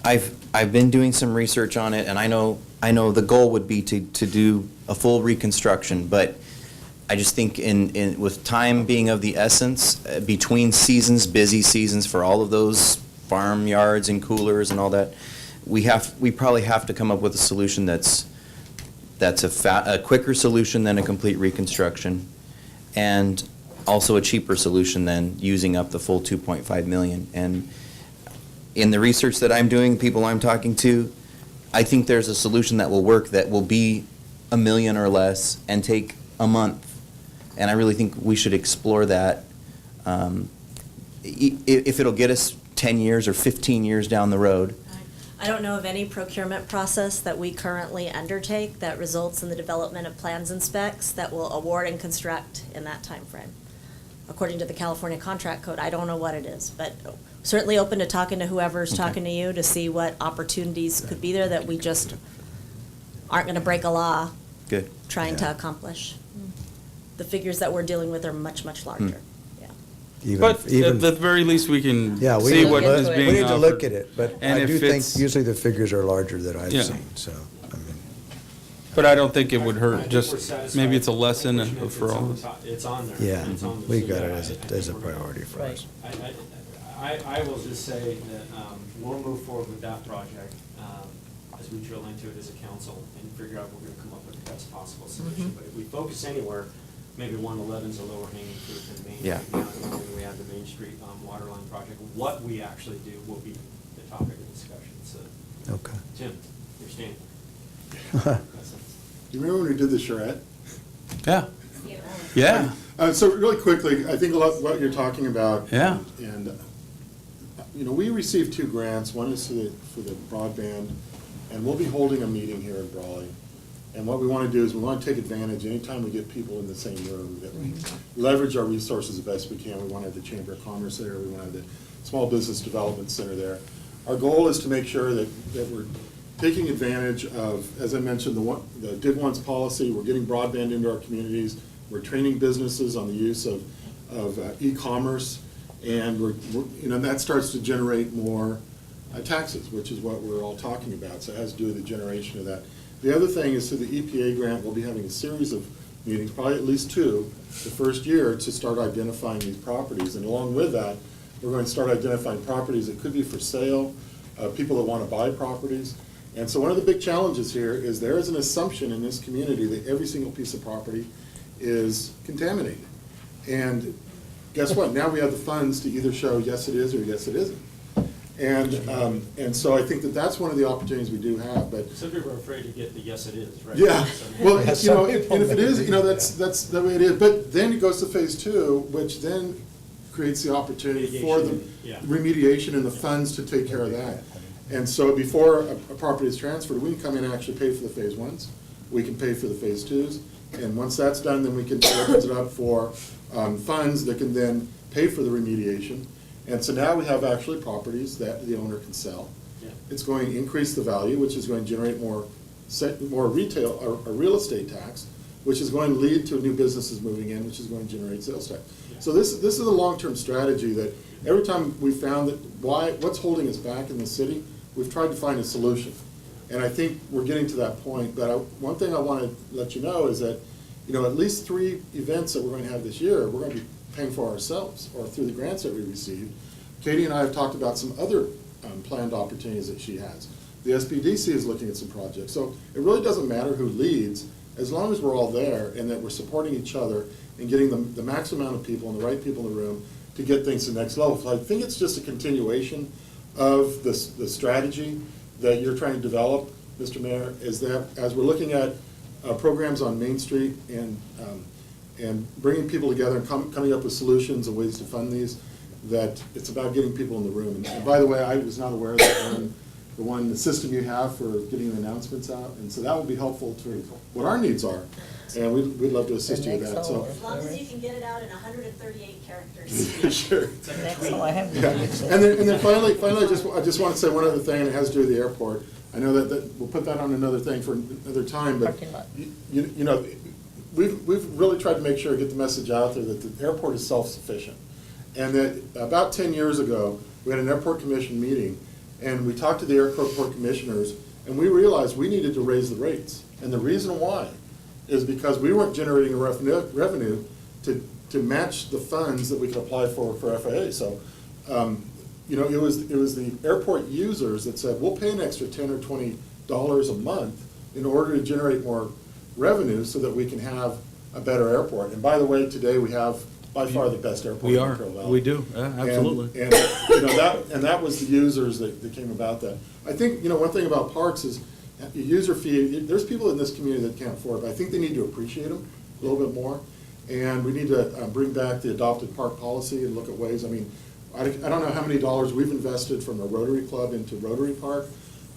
I've been doing some research on it, and I know the goal would be to do a full reconstruction, but I just think with time being of the essence, between seasons, busy seasons for all of those farmyards and coolers and all that, we probably have to come up with a solution that's a quicker solution than a complete reconstruction, and also a cheaper solution than using up the full 2.5 million. And in the research that I'm doing, people I'm talking to, I think there's a solution that will work that will be $1 million or less and take a month. And I really think we should explore that. If it'll get us 10 years or 15 years down the road. I don't know of any procurement process that we currently undertake that results in the development of plans and specs that will award and construct in that time frame. According to the California Contract Code, I don't know what it is, but certainly open to talking to whoever's talking to you to see what opportunities could be there that we just aren't going to break a law Good. trying to accomplish. The figures that we're dealing with are much, much larger. Yeah. even. But at even the very least, we can Yeah, we see need what to is look- being We need to look offered. at it, but And I if do think it's- usually the figures are larger that I've Yeah. seen, so, I mean. But I don't think it would I hurt, think just, we're satisfied. maybe it's a lesson It's for all on of us. top- It's on there. Yeah, It's on there. we So, got yeah, it I as think a we're gonna- priority for Right. us. I will just say that we'll move forward with that project as we drill into it as a council and figure out we're going to come up with the best possible solution. But if we focus anywhere, maybe 111's a lower hanging fruit than Main Yeah. Street. Now, when we have the Main Street water line project, what we actually do will be the topic of discussion. So, Okay. Tim, you're standing. Do you remember when we did the charrette? Yeah. Yeah. So really quickly, I think a lot what you're talking about. Yeah. And, we received 2 grants. One is for the broadband, and we'll be holding a meeting here in Brawley. And what we want to do is we want to take advantage, anytime we get people in the same room, that we leverage our resources the best we can. We want to have the Chamber of Commerce there, we want to have the Small Business Development Center there. Our goal is to make sure that we're taking advantage of, as I mentioned, the did once policy. We're getting broadband into our communities. We're training businesses on the use of e-commerce, and that starts to generate more taxes, which is what we're all talking about. So it has to do with the generation of that. The other thing is through the EPA grant, we'll be having a series of meetings, probably at least 2, the first year to start identifying these properties. And along with that, we're going to start identifying properties that could be for sale, people that want to buy properties. And so one of the big challenges here is there is an assumption in this community that every single piece of property is contaminated. And guess what? Now we have the funds to either show yes it is or yes it isn't. And so I think that that's one of the opportunities we do have, but. Some people are afraid to get the yes it is, right? Yeah, So- well, Yeah, some people and if it may is, be. that's the way it is. But then it goes to phase 2, which then creates the opportunity for the Mitigation, yeah. remediation and the funds to take care of that. And so before a property is transferred, we can come in and actually pay for the phase 1s. We can pay for the phase 2s. And once that's done, then we can open it up for funds that can then pay for the remediation. And so now we have actually properties that the owner can sell. Yeah. It's going to increase the value, which is going to generate more retail, or real estate tax, which is going to lead to new businesses moving in, which is going to generate sales tax. Yeah. So this is a long-term strategy that every time we found that what's holding us back in the city, we've tried to find a solution. And I think we're getting to that point. But one thing I want to let you know is that, at least 3 events that we're going to have this year, we're going to be paying for ourselves or through the grants that we received. Katie and I have talked about some other planned opportunities that she has. The SBDC is looking at some projects. So it really doesn't matter who leads, as long as we're all there and that we're supporting each other and getting the maximum amount of people and the right people in the room to get things to the next level. So I think it's just a continuation of the strategy that you're trying to develop, Mr. Mayor, is that as we're looking at programs on Main Street and bringing people together and coming up with solutions and ways to fund these, that it's about getting people in the room. And by the way, I was not aware of the system you have for getting the announcements out, and so that would be helpful to what our needs are, and we'd love to assist you with that, so. As long as you can get it out in 138 characters. Sure. Next one I have. Yeah. And then finally, I just want to say one other thing, and it has to do with the airport. I know that we'll put that on another thing for another time, but Parking lot. we've really tried to make sure to get the message out there that the airport is self-sufficient. And that about 10 years ago, we had an airport commission meeting, and we talked to the airport commissioners, and we realized we needed to raise the rates. And the reason why is because we weren't generating revenue to match the funds that we could apply for FAA. So, it was the airport users that said, we'll pay an extra $10 or $20 a month in order to generate more revenue so that we can have a better airport. And by the way, today we have by far the best airport We in are, Pearl Valley. we do, absolutely. And that was the users that came about that. I think, one thing about parks is a user fee, there's people in this community that can't afford it, but I think they need to appreciate them a little bit more. And we need to bring back the adopted park policy and look at ways, I don't know how many dollars we've invested from the Rotary Club into Rotary Park,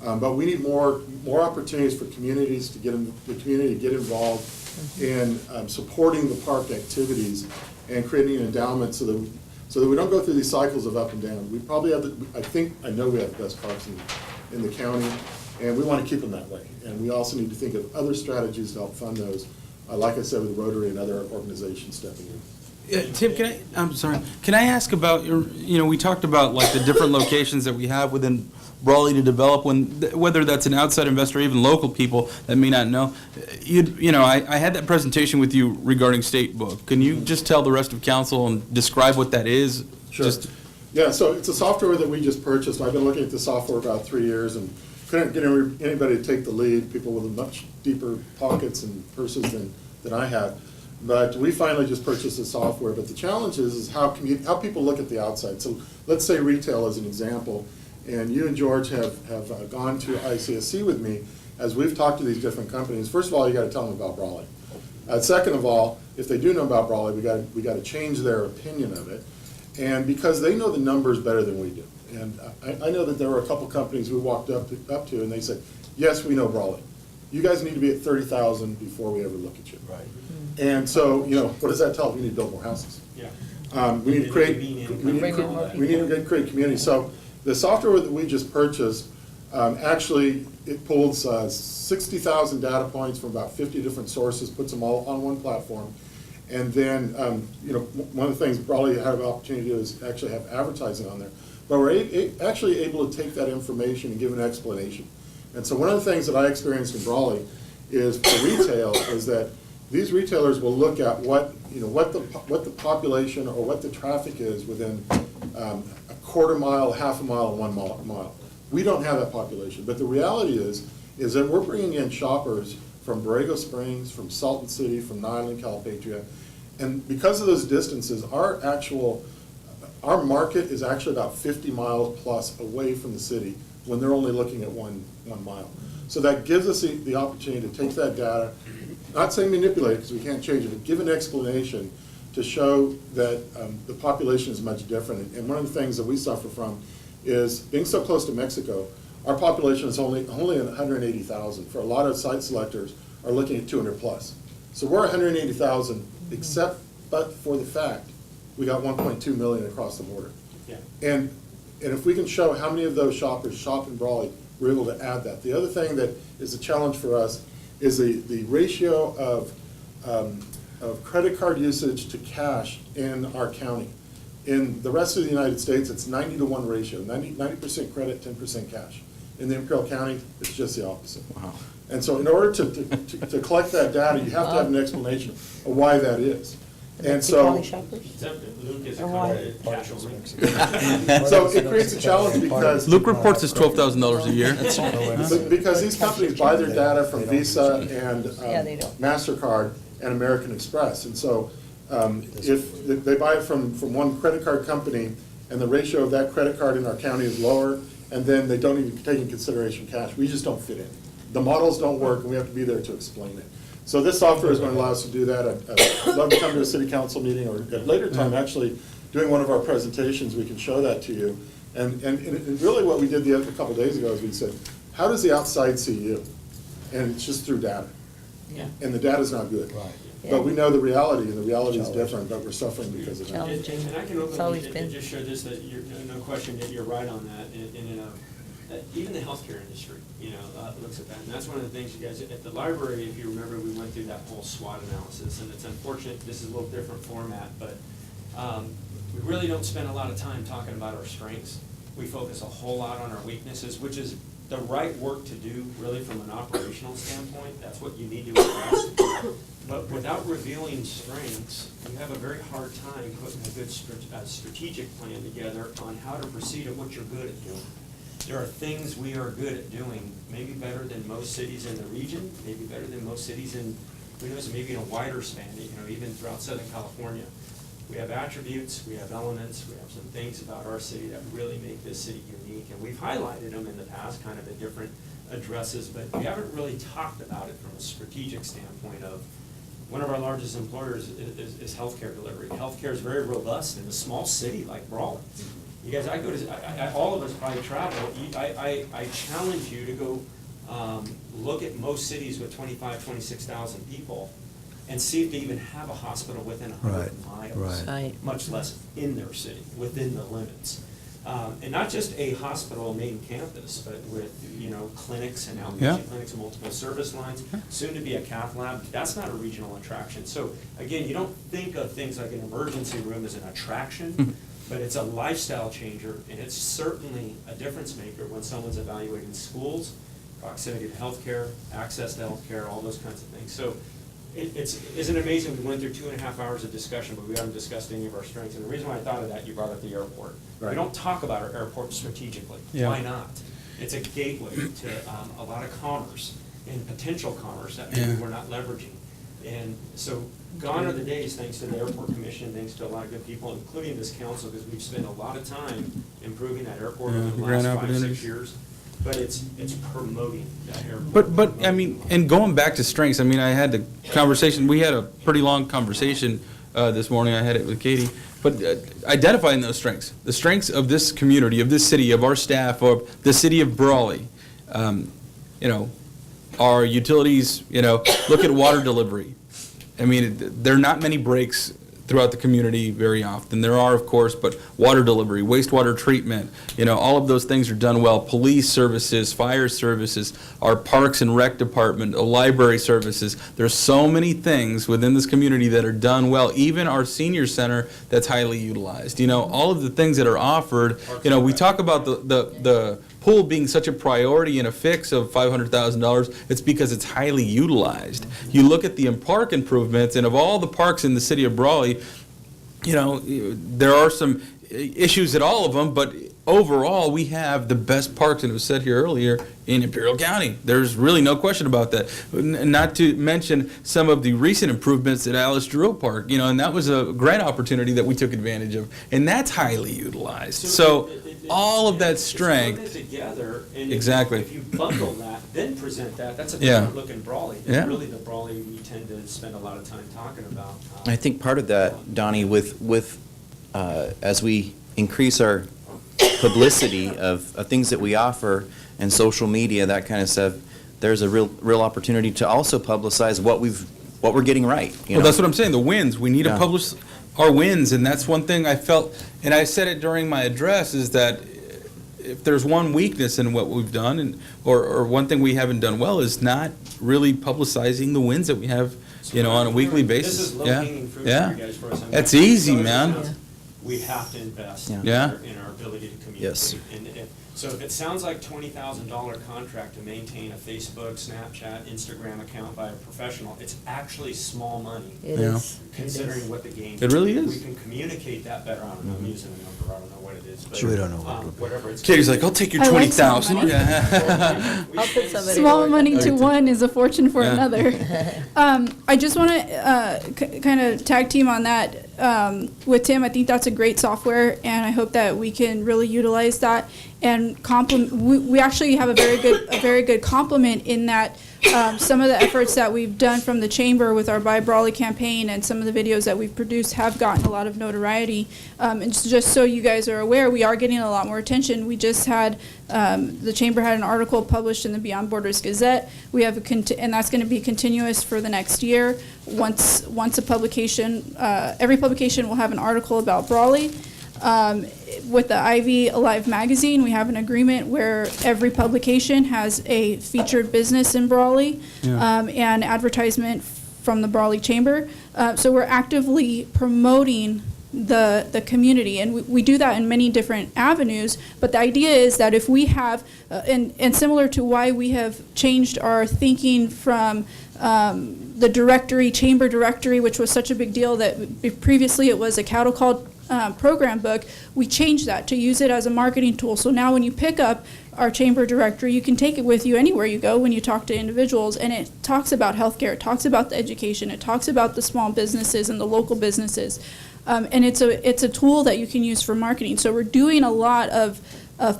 but we need more opportunities for communities to get involved in supporting the park activities and creating an endowment so that we don't go through these cycles of up and down. We probably have, I know we have the best parks in the county, and we want to keep them that way. And we also need to think of other strategies to help fund those, like I said, with Rotary and other organizations stepping in. Tim, I'm sorry, can I ask about your, we talked about like the different locations that we have within Brawley to develop, whether that's an outside investor or even local people that may not know. I had that presentation with you regarding State Book. Can you just tell the rest of council and describe what that is? Sure. Yeah, so it's a software that we just purchased. I've been looking at the software about 3 years and couldn't get anybody to take the lead, people with much deeper pockets and purses than I have. But we finally just purchased the software. But the challenge is how people look at the outside. So let's say retail as an example, and you and George have gone to ICSC with me as we've talked to these different companies. First of all, you got to tell them about Brawley. Second of all, if they do know about Brawley, we got to change their opinion of it. And because they know the numbers better than we do. And I know that there were a couple companies we walked up to and they said, yes, we know Brawley. You guys need to be at 30,000 before we ever look at you. Right. And so, what does that tell us? We need to build more houses. Yeah. We need to create community. So the software that we just purchased, actually, it pulls 60,000 data points from about 50 different sources, puts them all on one platform. And then, one of the things Brawley had an opportunity to do is actually have advertising on there. But we're actually able to take that information and give an explanation. And so one of the things that I experienced in Brawley is for retail is that these retailers will look at what the population or what the traffic is within a quarter mile, half a mile, and 1 mile. We don't have that population. But the reality is that we're bringing in shoppers from Borrego Springs, from Salton City, from Niland, Calipatria. And because of those distances, our market is actually about 50 miles plus away from the city when they're only looking at 1 mile. So that gives us the opportunity to take that data, not saying manipulate it because we can't change it, but give an explanation to show that the population is much different. And one of the things that we suffer from is being so close to Mexico, our population is only 180,000. For a lot of site selectors are looking at 200 plus. So we're 180,000 but for the fact we got 1.2 million across the border. Yeah. And if we can show how many of those shoppers shop in Brawley, we're able to add that. The other thing that is a challenge for us is the ratio of credit card usage to cash in our county. In the rest of the United States, it's 90-to-1 ratio, 90% credit, 10% cash. In the Imperial County, it's just the opposite. Wow. And so in order to collect that data, you have to have an explanation of why that is. And so, Luke is Or why? so it creates a challenge because Luke reports his $12,000 a year. because these companies buy their data from Visa and Yeah, they don't. MasterCard and American Express. And so if they buy it from one credit card company and the ratio of that credit card in our county is lower, and then they don't even take in consideration cash, we just don't fit in. The models don't work, and we have to be there to explain it. So this software is going to allow us to do that. I'd love to come to a city council meeting or at a later time, actually, doing one of our presentations, we can show that to you. And really what we did a couple days ago is we said, how does the outside see you? And it's just through data. Yeah. And the data's not good. Right. But we know the reality, and the reality is different, but we're suffering because of that. Challenging. And I can It's always openly been. just share this, that you're, no question that you're right on that, even the healthcare industry, looks at that. And that's one of the things you guys, at the library, if you remember, we went through that whole SWOT analysis, and it's unfortunate, this is a little different format, but we really don't spend a lot of time talking about our strengths. We focus a whole lot on our weaknesses, which is the right work to do, really, from an operational standpoint. That's what you need to address. But without revealing strengths, you have a very hard time putting a good strategic plan together on how to proceed at what you're good at doing. There are things we are good at doing, maybe better than most cities in the region, maybe better than most cities in, who knows, maybe in a wider span, even throughout Southern California. We have attributes, we have elements, we have some things about our city that really make this city unique, and we've highlighted them in the past, kind of at different addresses, but we haven't really talked about it from a strategic standpoint of, one of our largest employers is healthcare delivery. Healthcare is very robust in a small city like Brawley. You guys, all of us probably travel. I challenge you to go look at most cities with 25, 26,000 people and see if they even have a hospital within 100 miles, right. Right. much less in their city, within the limits. And not just a hospital main campus, but with, clinics and Yeah. outpatient clinics and multiple service lines, soon to be a cath lab. That's not a regional attraction. So again, you don't think of things like an emergency room as an attraction, but it's a lifestyle changer, and it's certainly a difference maker when someone's evaluating schools, proximity to healthcare, access to healthcare, all those kinds of things. So isn't it amazing? We went through 2.5 hours of discussion, but we haven't discussed any of our strengths. And the reason why I thought of that, you brought up the airport. We don't talk about our airport strategically. Yeah. Why not? It's a gateway to a lot of commerce and potential commerce that maybe we're not leveraging. And so gone are the days, thanks to the Airport Commission, thanks to a lot of good people, including this council, because we've spent a lot of time improving that airport over the grant last 5, 6 opportunities. years. But it's promoting that airport. But I mean, and going back to strengths, I mean, I had the conversation, we had a pretty long conversation this morning, I had it with Katie, but identifying those strengths, the strengths of this community, of this city, of our staff, of the city of Brawley, our utilities, look at water delivery. I mean, there are not many breaks throughout the community very often. There are, of course, but water delivery, wastewater treatment, all of those things are done well. Police services, fire services, our parks and rec department, library services. There's so many things within this community that are done well. Even our senior center that's highly utilized. All of the things that are offered. We talk about the pool being such a priority and a fix of $500,000, it's because it's highly utilized. You look at the park improvements, and of all the parks in the city of Brawley, there are some issues at all of them, but overall, we have the best parks, and it was said here earlier, in Imperial County. There's really no question about that. Not to mention some of the recent improvements at Alice Drew Park, and that was a grant opportunity that we took advantage of, and that's highly utilized. So all of that strength. It's put it together, and Exactly. if you bundle that, then present that, that's a Yeah. different looking Brawley. It's Yeah. really the Brawley we tend to spend a lot of time talking about. I think part of that, Donnie, with as we increase our publicity of things that we offer and social media, that kind of stuff, there's a real opportunity to also publicize what we're getting right. Well, that's what I'm saying, the wins. We need to Yeah. publish our wins, and that's one thing I felt, and I said it during my address, is that if there's one weakness in what we've done, or one thing we haven't done well, is not really publicizing the wins that we have, on a weekly basis. This is Yeah. low-hanging fruit Yeah. for you guys for us. I mean, That's easy, so man. We have to invest Yeah. in Yeah. our ability to communicate. Yes. So if it sounds like $20,000 contract to maintain a Facebook, Snapchat, Instagram account by a professional, it's actually small money. It Yeah. is. Considering what the game. It really is. We can communicate that better. I don't know, I'm using a number, I don't know what it is, but. Sure, we don't know what it would be. Whatever it's. Katie's like, I'll take your I like small 20,000. money. Yeah. We I'll put spend somebody Small forward. money to one is a fortune for Yeah. another. I just want to kind of tag team on that with Tim. I think that's a great software, and I hope that we can really utilize that and complement. We actually have a very good complement in that. Some of the efforts that we've done from the chamber with our Buy Brawley campaign and some of the videos that we've produced have gotten a lot of notoriety. And just so you guys are aware, we are getting a lot more attention. We just had, the chamber had an article published in the Beyond Borders Gazette. We have and that's going to be continuous for the next year. Once a publication, every publication will have an article about Brawley. With the Ivy Alive magazine, we have an agreement where every publication has a featured business in Brawley and advertisement from the Brawley Chamber. So we're actively promoting the community, and we do that in many different avenues. But the idea is that if we have, and similar to why we have changed our thinking from the directory, chamber directory, which was such a big deal that previously it was a cattle call program book, we changed that to use it as a marketing tool. So now when you pick up our chamber directory, you can take it with you anywhere you go when you talk to individuals, and it talks about healthcare, it talks about the education, it talks about the small businesses and the local businesses. And it's a tool that you can use for marketing. So we're doing a lot of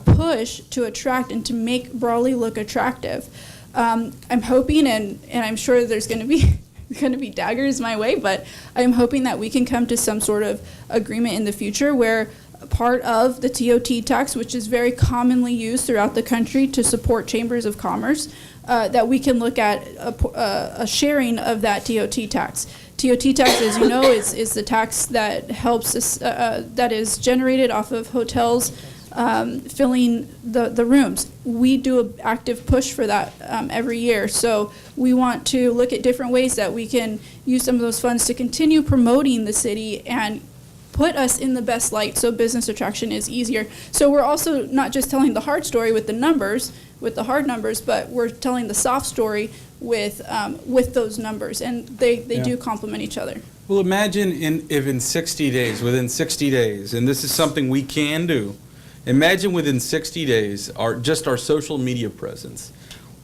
push to attract and to make Brawley look attractive. I'm hoping, and I'm sure there's going to be daggers my way, but I'm hoping that we can come to some sort of agreement in the future where part of the TOT tax, which is very commonly used throughout the country to support chambers of commerce, that we can look at a sharing of that TOT tax. TOT tax, as you know, is the tax that helps us, that is generated off of hotels filling the rooms. We do an active push for that every year. So we want to look at different ways that we can use some of those funds to continue promoting the city and put us in the best light so business attraction is easier. So we're also not just telling the hard story with the numbers, with the hard numbers, but we're telling the soft story with those numbers, and they do complement each other. Well, imagine if in 60 days, within 60 days, and this is something we can do, imagine within 60 days, our social media presence.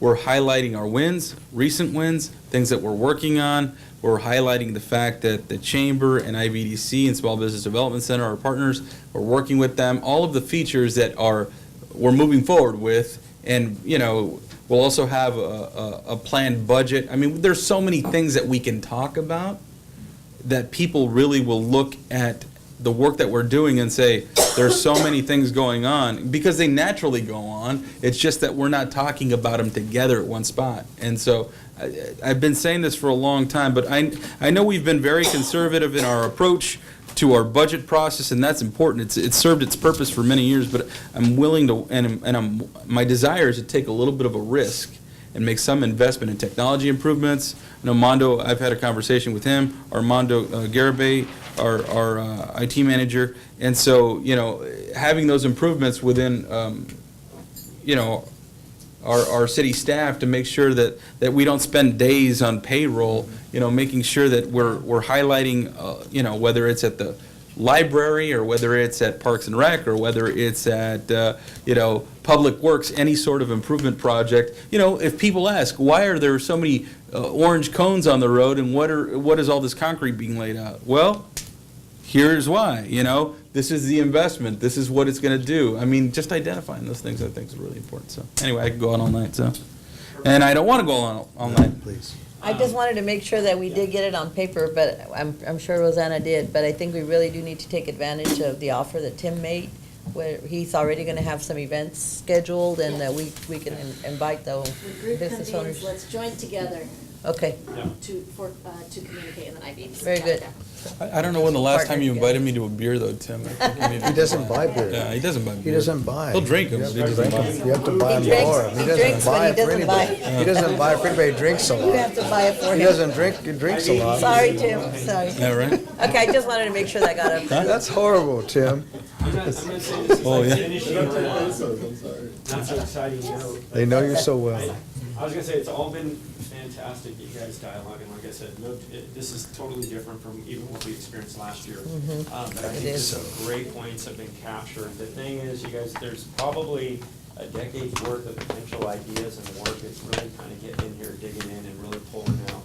We're highlighting our wins, recent wins, things that we're working on. We're highlighting the fact that the Chamber and IBDC and Small Business Development Center are partners. We're working with them. All of the features that we're moving forward with, and we'll also have a planned budget. I mean, there's so many things that we can talk about that people really will look at the work that we're doing and say, there's so many things going on, because they naturally go on. It's just that we're not talking about them together at one spot. And so I've been saying this for a long time, but I know we've been very conservative in our approach to our budget process, and that's important. It's served its purpose for many years, but I'm willing to, and my desire is to take a little bit of a risk and make some investment in technology improvements. I know Mondo, I've had a conversation with him, Armando Garibay, our IT manager, and so, having those improvements within, our city staff to make sure that we don't spend days on payroll, making sure that we're highlighting, whether it's at the library or whether it's at Parks and Rec or whether it's at, Public Works, any sort of improvement project. If people ask, why are there so many orange cones on the road and what is all this concrete being laid out? Well, here's why, this is the investment, this is what it's going to do. I mean, just identifying those things I think is really important. So anyway, I could go on all night, and I don't want to go on all night. Please. I just wanted to make sure that we did get it on paper, but I'm sure Rosanna did. But I think we really do need to take advantage of the offer that Tim made, where he's already going to have some events scheduled, and that we can invite the business owners. Let's join together Okay, to communicate in the IBDC. very good. I don't know when the last time you invited me to a beer, though, Tim. He doesn't buy beer. Yeah, he doesn't buy beer. He doesn't buy. He'll drink them. You have to drink them. You have to buy He them for him. drinks- he drinks when he doesn't buy. He doesn't buy for anybody who drinks a You lot. have to buy it for He him. doesn't drink, he drinks a lot. Sorry, Tim, sorry. Yeah, right? Okay, I just wanted to make sure that got up. That's horrible, Tim. I'm gonna say this is Oh, like yeah. finishing a not so exciting note. They know you so well. I was gonna say, it's all been fantastic, you guys dialoguing, like I said, this is totally different from even what we experienced last year. But I think is. some great points have been captured. The thing is, you guys, there's probably a decade's worth of potential ideas and work. It's really kind of getting in here, digging in, and really pulling out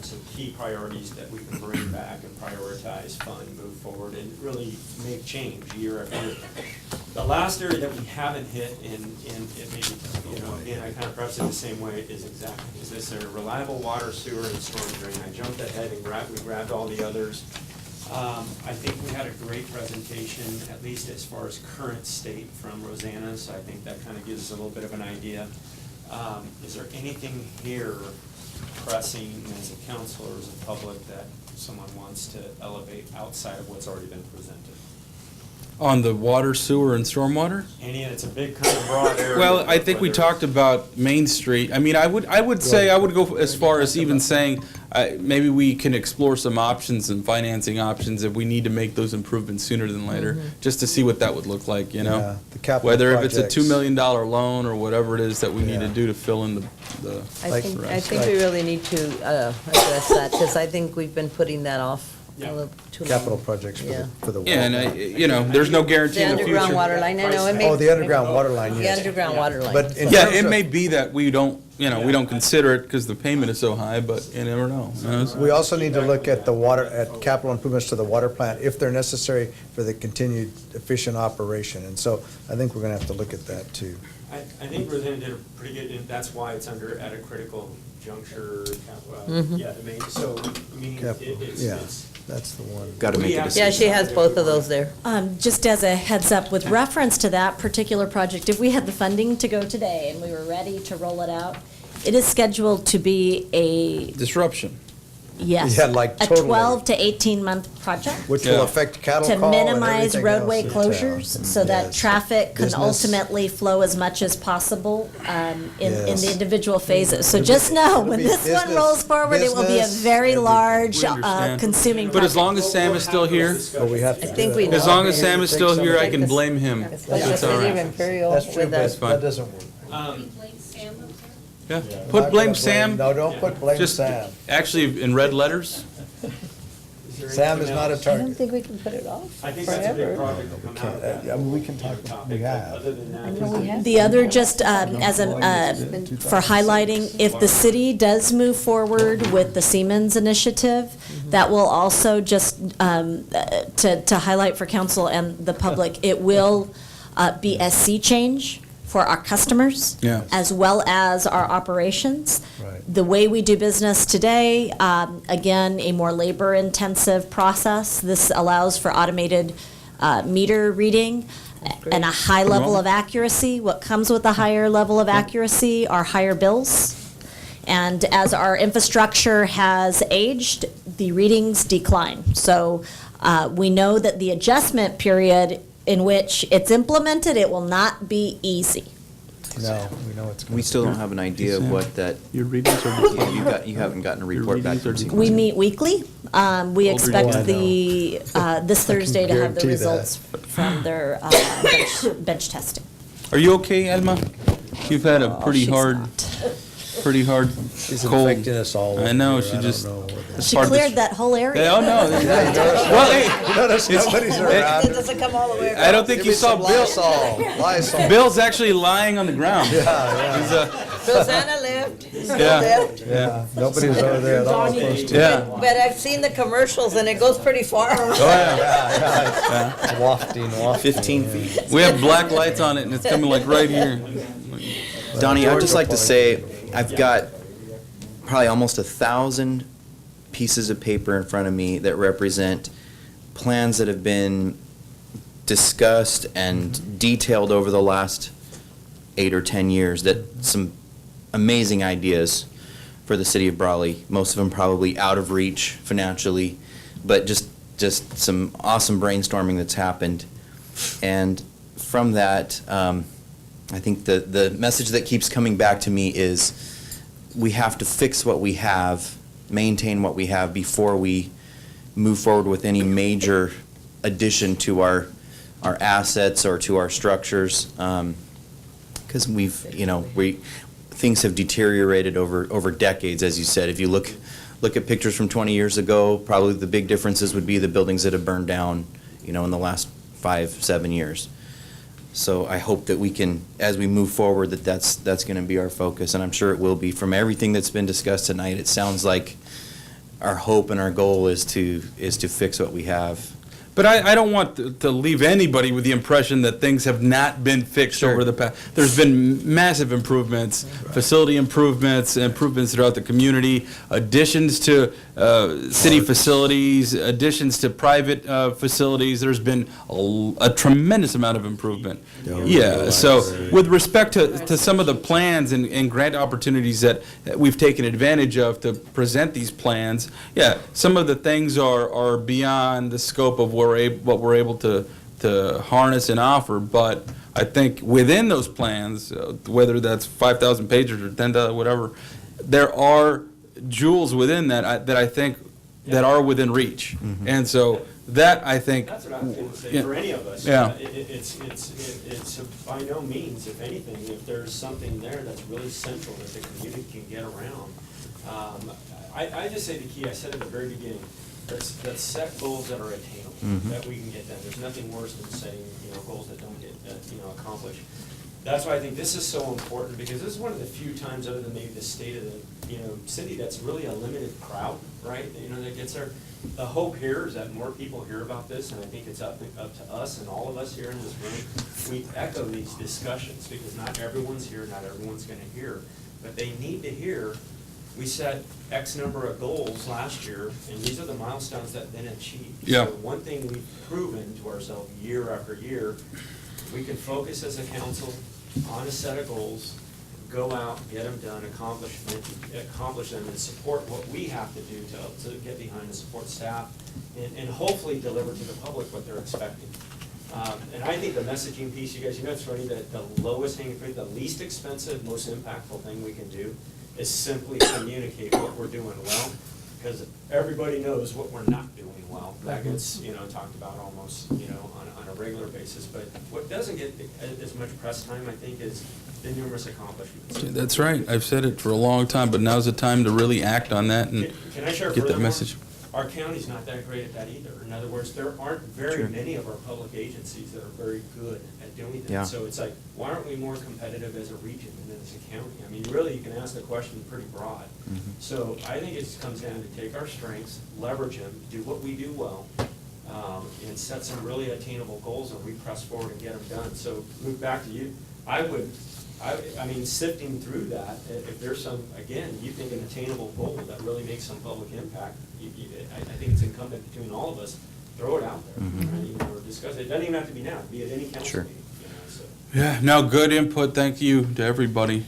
some key priorities that we can bring back and prioritize, fund, move forward, and really make change year after year. The last area that we haven't hit, and it may be, again, I kind of preface it the same way, is this a reliable water, sewer, and storm drain? I jumped ahead and we grabbed all the others. I think we had a great presentation, at least as far as current state from Rosanna, so I think that kind of gives us a little bit of an idea. Is there anything here pressing as a council or as a public that someone wants to elevate outside of what's already been presented? On the water, sewer, and stormwater? It's a big kind of broad area. Well, I think we talked about Main Street. I mean, I would say, I would go as far as even saying, maybe we can explore some options and financing options if we need to make those improvements sooner than later, just to see what that would look like, Yeah, the capital Whether if it's a projects. $2 million loan or whatever it is that we need to Yeah. do to fill in the I think we really need to address that, because I think we've been putting that off a little too long. Capital projects for the. Yeah, and there's no guarantee The in the future. underground water line, I know, it may. Oh, the underground water line, The yes. underground water line. But in Yeah, terms it of- may be that we don't consider it because the payment is so high, but you never know. We also need to look at at capital improvements to the water plant if they're necessary for the continued efficient operation. And so I think we're going to have to look at that too. I think Rosanna did a pretty good, and that's why it's at a critical juncture, so, meaning Capital, it's. yeah, that's the one. Got to make a Yeah, decision. Yeah, she has both of those there. Just as a heads up, with reference to that particular project, if we had the funding to go today and we were ready to roll it out, it is scheduled to be a Disruption. Yes. Yeah, like A totally. 12 to 18-month project Which Yeah. will affect cattle to call and minimize everything roadway else in town. closures so that Yes. traffic can Business. ultimately flow as much as possible in Yes. the individual phases. So just know, when be this one business- rolls forward, it will be a business, very large We understand. consuming But as project. long as Sam is still here, But we have to I think do we it. know. as long as Sam is still here, I Take can this- blame him. Like the It's all city of right. Imperial That's true, with but that. that doesn't work. Yeah. Not Put gonna blame Sam, No, don't put blame just Sam. actually in red letters. Sam is not a I don't target. think we can put it off I think that's a big forever. project to come out of that. I mean, we can talk, we have. Other than that, I know we have. The other, just as an, for highlighting, if the city does move forward with the Siemens initiative, that will also just, to highlight for council and the public, it will be a sea change for our customers. Yeah. As well as our operations. Right. The way we do business today, again, a more labor-intensive process. This allows for automated meter reading and a high level of accuracy. What comes with a higher level of accuracy are higher bills. And as our infrastructure has aged, the readings decline. So we know that the adjustment period in which it's implemented, it will not be easy. No, we know it's. We still don't have an idea of what that, Your readings are you haven't gotten a report back from Siemens. We meet weekly. We expect I the, this Thursday to have the guarantee that. results from their bench testing. Are you okay, Alma? You've had a pretty She's hard, not. pretty hard She's cold. infecting us all. I know, over she here. I just- don't know whether- She hard to- cleared that whole area. Yeah, oh, no. Well, hey, Notice nobody's around. It doesn't come all the way I don't think you saw Bill. Lysol. Bill's actually lying on the ground. Yeah, He's, Susanna left. He's still Yeah. there. yeah. Nobody's over there at all close to. yeah. But I've seen the commercials and it goes pretty far. Oh, yeah. It's wafting. 15 feet. We have black lights on it and it's coming like right here. Donnie, I'd just like to say, I've got probably almost 1,000 pieces of paper in front of me that represent plans that have been discussed and detailed over the last 8 or 10 years, that some amazing ideas for the city of Brawley, most of them probably out of reach financially, but just some awesome brainstorming that's happened. And from that, I think the message that keeps coming back to me is we have to fix what we have, maintain what we have before we move forward with any major addition to our assets or to our structures. Because things have deteriorated over decades, as you said. If you look at pictures from 20 years ago, probably the big differences would be the buildings that have burned down, in the last 5-7 years. So I hope that we can, as we move forward, that's going to be our focus, and I'm sure it will be. From everything that's been discussed tonight, it sounds like our hope and our goal is to fix what we have. But I don't want to leave anybody with the impression that things have not been fixed over the past. There's been massive improvements, facility improvements throughout the community, additions to city facilities, additions to private facilities. There's been a tremendous amount of improvement. Yeah, so with respect to some of the plans and grant opportunities that we've taken advantage of to present these plans, yeah, some of the things are beyond the scope of what we're able to harness and offer, but I think within those plans, whether that's 5,000 pages or 10,000, whatever, there are jewels within that I think that are within reach. And so that, I think, That's what I was going to say, for any of us. Yeah. It's by no means, if anything, if there's something there that's really central that the community can get around. I just say the key, I said at the very beginning, let's set goals that are attainable, that we can get done. There's nothing worse than setting, goals that don't get, accomplished. That's why I think this is so important, because this is one of the few times, other than maybe the state of the, city, that's really a limited crowd, right? That gets there. The hope here is that more people hear about this, and I think it's up to us and all of us here in this room. We echo these discussions, because not everyone's here, not everyone's gonna hear, but they need to hear. We set X number of goals last year, and these are the milestones that have been achieved. Yeah. So one thing we've proven to ourselves year after year, we can focus as a council on a set of goals, go out, get them done, accomplish them, and support what we have to do to get behind and support staff, and hopefully deliver to the public what they're expecting. And I think the messaging piece, you guys, it's really the lowest hanging fruit, the least expensive, most impactful thing we can do is simply communicate what we're doing well, because everybody knows what we're not doing well. That gets, talked about almost, on a regular basis. But what doesn't get as much press time, I think, is the numerous accomplishments. That's right. I've said it for a long time, but now's the time to really act on that and Can I share get that furthermore? message. Our county's not that great at that either. In other words, there aren't very many of our public agencies that are very good at doing that. Yeah. So it's like, why aren't we more competitive as a region than as a county? I mean, really, you can ask the question pretty broad. So I think it just comes down to take our strengths, leverage them, do what we do well, and set some really attainable goals, and we press forward and get them done. So, Luke, back to you. I mean, sifting through that, if there's some, again, you think an attainable goal that really makes some public impact, I think it's incumbent between all of us, throw it out there, right? Or discuss it. It doesn't even have to be now, be at any council Sure. meeting, so. Yeah, no, good input. Thank you to everybody.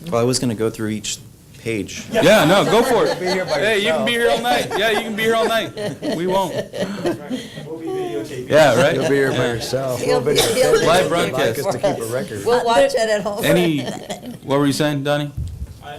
Well, I was gonna go through each page. Yeah, no, go for it. Be here by Hey, you can yourself. be here all night. Yeah, you can be here all night. We won't. That's right. We'll be videotaping. Yeah, right? You'll be here by yourself. He'll be- We'll he'll be- Live Like broadcast. us to keep a record. We'll watch it at home. What were you saying, Donnie?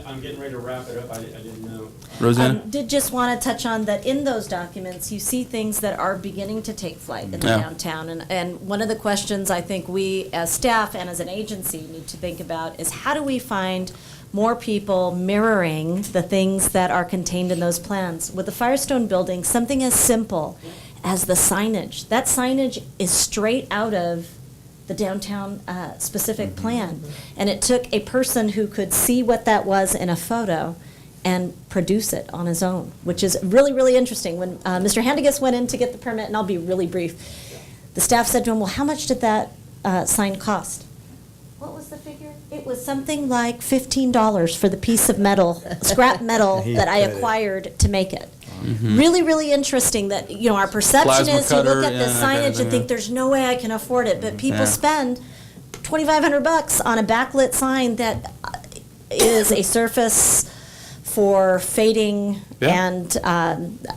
I'm getting ready to wrap it up. I didn't know. Rosanna? Did just want to touch on that in those documents, you see things that are beginning to take flight in the Yeah. downtown. And one of the questions I think we as staff and as an agency need to think about is how do we find more people mirroring the things that are contained in those plans? With the Firestone building, something as simple as the signage. That signage is straight out of the downtown specific plan. And it took a person who could see what that was in a photo and produce it on his own, which is really, really interesting. When Mr. Handigas went in to get the permit, and I'll be really brief, the staff said to him, well, how much did that sign cost? What was the figure? It was something like $15 for the piece of metal, scrap metal He that I cut it. acquired to make it. Really, really interesting that, our perception Plasma is you look cutter, at yeah, the that kind of signage thing, and think yeah. there's no way I can afford it, but people Yeah. spend $2,500 on a backlit sign that is a surface for fading Yeah. and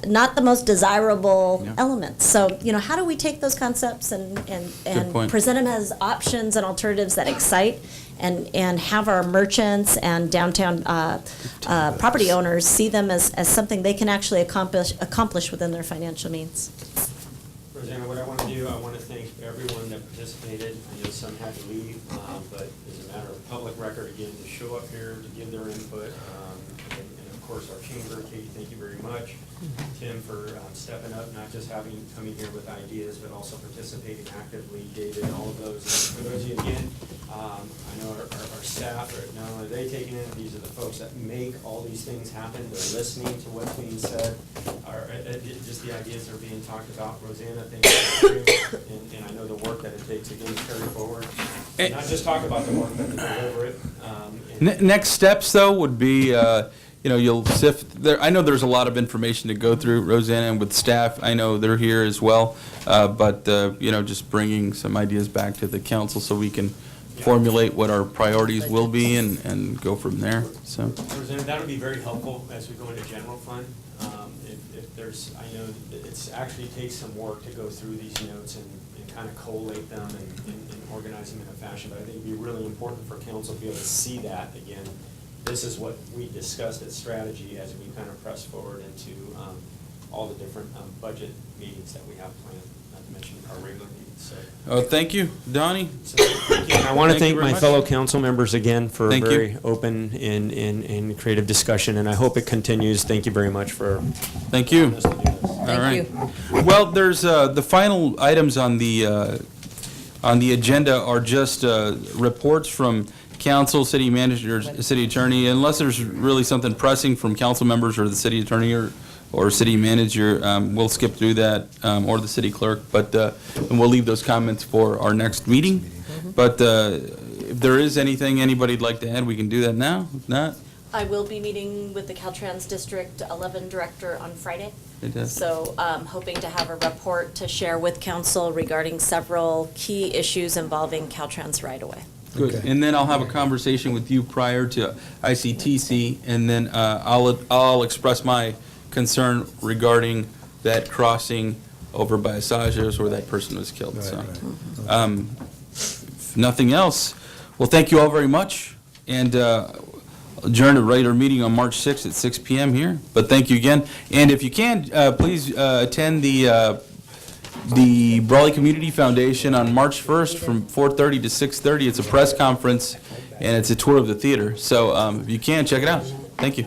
not the most desirable Yeah. elements. So, how do we take those concepts and point. present them as options and alternatives that excite and have our merchants and downtown property owners see them as something they can actually accomplish within their financial means? Rosanna, what I want to do, I want to thank everyone that participated. I know some had to leave, but as a matter of public record, again, to show up here, to give their input, and of course, our chamber, Katie, thank you very much. Tim for stepping up, not just coming here with ideas, but also participating actively, David, all of those. And for those of you, again, I know our staff, not only are they taking it, these are the folks that make all these things happen. They're listening to what's being said, just the ideas that are being talked about. Rosanna, thank you. And I know the work that it takes, again, to carry forward. Not just talk about the work, but to deliver it. Next steps, though, would be, you'll sift, I know there's a lot of information to go through, Rosanna, and with staff, I know they're here as well, but, just bringing some ideas back to the council so we can formulate what our priorities will be and go from there, so. Rosanna, that would be very helpful as we go into general fund. If there's, I know that it's actually takes some work to go through these notes and kind of collate them and organize them in a fashion, but I think it'd be really important for council to be able to see that again. This is what we discussed at strategy as we kind of press forward into all the different budget meetings that we have planned, not to mention our regular meetings, so. Oh, thank you, Donnie. So, thank you. And I I want Thank to you thank very my much. fellow fellow council members again for a Thank you. very open and creative discussion, and I hope it continues. Thank you very much for Thank you. allowing us to do this. All right. Well, there's, the final items on the agenda are just reports from council, city manager, city attorney, unless there's really something pressing from council members or the city attorney or city manager, we'll skip through that, or the city clerk, but, and we'll leave those comments for our next meeting. But if there is anything anybody'd like to add, we can do that now. If not, I will be meeting with the Caltrans District 11 Director on Friday. Fantastic. So hoping to have a report to share with council regarding several key issues involving Caltrans right-of-way. Good. Okay. And then I'll have a conversation with you prior to ICTC, and then I'll express my concern regarding that crossing over by Assages where that person was killed, so. If nothing else, well, thank you all very much, and adjourn a regular meeting on March 6th at 6 PM here, but thank you again. And if you can, please attend the Brawley Community Foundation on March 1st from 4:30 to 6:30. It's a press conference, and it's a tour of the theater, so if you can, check it out. Thank you.